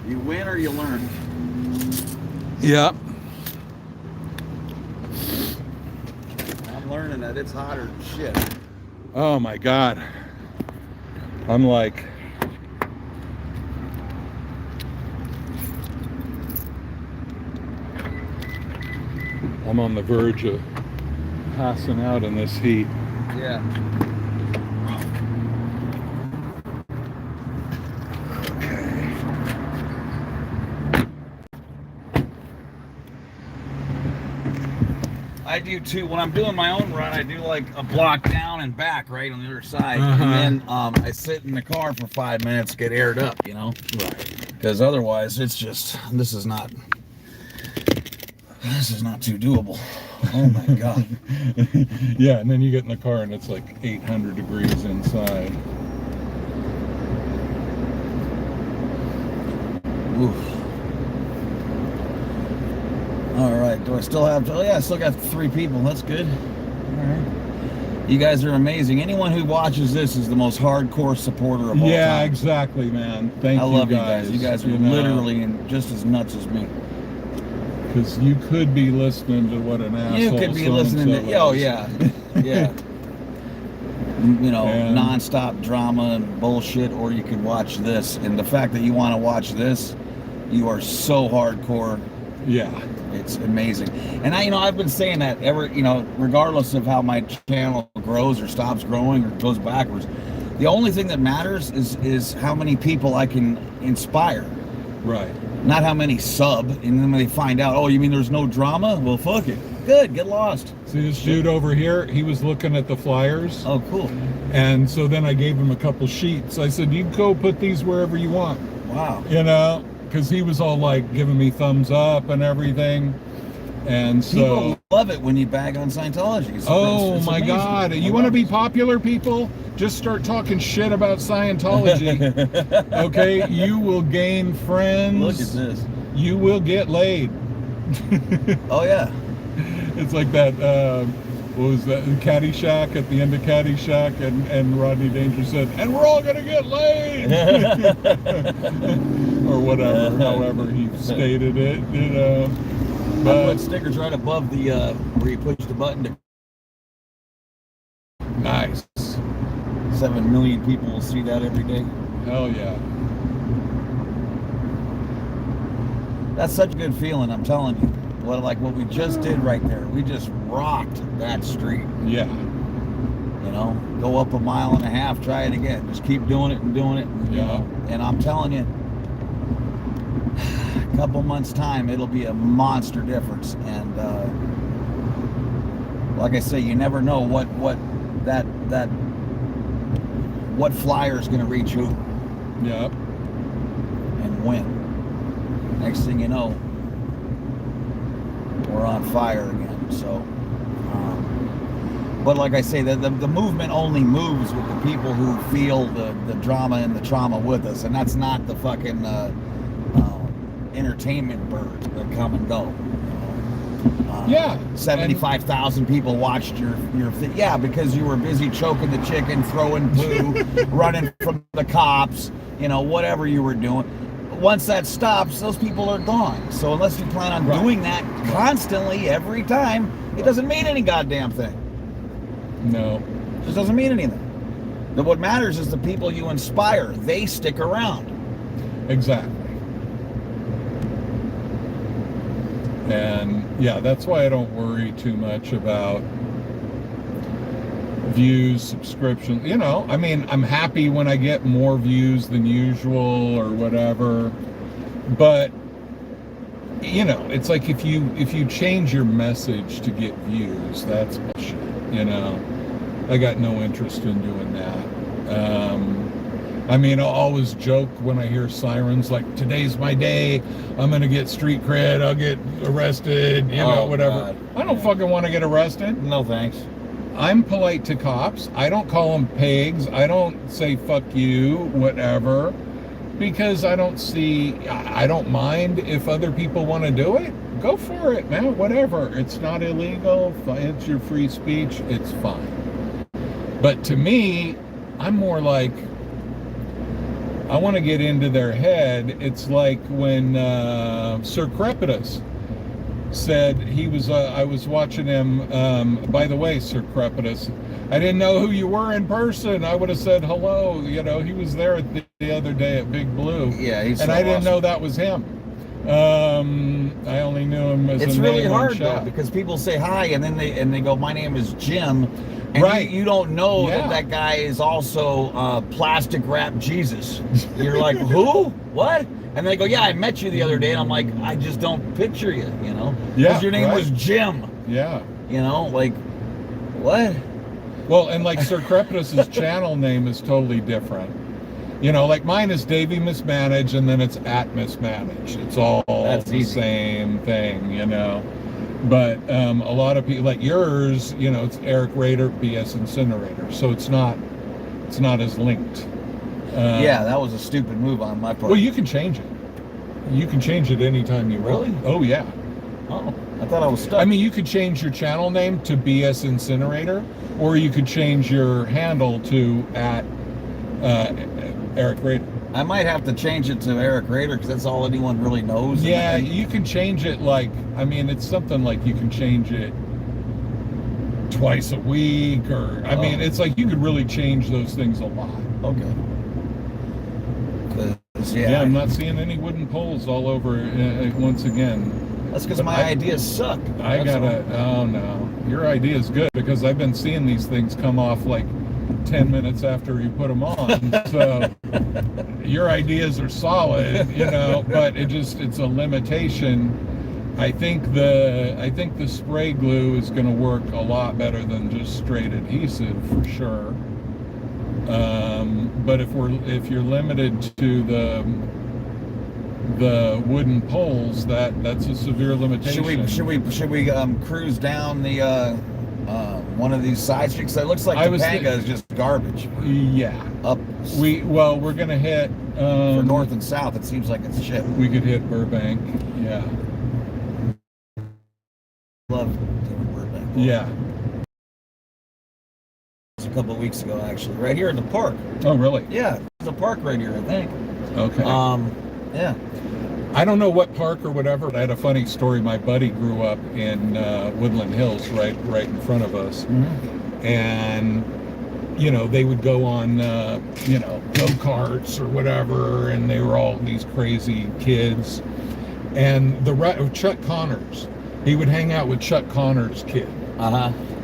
You win or you learn. Yep. I'm learning that it's hotter than shit. Oh my God. I'm like, I'm on the verge of passing out in this heat. Yeah. I do too. When I'm doing my own run, I do like a block down and back, right on the other side, and then I sit in the car for 5 minutes, get aired up, you know. Right. Because otherwise, it's just this is not too doable. Oh my God. Yeah, and then you get in the car and it's like 800 degrees inside. Oof. All right. Do I still have? Oh yeah, I still got 3 people. That's good. All right. You guys are amazing. Anyone who watches this is the most hardcore supporter of all Yeah, time. exactly, man. Thank you, I love you guys. You guys are know, literally just as nuts as me. Because you could be listening to what an asshole. You could be listening to. Oh yeah, yeah. You know, And- nonstop drama and bullshit, or you could watch this. And the fact that you want to watch this, you are so hardcore. Yeah. It's amazing. And I've been saying that regardless of how my channel grows or stops growing or goes backwards, the only thing that matters is how many people I can inspire. Right. Not how many sub. And then when they find out, oh, you mean there's no drama? Well, fuck it. Good, get lost. See this dude over here? He was looking at the flyers. Oh, cool. And so then I gave him a couple sheets. I said, you go put these wherever you want. Wow. You know? Because he was all like giving me thumbs up and everything. And so. People love it when you bag on Scientology. It's My amazing. God. You want to be popular, people? Just start talking shit about Scientology. Okay? You will gain friends. Look at this. You will get laid. Oh, yeah. It's like that, what was that, Caddyshack, at the end of Caddyshack, and Rodney Dangerfield said, and we're all gonna get laid! Or whatever, however he stated it, you know. I But, put stickers right above the, where you push the button to nice. 7 million people will see that every day. Hell yeah. That's such a good feeling, I'm telling you. Like what we just did right there. We just rocked that street. Yeah. You know, go up 1.5 miles, try it again. Just keep doing it and doing it. You Yeah. know? And I'm telling you, a couple months' time, it'll be a monster difference. And like I say, you never know what flyer is going to reach who Yep. and when. Next thing you know, we're on fire again. So, but like I say, the movement only moves with the people who feel the drama and the trauma with us, and that's not the fucking entertainment birds that come and go. Yeah. 75,000 people watched your thing. Yeah, because you were busy choking the chicken, throwing poo, running from the cops, whatever you were doing. once that stops, those people are gone. So unless you plan on doing that constantly every time, it doesn't mean any goddamn thing. No. It just doesn't mean anything. But what matters is the people you inspire. They stick around. Exactly. And yeah, that's why I don't worry too much about views, subscription. You know, I mean, I'm happy when I get more views than usual or whatever. But you know, it's like if you change your message to get views, that's bullshit. You know, I got no interest in doing that. I mean, I'll always joke when I hear sirens like, today's my day, I'm gonna get street cred, I'll get arrested, you know, whatever. God. I don't fucking want to get arrested. No thanks. I'm polite to cops. I don't call them pigs. I don't say fuck you, whatever, because I don't mind if other people want to do it. Go for it, man, whatever. It's not illegal. It's your free speech. It's fine. But to me, I'm more like, I want to get into their head. It's like when Sir Crepitus said he was, I was watching him, by the way, Sir Crepitus, I didn't know who you were in person. I would have said hello. You know, he was there the other day at Big Blue. Yeah, he's and so I didn't awesome. know that was him. I only knew him as It's a really name on hard though, chat. because people say hi and then they go, my name is Jim. And Right. you don't know Yeah. that guy is also plastic wrap Jesus. You're like, who? What? And they go, yeah, I met you the other day. And I'm like, I just don't picture you, you know? Yeah, Because your name right. was Jim. Yeah. You know, like, what? Well, and like Sir Crepitus's channel name is totally different. You know, like mine is Davey Mismanage, and then it's at Mismanage. It's all That's the easy. same thing, you know. But a lot of people, like yours, you know, it's Eric Rader, BS Incinerator. So it's not as linked. Yeah, that was a stupid move on my part. Well, you can change it. You can change it anytime you want. Really? Oh, yeah. Oh, I thought I was stuck. I mean, you could change your channel name to BS Incinerator, or you could change your handle to at Eric Rader. I might have to change it to Eric Rader because that's all anyone really knows. Yeah, you can change it like, I mean, it's something like you can change it twice a week, or, I mean, it's like you could really change those things a lot. Okay. 'Cause, Yeah, I'm not seeing any wooden poles all over once again. That's because But my ideas suck. I That's gotta, oh no, your idea is good because I've been seeing these things come off like 10 minutes after you put them on. So your ideas are solid, you know, but it's a limitation. I think the spray glue is going to work a lot better than just straight adhesive for sure. But if you're limited to the wooden poles, that's a severe limitation. Should we cruise down the one of these side streets? It looks like Topanga is just garbage. Yeah. Up We're gonna hit for north and south. It seems like it's shit. We could hit Burbank. Yeah. Love doing Burbank. Yeah. A couple of weeks ago, actually, right here in the park. Oh, really? Yeah, there's a park right here, I think. Okay. Yeah. I don't know what park or whatever. I had a funny story. My buddy grew up in Woodland Hills, right in front of us, and you know they would go on go-karts or whatever, and they were all these crazy kids. And Chuck Connors, he would hang out with Chuck Connors' kid.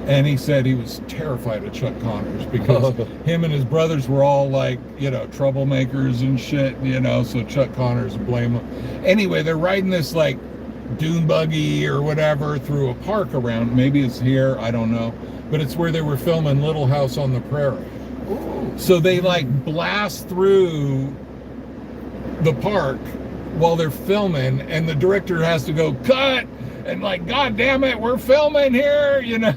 And he said he was terrified of Chuck Connors because him and his brothers were all like, you know, troublemakers and shit, you know, so Chuck Connors would blame them. Anyway, they're riding this like dune buggy or whatever through a park around. Maybe it's here, I don't know. But it's where they were filming Little House on the Prairie. Ooh. So they like blast through the park while they're filming, and the director has to go, cut! And like, God damn it, we're filming here, you know.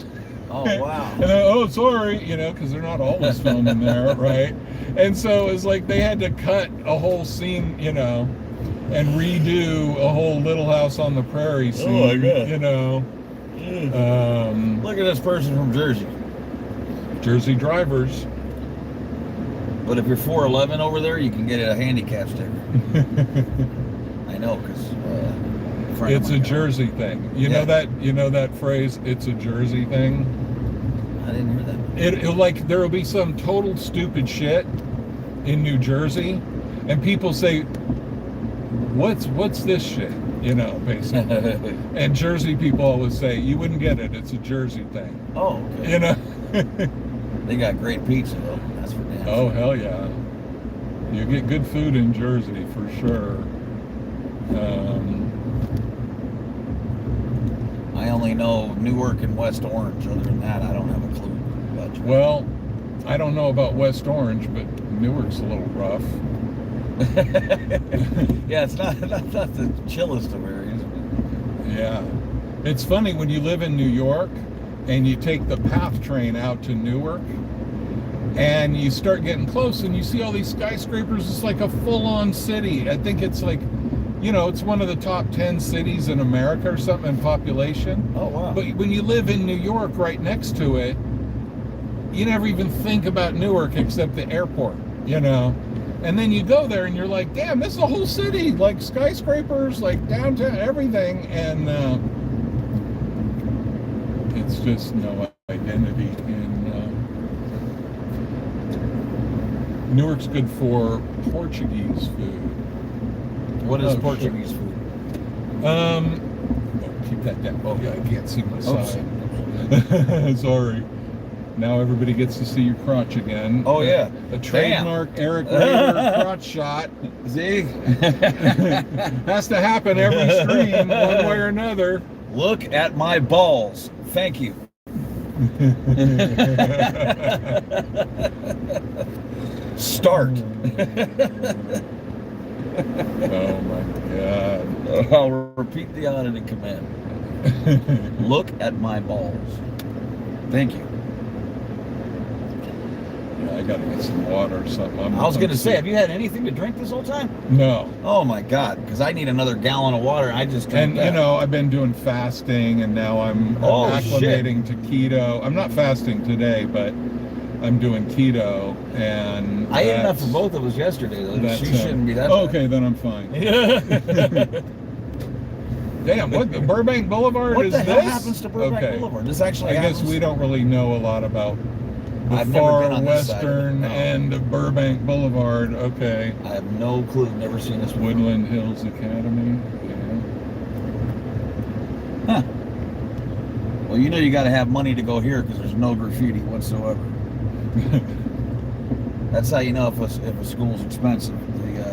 Oh, wow. And then, oh, sorry, you know, because they're not always filming there, right? And so it's like they had to cut a whole scene, you know, and redo a whole Little House on the Prairie scene, Oh, my God. you know. Look at this person from Jersey. Jersey drivers. But if you're 4'11" over there, you can get a handicap sticker. I know, because It's a Jersey thing. You know that phrase, it's a Jersey thing? I didn't hear that. It like there will be some total stupid shit in New Jersey, and people say, what's this shit? You know, basically. And Jersey people always say, you wouldn't get it, it's a Jersey thing. Oh, okay. You know? They got great pizza, though. That's for damn Oh, sure. hell yeah. You get good food in Jersey, for sure. I only know Newark and West Orange. Other than that, I don't have a clue about Jersey. Well, I don't know about West Orange, but Newark's a little rough. Yeah, it's not the chillest of areas. Yeah. It's funny when you live in New York and you take the PATH train out to Newark and you start getting close and you see all these skyscrapers. It's like a full-on city. I think it's like, you know, it's one of the top 10 cities in America or something in population. Oh, wow. But when you live in New York right next to it, you never even think about Newark except the airport, you know? And then you go there and you're like, damn, this is a whole city, like skyscrapers, like downtown, everything. And it's just no identity in Newark's good for Portuguese food. What is Oh, Portuguese food? Oh, keep that down. Oh yeah, I can't see my Oh, side. Sorry. Now everybody gets to see your crotch again. Oh, yeah. A trademark Eric Rader crotch shot. See? Has to happen every stream, one way or another. Look at my balls. Thank you. Start. Oh my God. I'll repeat the auditing command. Look at my balls. Thank you. Yeah, I gotta get some water or something. I was going to say, have you had anything to drink this whole time? No. Oh my God, because I need another gallon of water. I just drank And that. you know, I've been doing fasting, and now I'm Oh, acclimating to keto. I'm not fasting today, but I'm doing keto, and I ate enough that's- for both of us yesterday, though. that's, She shouldn't be that okay, then I'm fine. bad. Damn, what the Burbank Boulevard What is the hell this? happens to Burbank Okay. Boulevard? This actually I guess happens? we don't really know a lot about the I've never far been on this side of it, western no. end of Burbank Boulevard. Okay. I have no clue. Never seen this before. Woodland Hills Academy. Yeah. Huh. Well, you know you got to have money to go here because there's no graffiti whatsoever. That's how you know if a school's expensive.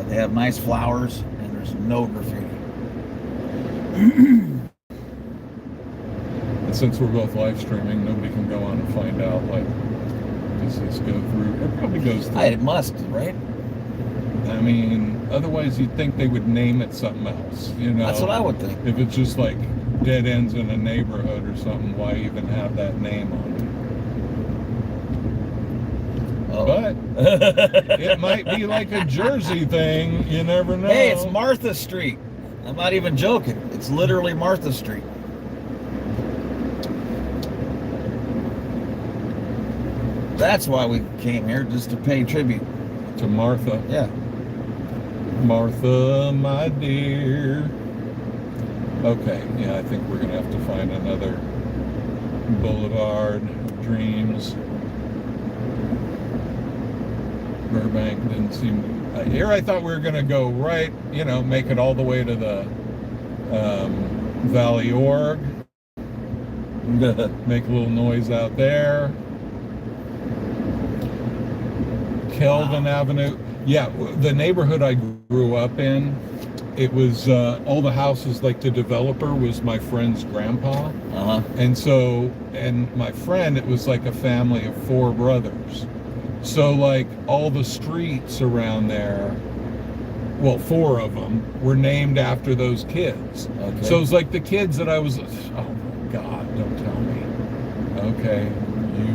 They have nice flowers and there's no graffiti. And since we're both live streaming, nobody can go on and find out, like, does this go through? It probably goes through. It must, right? I mean, otherwise you'd think they would name it something else, you know? That's what I would think. If it's just like dead ends in a neighborhood or something, why even have that name on it? Oh. But it might be like a Jersey thing. You never know. Hey, it's Martha Street. I'm not even joking. It's literally Martha Street. That's why we came here, just to pay tribute. To Martha. Yeah. Martha, my dear. Okay, yeah, I think we're gonna have to find another Boulevard of Dreams. Burbank didn't seem. Here I thought we were gonna go right, you know, make it all the way to the Valley Org. Make a little noise out there. Kelvin Avenue. Yeah, the neighborhood I grew up in, it was all the houses, like the developer was my friend's grandpa. Uh-huh. And so, and my friend, it was like a family of 4 brothers. So like all the streets around there, well, 4 of them were named after those kids. Okay. So it was like the kids that I was, oh my God, don't tell me. Okay, you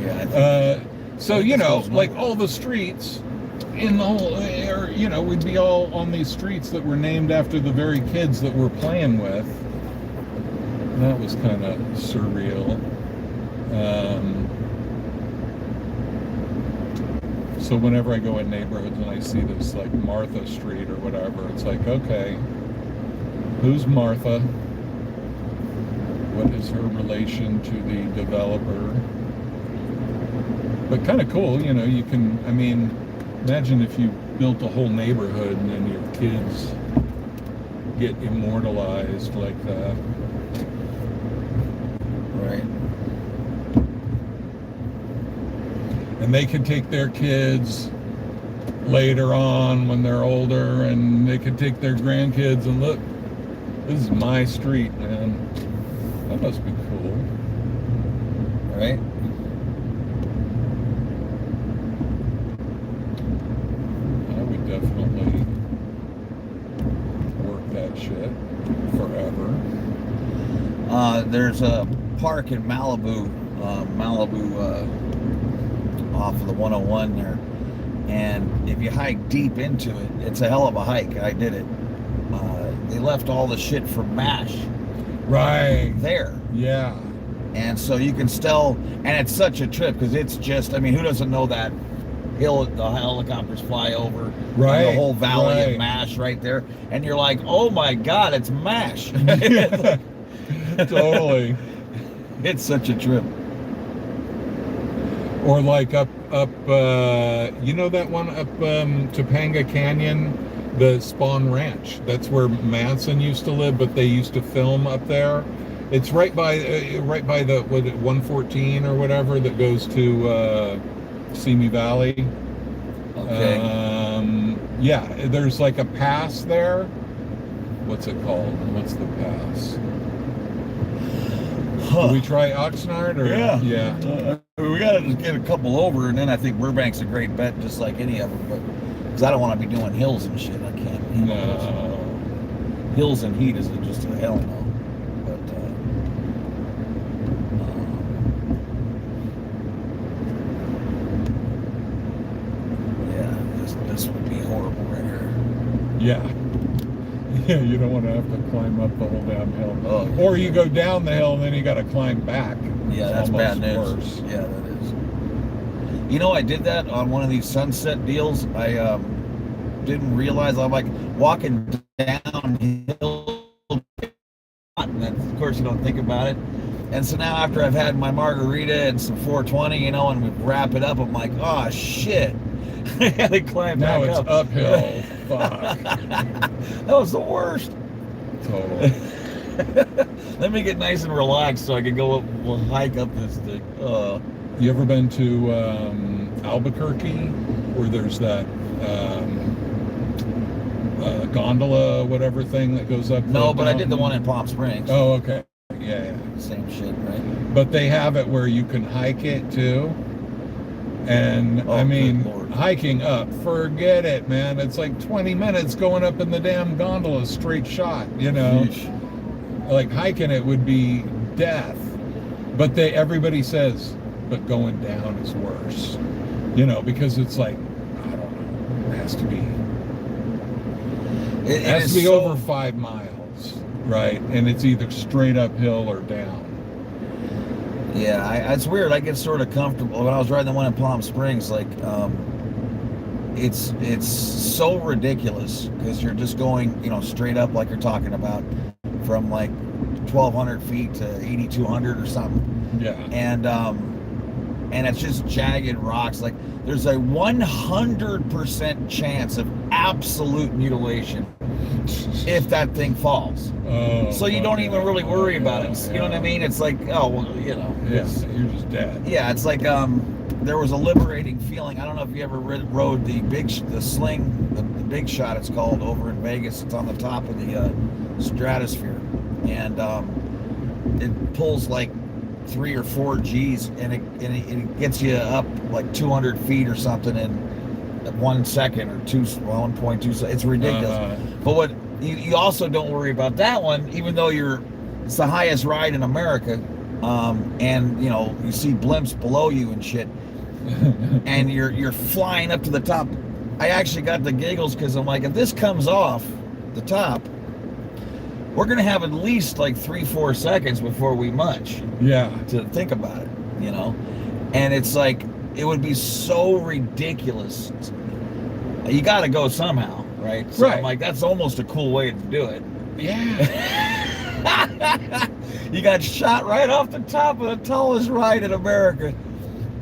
Yeah. I think so, you know, like all the streets in the whole, or, you know, we'd be all on these streets that were named after the very kids that we're playing with. And that was kind of surreal. So whenever I go in neighborhoods and I see this like Martha Street or whatever, it's like, okay, who's Martha? What is her relation to the developer? But kind of cool, you know, you can, I mean, imagine if you built a whole neighborhood and then your kids get immortalized like that. Right. And they can take their kids later on when they're older, and they can take their grandkids and look, this is my street, man. That must be cool. Right. I would definitely work that shit forever. There's a park in Malibu, off of the 101 there, and if you hike deep into it, it's a hell of a hike. I did it. They left all the shit from MASH Right. there, Yeah. and so you can still, and it's such a trip because it's just, I mean, who doesn't know that hill the helicopters fly over, Right, and the whole valley right. of MASH right there, and you're like, oh my god, it's MASH. Totally. It's such a trip. Or like up, you know that one up Topanga Canyon, the Spawn Ranch. That's where Manson used to live, but they used to film up there. It's right by the 114 or whatever that goes to Simi Valley. Okay. Yeah, there's like a pass there. What's it called? What's the pass? Did we try Oxnard or yeah? We gotta just get a couple over, and then I think Burbank's a great bet, just like any of them. But because I don't want to be doing hills and shit, I can't. No. Hills and heat is just a hell no. But yeah, this would be horrible right here. Yeah. Yeah, you don't want to have to climb up the whole damn hill. Oh, yeah. Or you go down the hill and then you got to climb back. Yeah, It's that's bad almost news. worse. Yeah, that is. You know, I did that on one of these sunset deals. I didn't realize I'm like walking downhill, and then, of course you don't think about it. And so now after I've had my margarita and some 420, you know, and we wrap it up, I'm like, oh shit. I had to climb Now back it's up. uphill. Fuck. That was the worst. Totally. Let me get nice and relaxed so I can go up, we'll hike up this thing. You ever been to Albuquerque, where there's that gondola, whatever thing that goes up? No, but I did the mountain? one in Palm Springs. Oh, okay. Yeah. Same shit, right? But they have it where you can hike it too. And Oh, I mean, good Lord. hiking up, forget it, man. It's like 20 minutes going up in the damn gondola, straight shot, you know? Yeesh. Like hiking it would be death. But everybody says, but going down is worse. You know, because it's like, I don't know, it has to be. It has to be over 5 miles, right? And it's either straight uphill or down. Yeah, it's weird. I get sort of comfortable when I was riding the one in Palm Springs. Like, it's so ridiculous because you're just going, you know, straight up like you're talking about, from like 1,200 feet to 8,200 or something. Yeah. And it's just jagged rocks. Like, there's a 100% chance of absolute mutilation if that thing falls. Oh, So you don't even really worry about it. You know what I yeah. mean? It's like, oh, well, you know. Yeah, you're just dead. Yeah, it's like there was a liberating feeling. I don't know if you ever rode the sling, the big shot it's called, over in Vegas. It's on the top of the stratosphere, and it pulls like 3 or 4 G's, and it gets you up like 200 feet or something in 1 second or 1.2 seconds. It's ridiculous. But what you also don't worry about that one, even though it's the highest ride in America, and you know you see blimps below you and shit, and you're flying up to the top. I actually got the giggles because I'm like, if this comes off the top, we're gonna have at least like 3-4 seconds before we munch. Yeah. To think about it, you know, and it's like it would be so ridiculous. You got to go somehow, right? So Right. I'm like, that's almost a cool way to do it. Yeah. You got shot right off the top of the tallest ride in America.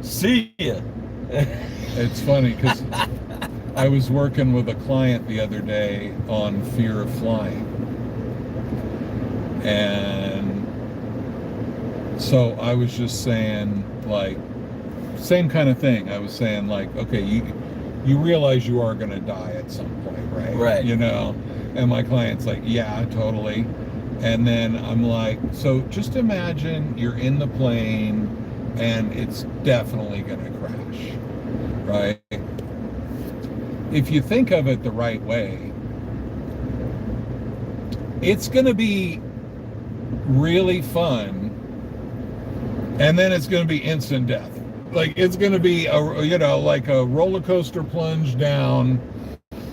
See ya. It's funny because I was working with a client the other day on fear of flying. And so I was just saying, like, same kind of thing. I was saying, like, okay, you realize you are going to die at some point, right? Right. You know? And my client's like, yeah, totally. And then I'm like, so just imagine you're in the plane and it's definitely going to crash, right? If you think of it the right way, it's going to be really fun, and then it's going to be instant death. Like, it's going to be like a roller coaster plunge down,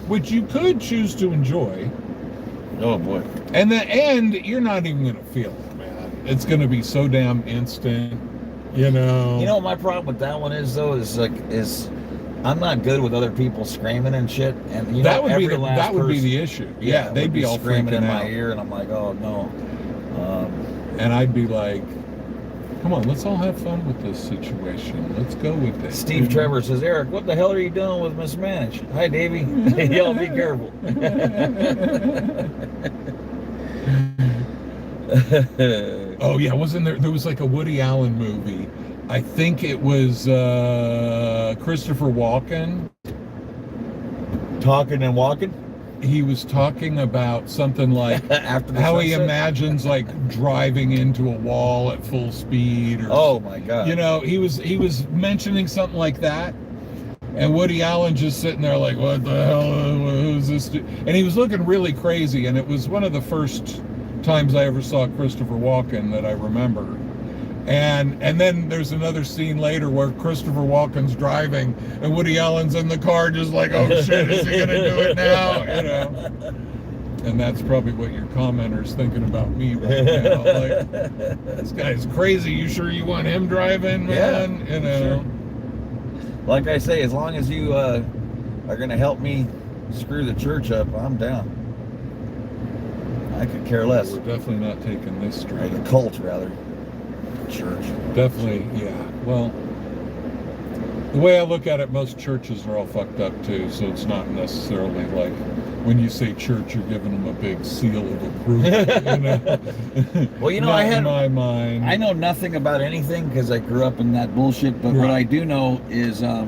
which you could choose to enjoy. Oh boy. And the end, you're not even going to feel it, man. It's going to be so damn instant, you know. You know what my problem with that one is though, is I'm not good with other people screaming and shit. And you that know, would every be last that would be person- the issue. Yeah, they'd would be all screaming freaking in out. my ear, and I'm like, oh no. And I'd be like, come on, let's all have fun with this situation. Let's go with this. Steve Trevor says, Eric, what the hell are you doing with Mismanaged? Hi, Davey. Y'all be careful. Oh yeah, wasn't there was like a Woody Allen movie. I think it was Christopher Walken. Talking and walking He was talking about something like after the how he sunset? imagines like driving into a wall at full speed, or Oh my God. you know, he was mentioning something like that, and Woody Allen just sitting there like, what the hell, who's this dude? And he was looking really crazy, and it was one of the first times I ever saw Christopher Walken that I remember. And then there's another scene later where Christopher Walken's driving and Woody Allen's in the car just like, oh shit, is he gonna do it now? You know. And that's probably what your commenter's thinking about me right now. Like, this guy's crazy. You sure you want him driving, man? Yeah, you know. sure. Like I say, as long as you are going to help me screw the church up, I'm down. I could care less. We're definitely not taking this Or straight. the cult, rather. Church. Definitely, yeah. Well, the way I look at it, most churches are all fucked up too, so it's not necessarily like when you say church, you're giving them a big seal of approval. You know? Well, you know, Not I had in my mind. I know nothing about anything because I grew up in that bullshit, but what Right. I do know is a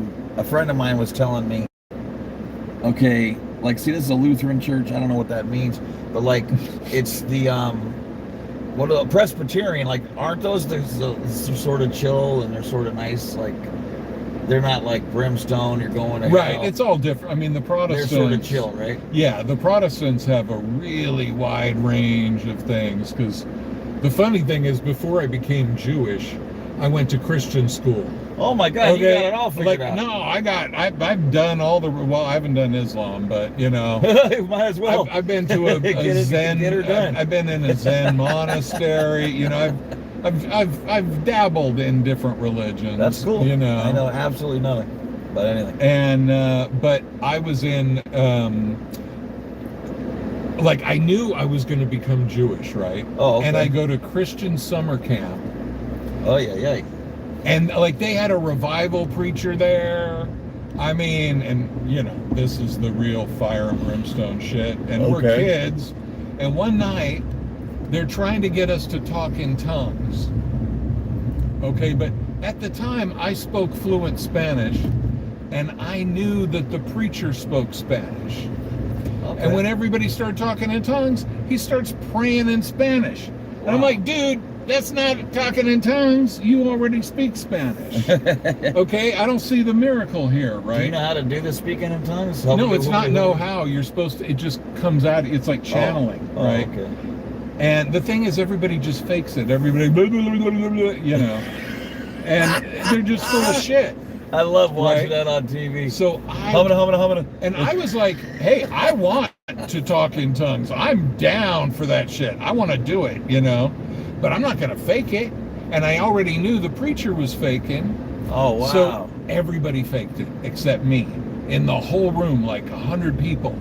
friend of mine was telling me, okay, like, see, this is a Lutheran church. I don't know what that means, but like, it's the what a Presbyterian, like, aren't those they're sort of chill and they're sort of nice, like, they're not like brimstone, you're going to Right, hell. it's all different. I mean, the They're Protestants, sort of chill, right? yeah, the Protestants have a really wide range of things, because the funny thing is, before I became Jewish, I went to Christian school. Oh my God, you got it all figured like, out. No, I've done all the, well, I haven't done Islam, but you know, Might as well. I've been to a Get it- Zen. get her done. I've been in a Zen monastery. You know, I've dabbled in different religions. That's cool. You know, I know absolutely nothing about anything. and but I was in like, I knew I was going to become Jewish, right? Oh, okay. And I go to Christian summer camp, Oh yeah. and like, they had a revival preacher there. I mean, and you know, this is the real fire and brimstone shit. And we're Okay. kids, and one night they're trying to get us to talk in tongues. Okay, but at the time I spoke fluent Spanish, and I knew that the preacher spoke Spanish. Okay. And when everybody started talking in tongues, he starts praying in Spanish. And I'm Wow. like, dude, that's not talking in tongues. You already speak Spanish. Okay, I don't see the miracle here, Do you right? know how to do the speaking in tongues? No, it's not know how. You're supposed to, it just comes out. It's like channeling, Oh, right? okay. And the thing is, everybody just fakes it. Everybody, blah, blah, blah, blah, blah, you know. And they're just full of shit. I love watching Right. that on TV. So Humana. And I was like, hey, I want to talk in tongues. I'm down for that shit. I want to do it, you know, but I'm not going to fake it. And I already knew the preacher was faking. Oh, wow. So everybody faked it except me in the whole room, like 100 people.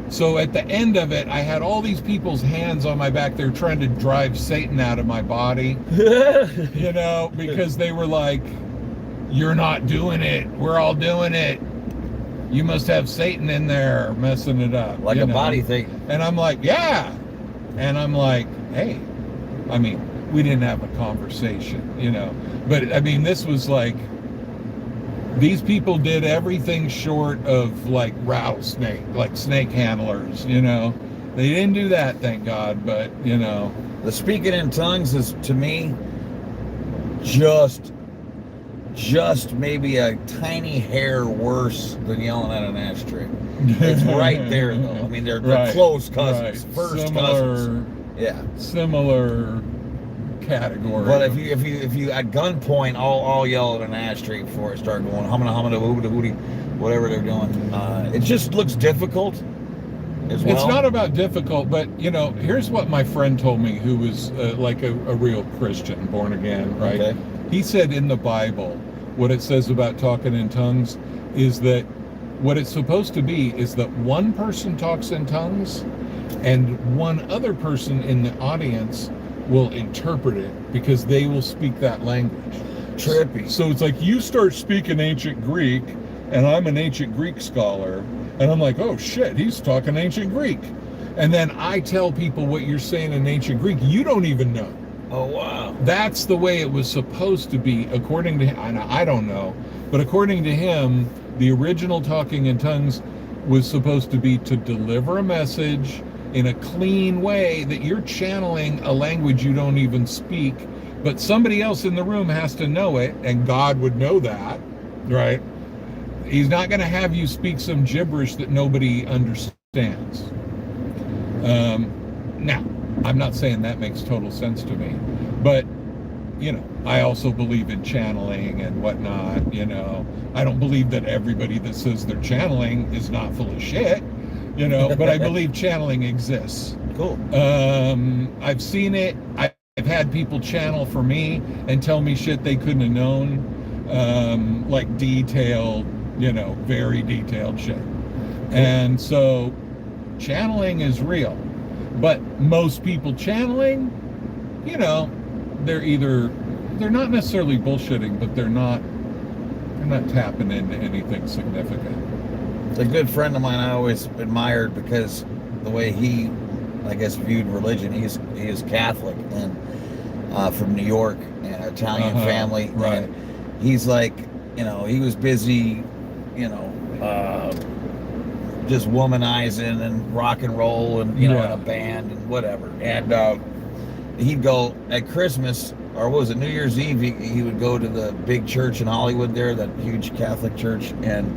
So at the end of it, I had all these people's hands on my back. They're trying to drive Satan out of my body, you know, because they were like, "You're not doing it. We're all doing it. You must have Satan in there messing it up." Like you a know? body thing. And I'm like, "Yeah." And I'm like, "Hey," I mean, we didn't have a conversation, you know, but I mean, this was like, these people did everything short of like rattlesnake, like snake handlers, you know. They didn't do that, thank God, but you know. The speaking in tongues is, to me, just maybe a tiny hair worse than yelling at an ashtray. It's right there, though. I mean, they're Right, close cousins, right. first Similar, cousins. Yeah. Similar category. But if you at gunpoint, I'll yell at an ashtray before I start going humana humana hoota hooty, whatever they're doing. It just looks difficult as well. It's not about difficult, but you know, here's what my friend told me, who was like a real Christian, born again, right? Okay. He said in the Bible, what it says about talking in tongues is that what it's supposed to be is that one person talks in tongues and one other person in the audience will interpret it because they will speak that language. Trippy. So it's like you start speaking ancient Greek, and I'm an ancient Greek scholar, and I'm like, oh shit, he's talking ancient Greek. And then I tell people what you're saying in ancient Greek, you don't even know. Oh, wow. That's the way it was supposed to be, according to him. And I don't know, but according to him, the original talking in tongues was supposed to be to deliver a message in a clean way that you're channeling a language you don't even speak, but somebody else in the room has to know it, and God would know that, right? He's not going to have you speak some gibberish that nobody understands. Now, I'm not saying that makes total sense to me, but you know, I also believe in channeling and whatnot. You know, I don't believe that everybody that says they're channeling is not full of shit, you know, but I believe channeling exists. Cool. I've seen it. I've had people channel for me and tell me shit they couldn't have known, like detailed, you know, very detailed shit. And so channeling is real, but most people channeling, you know, they're not necessarily bullshitting, but they're not tapping into anything significant. A good friend of mine I always admired because the way he, I guess, viewed religion. He is Catholic and from New York, Italian family. Right. And he's like, you know, he was busy, you know, just womanizing and rock and roll and, you know, in a band and whatever. And he'd go at Christmas, or what was it, New Year's Eve, he would go to the big church in Hollywood there, that huge Catholic church, and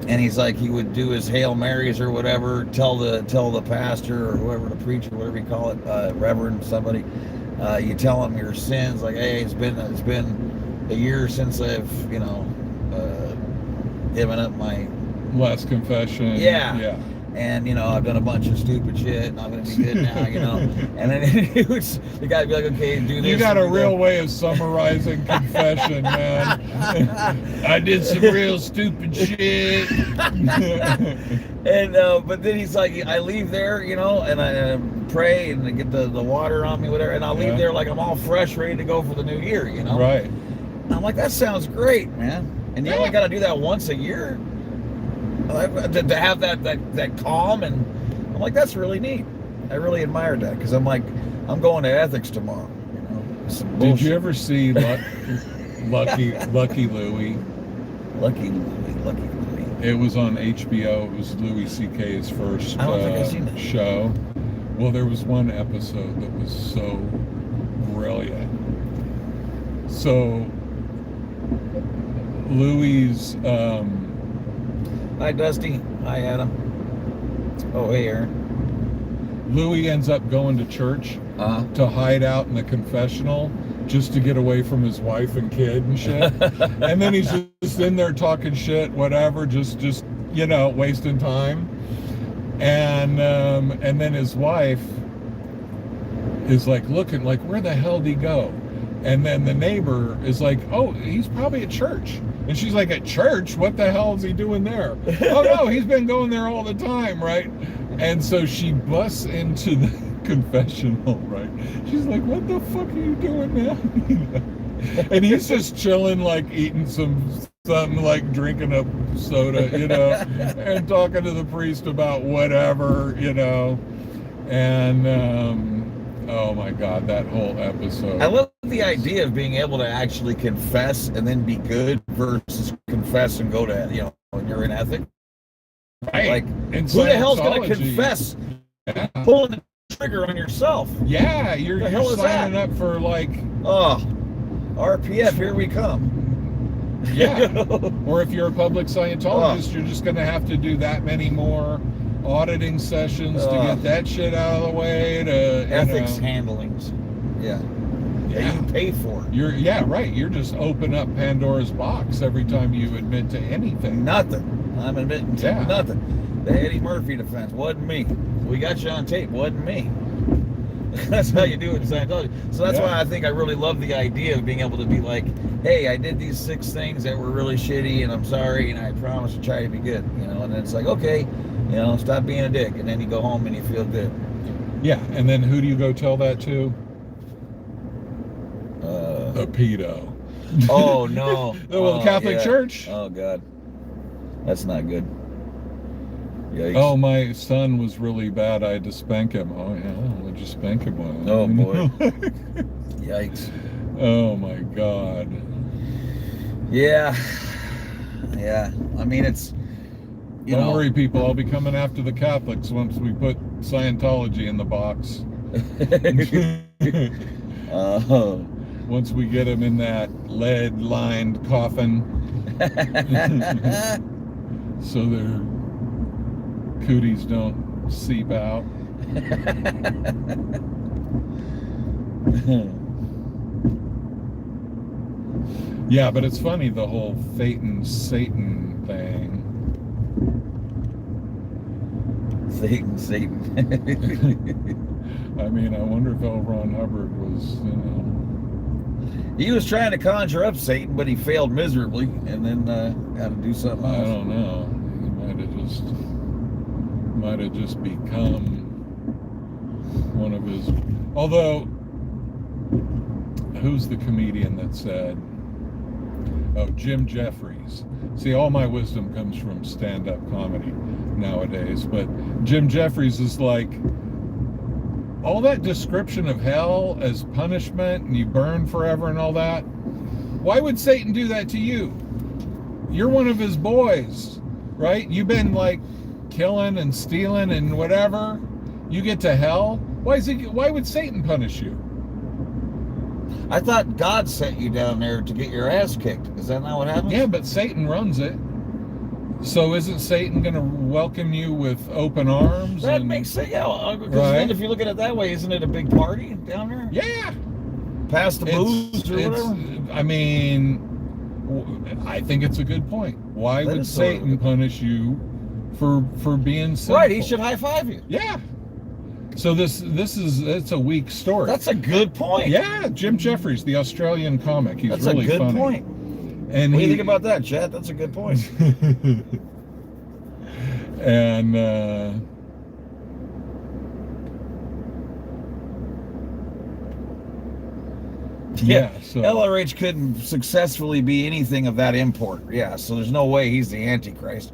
he's like, he would do his Hail Marys or whatever, tell the pastor or whoever, the preacher, whatever you call it, reverend, somebody, you tell him your sins, like, hey, it's been a year since I've, you know, given up my last confession. Yeah. And, you know, I've done a bunch of stupid shit, and I'm going to be good now, you know. And then the guy would be like, okay, do this. You got a real way of summarizing confession, man. I did some real stupid shit. And, but then he's like, I leave there, you know, and I pray and I get the water on me, whatever, and I'll leave there like I'm all fresh, ready to go for the new year, you know. Right. And I'm like, that sounds great, man. And you only got to do that once a year? To have that calm, and I'm like, that's really neat. I really admired that, because I'm like, I'm going to ethics tomorrow, you know. Did you ever see Lucky Louie? Lucky Louie. It was on HBO. It was Louis C.K.'s first I don't think I've seen that show. Well, there was one episode that was so brilliant. So Louis' hi, Dusty. Hi, Adam. Oh, hey, Aaron. Louis ends up going to church to hide out in the confessional just to get away from his wife and kid and shit. And then he's just in there talking shit, whatever, just you know, wasting time. And then his wife is like looking like, where the hell did he go? And then the neighbor is like, oh, he's probably at church. And she's like, at church? What the hell is he doing there? Oh, no, he's been going there all the time, right? And so she busts into the confessional, right? She's like, what the fuck are you doing, man? You know? And he's just chilling, like eating something, like drinking a soda, you know, and talking to the priest about whatever, you know. And, oh my God, that whole episode. I love the idea of being able to actually confess and then be good versus confess and go to, you know, when you're in ethic. Right. Like, In who the hell's going to Scientology, confess yeah. pulling the trigger on yourself? Yeah, The you're hell is signing that? up for like, Oh, RPF, here we come. yeah. Or if you're a public Scientologist, you're just going to have to do that many more auditing sessions to get that shit out of the way. To Ethics you know. handlings. Yeah. Yeah, Yeah. you pay for it. Yeah, right. You're just open up Pandora's box every time you admit to anything. Nothing. I'm admitting to Yeah. nothing. The Eddie Murphy defense wasn't me. We got you on tape. Wasn't me. That's how you do it in Scientology. So that's why I think I really love the idea of being able to be like, hey, I did these 6 things that were really shitty, and I'm sorry, and I promise to try to be good. You know, and then it's like, okay, you know, stop being a dick, and then you go home and you feel good. Yeah, and then who do you go tell that to? The pedo. Oh no. The Catholic yeah. Church. Oh God. That's not good. Yikes. Oh, my son was really bad. I had to spank him. Oh yeah, what'd you spank him on? Oh, boy. Yikes. Oh my God. Yeah. Yeah. I mean, it's, you Don't know. worry, people. I'll be coming after the Catholics once we put Scientology in the box. Once we get them in that lead-lined coffin, so their cooties don't seep out. Yeah, but it's funny, the whole fate and Satan thing. Satan. I mean, I wonder if L. Ron Hubbard was, you know. He was trying to conjure up Satan, but he failed miserably, and then had to do something I else. don't know. He might have just become one of his. Although, who's the comedian that said? Oh, Jim Jeffries. See, all my wisdom comes from stand-up comedy nowadays, but Jim Jeffries is like, all that description of hell as punishment and you burn forever and all that, why would Satan do that to you? You're one of his boys, right? You've been like killing and stealing and whatever. You get to hell. Why would Satan punish you? I thought God sent you down there to get your ass kicked. Is that not what happened? Yeah, but Satan runs it. So isn't Satan going to welcome you with open arms? That and, makes sense. Yeah, because Right. then if you look at it that way, isn't it a big party down there? Yeah. Past the booze or whatever? I mean, I think it's a good point. Why That would is sort of Satan a good punish you for being sinful? Right, he should high five you. Yeah. So it's a weak story. That's a good point. Yeah, Jim Jeffries, the Australian comic. He's That's really a good funny. point. And What do you think about that, Chad? That's a good point. And yeah, so LRH couldn't successfully be anything of that import. Yeah, so there's no way he's the Antichrist.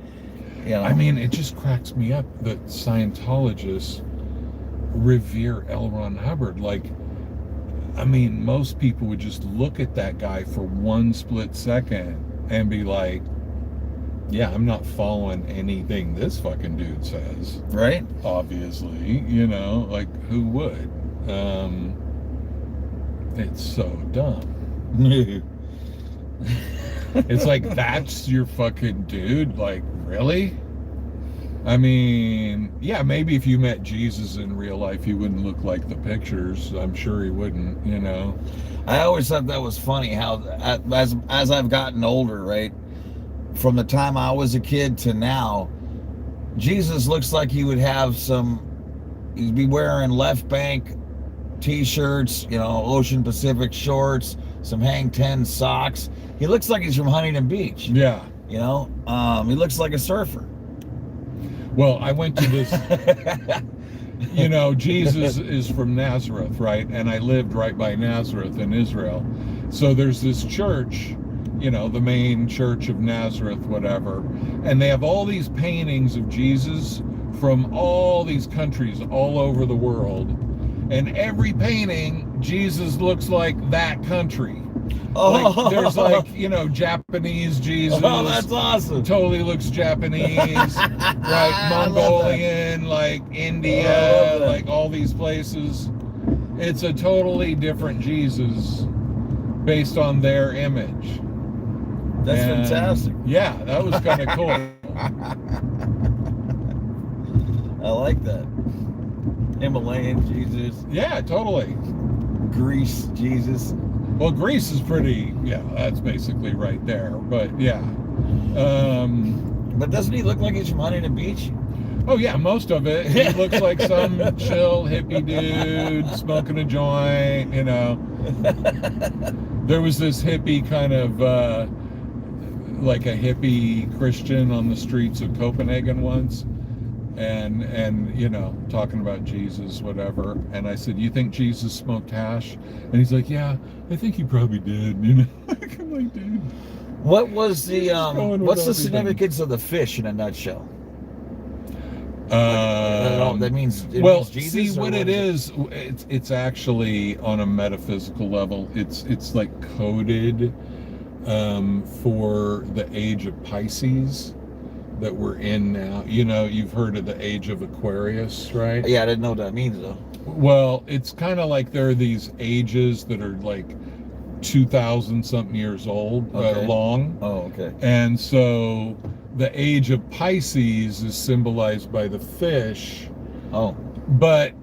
You know? I mean, it just cracks me up that Scientologists revere L. Ron Hubbard. Like, I mean, most people would just look at that guy for one split second and be like, yeah, I'm not following anything this fucking dude says. right? Obviously, you know, like, who would? It's so dumb. It's like, that's your fucking dude? Like, really? I mean, yeah, maybe if you met Jesus in real life, he wouldn't look like the pictures. I'm sure he wouldn't, you know. I always thought that was funny how, as I've gotten older, right, from the time I was a kid to now, Jesus looks like he would have he'd be wearing left bank t-shirts, Ocean Pacific shorts, some Hang 10 socks. He looks like he's from Huntington Beach. Yeah. He looks like a surfer. Well, I went to this, Jesus is from Nazareth, right? And I lived right by Nazareth in Israel. So there's this church, the main church of Nazareth, whatever. And they have all these paintings of Jesus from all these countries all over the world. And every painting, Jesus looks like that country. Like, there's Japanese Jesus. Oh, that's awesome. Totally looks Japanese, right? Mongolian, like India, like all these places. It's a totally different Jesus based on their image. That's fantastic. Yeah, that was kind of cool. I like that. Himalayan Jesus. Yeah, totally. Greece Jesus. Well, Greece is pretty, that's basically right there. But yeah. But doesn't he look like he's from Huntington Beach? Oh yeah, most of it. He looks like some chill hippie dude smoking a joint, There was this hippie kind of, like a hippie Christian on the streets of Copenhagen once. And talking about Jesus, whatever. And I said, you think Jesus smoked hash? And he's like, yeah, I think he probably did. I'm like, dude. What was the what's the everything. significance of the fish in a nutshell? That means Jesus, see what it is. It's actually on a metaphysical level. It's like coded for the age of Pisces that we're in now. You've heard of the age of Aquarius, right? Yeah, I didn't know what that means though. Well, it's kind of like there are these ages that are like 2,000 something years old, long. Oh, okay. And so the age of Pisces is symbolized by the fish. Oh. But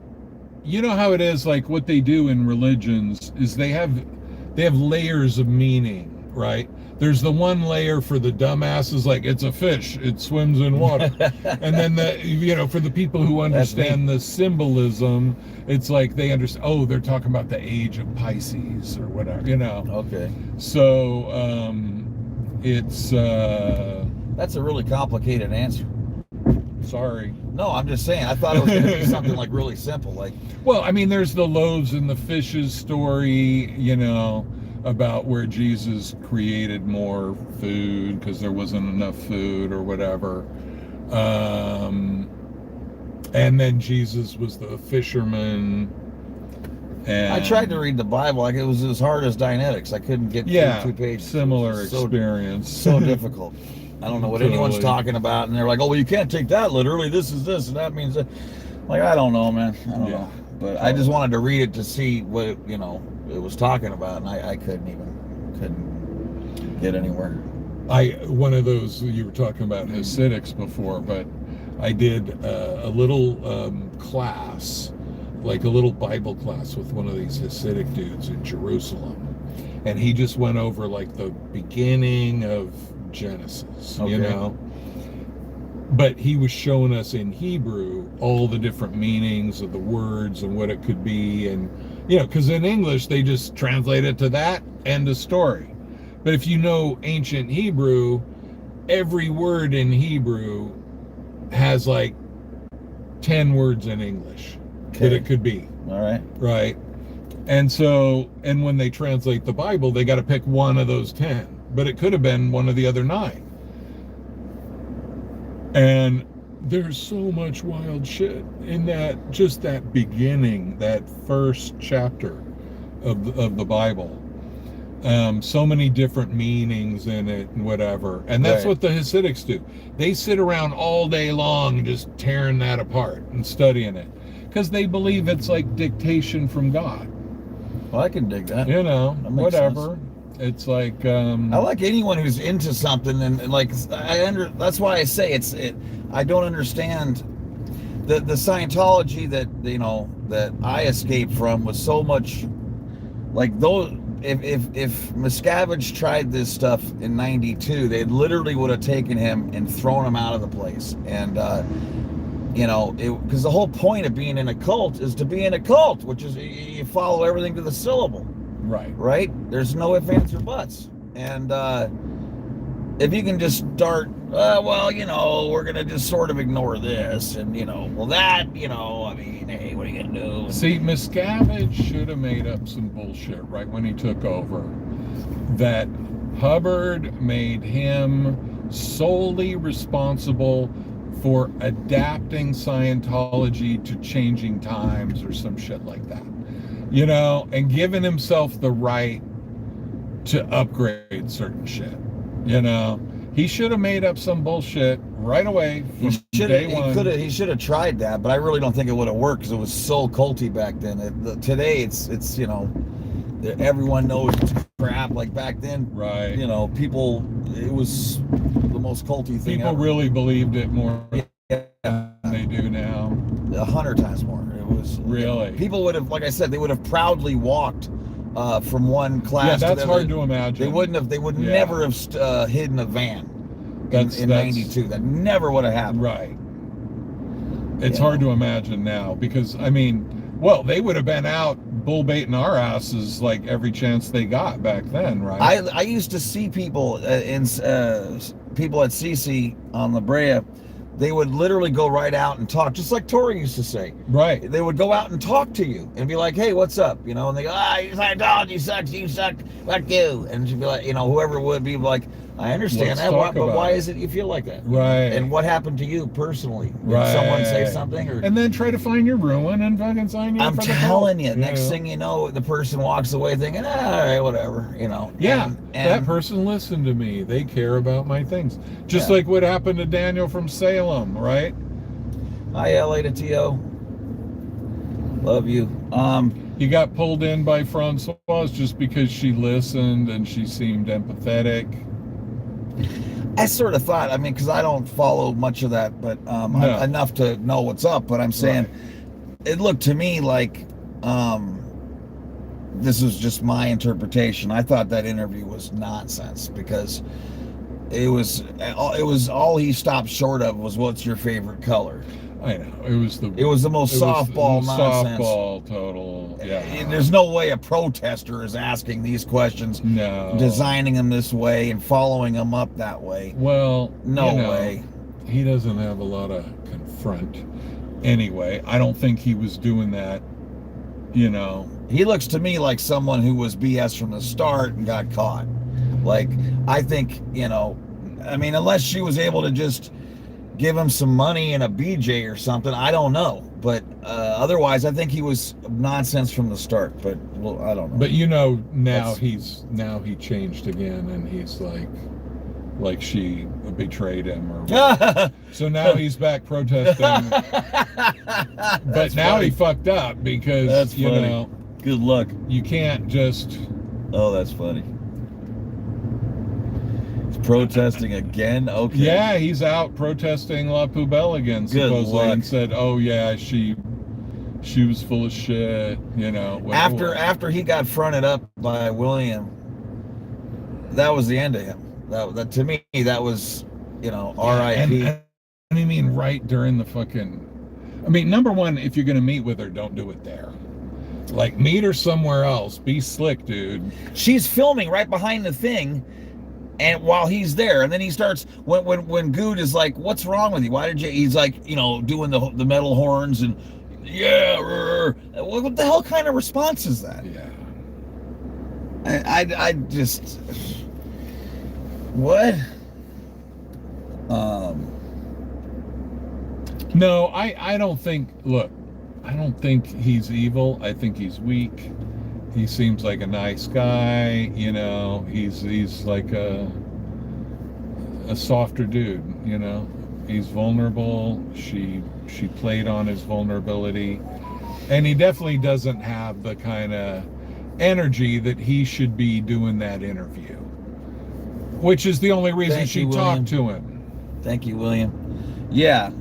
you know how it is, like what they do in religions is they have layers of meaning, right? There's the one layer for the dumbasses, like it's a fish, it swims in water. And then for the people who understand the symbolism, it's like they understand, they're talking about the age of Pisces or whatever, Okay. So it's that's a really complicated answer. sorry. No, I'm just saying, I thought it was going to be something like really simple, like. Well, I mean, there's the loaves and the fishes story, about where Jesus created more food because there wasn't enough food or whatever. And then Jesus was the fisherman. And I tried to read the Bible, like it was as hard as Dianetics. I couldn't get through 2 pages. Similar So experience. So difficult. I don't know what anyone's talking about, and they're like, "Oh, well, you can't take that literally. This is this, and that means that." Like, I don't know, man. I don't know. But I just wanted to read it to see what it was talking about, and I couldn't get anywhere. One of those, you were talking about Hasidics before, but I did a little class, like a little Bible class with one of these Hasidic dudes in Jerusalem. And he just went over like the beginning of Genesis, But he was showing us in Hebrew all the different meanings of the words and what it could be. And, because in English, they just translate it to that, end of story. But if you know ancient Hebrew, every word in Hebrew has like 10 words in English that it could be. All right. Right. And when they translate the Bible, they got to pick one of those 10, but it could have been one of the other 9. And there's so much wild shit in that beginning, that first chapter of the Bible. So many different meanings in it and whatever. And that's what the Hasidics do. They sit around all day long just tearing that apart and studying it because they believe it's like dictation from God. Well, I can dig that. That whatever. Sense. It's like I like anyone who's into something, and like that's why I say I don't understand the Scientology that I escaped from was so much like those. If Miscavige tried this stuff in '92, they literally would have taken him and thrown him out of the place. And you know, because the whole point of being in a cult is to be in a cult, which is you follow everything to the syllable, Right. right? There's no ifs, ands, or buts. And if you can just start, well, you know, we're going to just sort of ignore this, and, you know, well, that, you know, I mean, hey, what are you going to do? See, Miscavige should have made up some bullshit right when he took over. That Hubbard made him solely responsible for adapting Scientology to changing times or some shit like that. You know, and giving himself the right to upgrade certain shit. You know, he should have made up some bullshit right away from day one. He should have tried that, but I really don't think it would have worked because it was so culty back then. Today, it's you know, everyone knows it's crap. Like back then, right? You know, people, it was the most culty thing. People ever. Really believed it more Yeah. than they do now. 100 times more. It was really. People would have, like I said, they would have proudly walked from one class. Yeah, that's to hard to imagine. They wouldn't have. They would never have hidden a van in '92. That never would have happened. Right. It's hard to imagine now because I mean, well, they would have been out bull baiting our asses like every chance they got back then, right? I used to see people people at CC on La Brea. They would literally go right out and talk, just like Tori used to say. Right. They would go out and talk to you and be like, "Hey, what's up?" You know, and they go, Scientology sucks, you suck, fuck you. And she'd be like, you know, whoever would be like, I understand that, but why is it you feel like that? Right. And what happened to you personally? Right. Did someone say something? Or... And then try to find your ruin and fucking sign you up I'm for the telling cult. you, next thing you know, the person walks away thinking, all right, whatever, you know. Yeah, and that person listened to me. They care about my things. Just like what happened to Daniel from Salem, right? Hi, LA to TO. Love you. He got pulled in by Francoise just because she listened and she seemed empathetic. I sort of thought, I mean, because I don't follow much of that, but enough to know what's up. But I'm saying, it looked to me like this was just my interpretation. I thought that interview was nonsense because it was all he stopped short of was, "What's your favorite color?" I know it was the most softball nonsense. Softball total. Yeah. There's no way a protester is asking these questions. No. Designing them this way and following them up that way. Well, no way. He doesn't have a lot of confront. Anyway, I don't think he was doing that. You know. He looks to me like someone who was BS from the start and got caught. Like, I think, you know, I mean, unless she was able to just give him some money and a BJ or something, I don't know. But otherwise, I think he was nonsense from the start. But well, I don't know. But you know, now he changed again, and he's like she betrayed him, or so now he's back protesting. But now he fucked up because you know. Good luck. You can't just. Oh, that's funny. Protesting again? Okay. Yeah, he's out protesting La Poubelle again, supposedly, and said, "Oh yeah, she was full of shit." You know. After he got fronted up by William, that was the end of him. That to me, that was, you know, R.I.P. And I mean, right during the fucking. I mean, number one, if you're gonna meet with her, don't do it there. Like, meet her somewhere else. Be slick, dude. She's filming right behind the thing. And while he's there, and then he starts when Good is like, "What's wrong with you? Why did you?" He's like, you know, doing the metal horns and what the hell kind of response is that? Yeah. I just what? No, I don't think. Look, I don't think he's evil. I think he's weak. He seems like a nice guy, you know. He's like a softer dude, you know. He's vulnerable. She played on his vulnerability, and he definitely doesn't have the kind of energy that he should be doing that interview, which is the only reason she talked to him. Thank you, William. Yeah,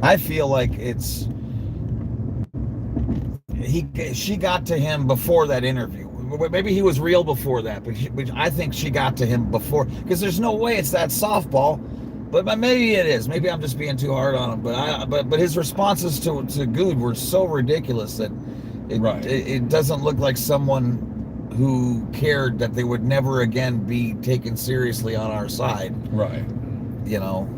I feel like it's. She got to him before that interview. Maybe he was real before that, but I think she got to him before, because there's no way it's that softball But maybe it is. Maybe I'm just being too hard on him. But his responses to Good were so ridiculous that it doesn't look like someone who cared that they would never again be taken seriously on our side. Right. You know.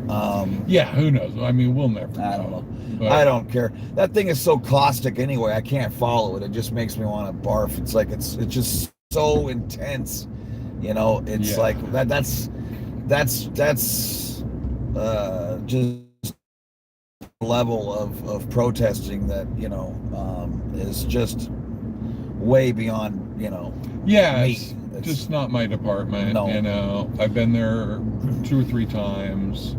Yeah. Who knows? I mean, we'll never. I don't know. But I don't care. That thing is so caustic anyway. I can't follow it. It just makes me want to barf. It's like it's just so intense. You know. It's like that's just level of protesting that is just way beyond yeah, me. it's just not my department. No. You know, I've been there 2 or 3 times.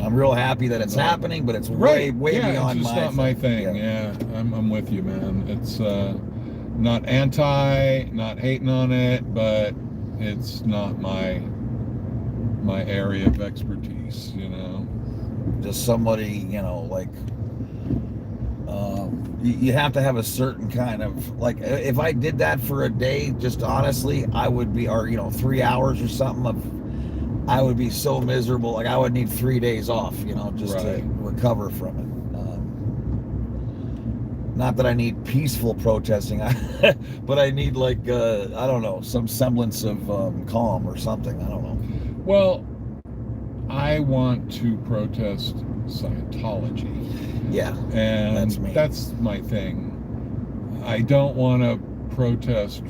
I'm real happy that it's happening, but it's way beyond it's just not my thing. Yeah, I'm with you, man. It's not not hating on it, but it's not my area of expertise, Just somebody, you have to have a certain kind of, like, if I did that for a day, just honestly, I would be, or 3 hours or something I would be so miserable. Like, I would need 3 days off, just to recover from it. Not that I need peaceful protesting, but I need, like, I don't know, some semblance of calm or something. I don't know. Well, I want to protest Scientology. Yeah, and that's me. That's my thing. I don't want to protest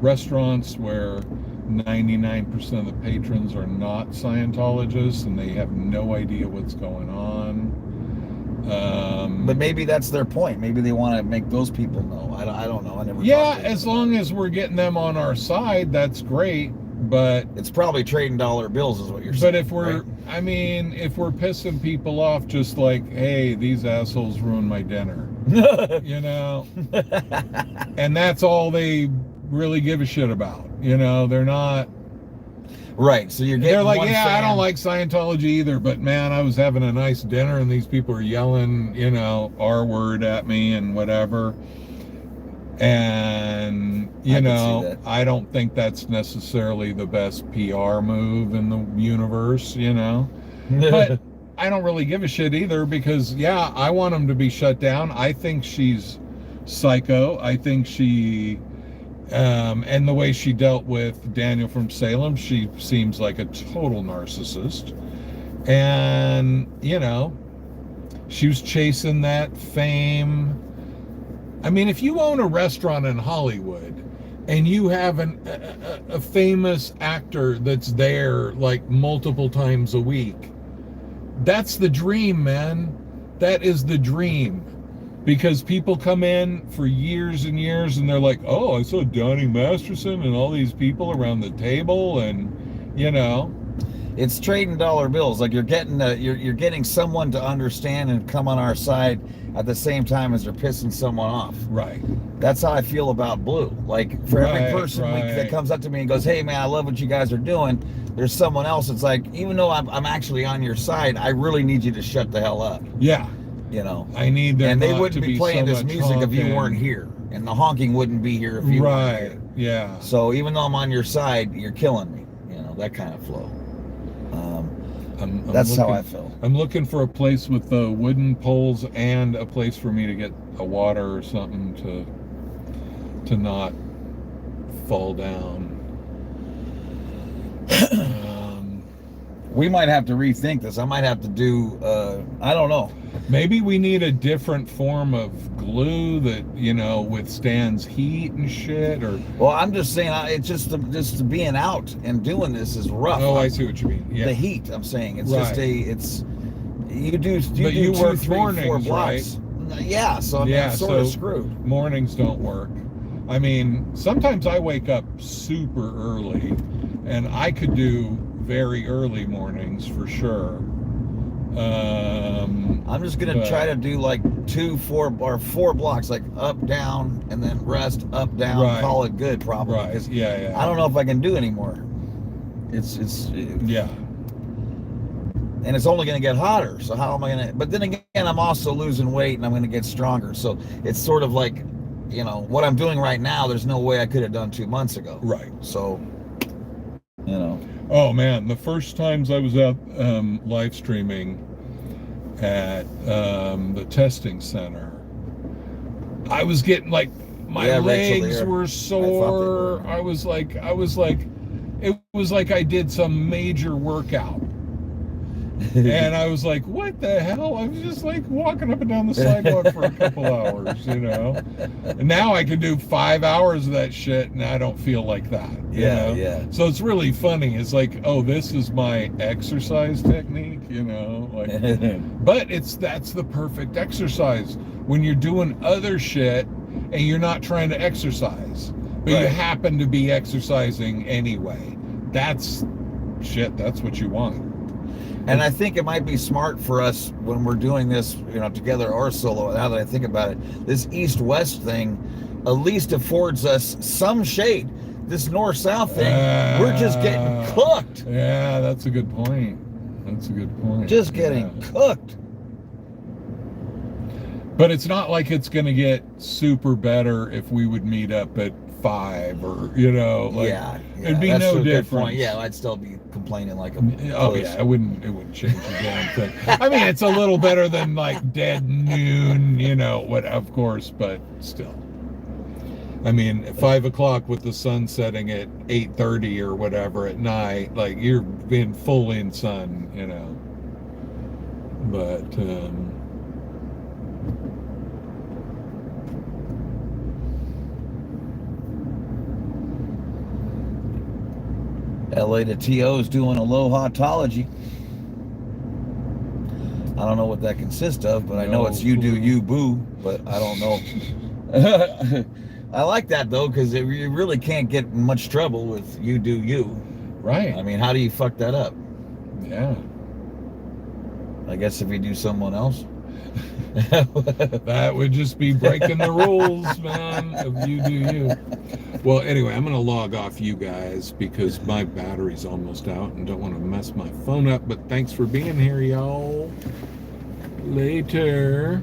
restaurants where 99% of the patrons are not Scientologists and they have no idea what's going on. But maybe that's their point. Maybe they want to make those people know. I don't know. I never. Yeah, as long as we're getting them on our side, that's great. But it's probably trading dollar bills, is what you're saying. But if we're, I mean, if we're pissing people off, just like, hey, these assholes ruined my dinner, and that's all they really give a shit about. They're not. Right. So they're like, yeah, I don't like Scientology either, but man, I was having a nice dinner and these people are yelling, R word at me and whatever. And, I don't think that's necessarily the best PR move in the universe, But I don't really give a shit either because, yeah, I want them to be shut down. I think she's psycho. I think she, and the way she dealt with Daniel from Salem, she seems like a total narcissist. And, she was chasing that fame. I mean, if you own a restaurant in Hollywood and you have a famous actor that's there like multiple times a week, that's the dream, man. That is the dream. Because people come in for years and years and they're like, oh, I saw Donnie Masterson and all these people around the table and, It's trading dollar bills. Like you're getting someone to understand and come on our side at the same time as they're pissing someone off. Right. That's how I feel about Blue. Like for every person that comes up to me and goes, hey man, I love what you guys are doing, there's someone else that's like, even though I'm actually on your side, I really need you to shut the hell up. Yeah. I need them. And they wouldn't be playing this music if you weren't here. And the honking wouldn't be here if you weren't here. Yeah. So even though I'm on your side, you're killing me. That kind of flow. That's how I feel. I'm looking for a place with wooden poles and a place for me to get a water or something to not fall down. We might have to rethink this. I might have to do, I don't know. Maybe we need a different form of glue that, withstands heat and shit, or... Well, I'm just saying, it's just being out and doing this is rough. Oh, I see what you mean. Yeah. The heat, I'm saying. It's you do but you 2, work 3, mornings, 4 blocks. Right? Yeah, so I'm sort of screwed. Mornings don't work. I mean, sometimes I wake up super early, and I could do very early mornings for sure. I'm just gonna try to do like 2, 4 blocks, like up, down, and then rest, up, down, call it good, probably. Right. Yeah. I don't know if I can do anymore. Yeah. And it's only gonna get hotter. So how am I gonna? But then again, I'm also losing weight, and I'm gonna get stronger. So it's sort of like, what I'm doing right now. There's no way I could have done 2 months ago. Right. So, Oh man, the first times I was out live streaming at the testing center, I was getting like my Yeah, Rachel, legs they are. were sore. were. I was like, it was like I did some major workout. And I was like, what the hell? I was just like walking up and down the sidewalk for a couple hours, you know? And now I can do 5 hours of that shit and I don't feel like that. You know? Yeah. So it's really funny. It's like, oh, this is my exercise technique, you know? Like, but that's the perfect exercise when you're doing other shit and you're not trying to exercise, but you Right. happen to be exercising anyway. That's what you want. And I think it might be smart for us when we're doing this, you know, together or solo. Now that I think about it, this east-west thing at least affords us some shade. This north-south thing, we're just getting cooked. Yeah, that's a good point. Just getting cooked. But it's not like it's going to get super better if we would meet up at 5 or, you know, like, yeah, it'd be that's no a good difference. point. Yeah, I'd still be complaining like a Oh puss. yeah, it wouldn't change a damn thing. I mean, it's a little better than like dead noon, you know, what, of course, but still. I mean, at 5 o'clock with the sun setting at 8:30 or whatever at night, like you're being full in sun, you know. But LA to TO is doing aloha-tology. I don't know what that consists of, but I know it's you do you boo, but I don't know. I like that though, because you really can't get in much trouble with you do you. right. I mean, how do you fuck that up? Yeah. I guess if you do someone else. That would just be breaking the rules, man, of you do you. Well, anyway, I'm going to log off you guys because my battery's almost out and don't want to mess my phone up. But thanks for being here, y'all. Later.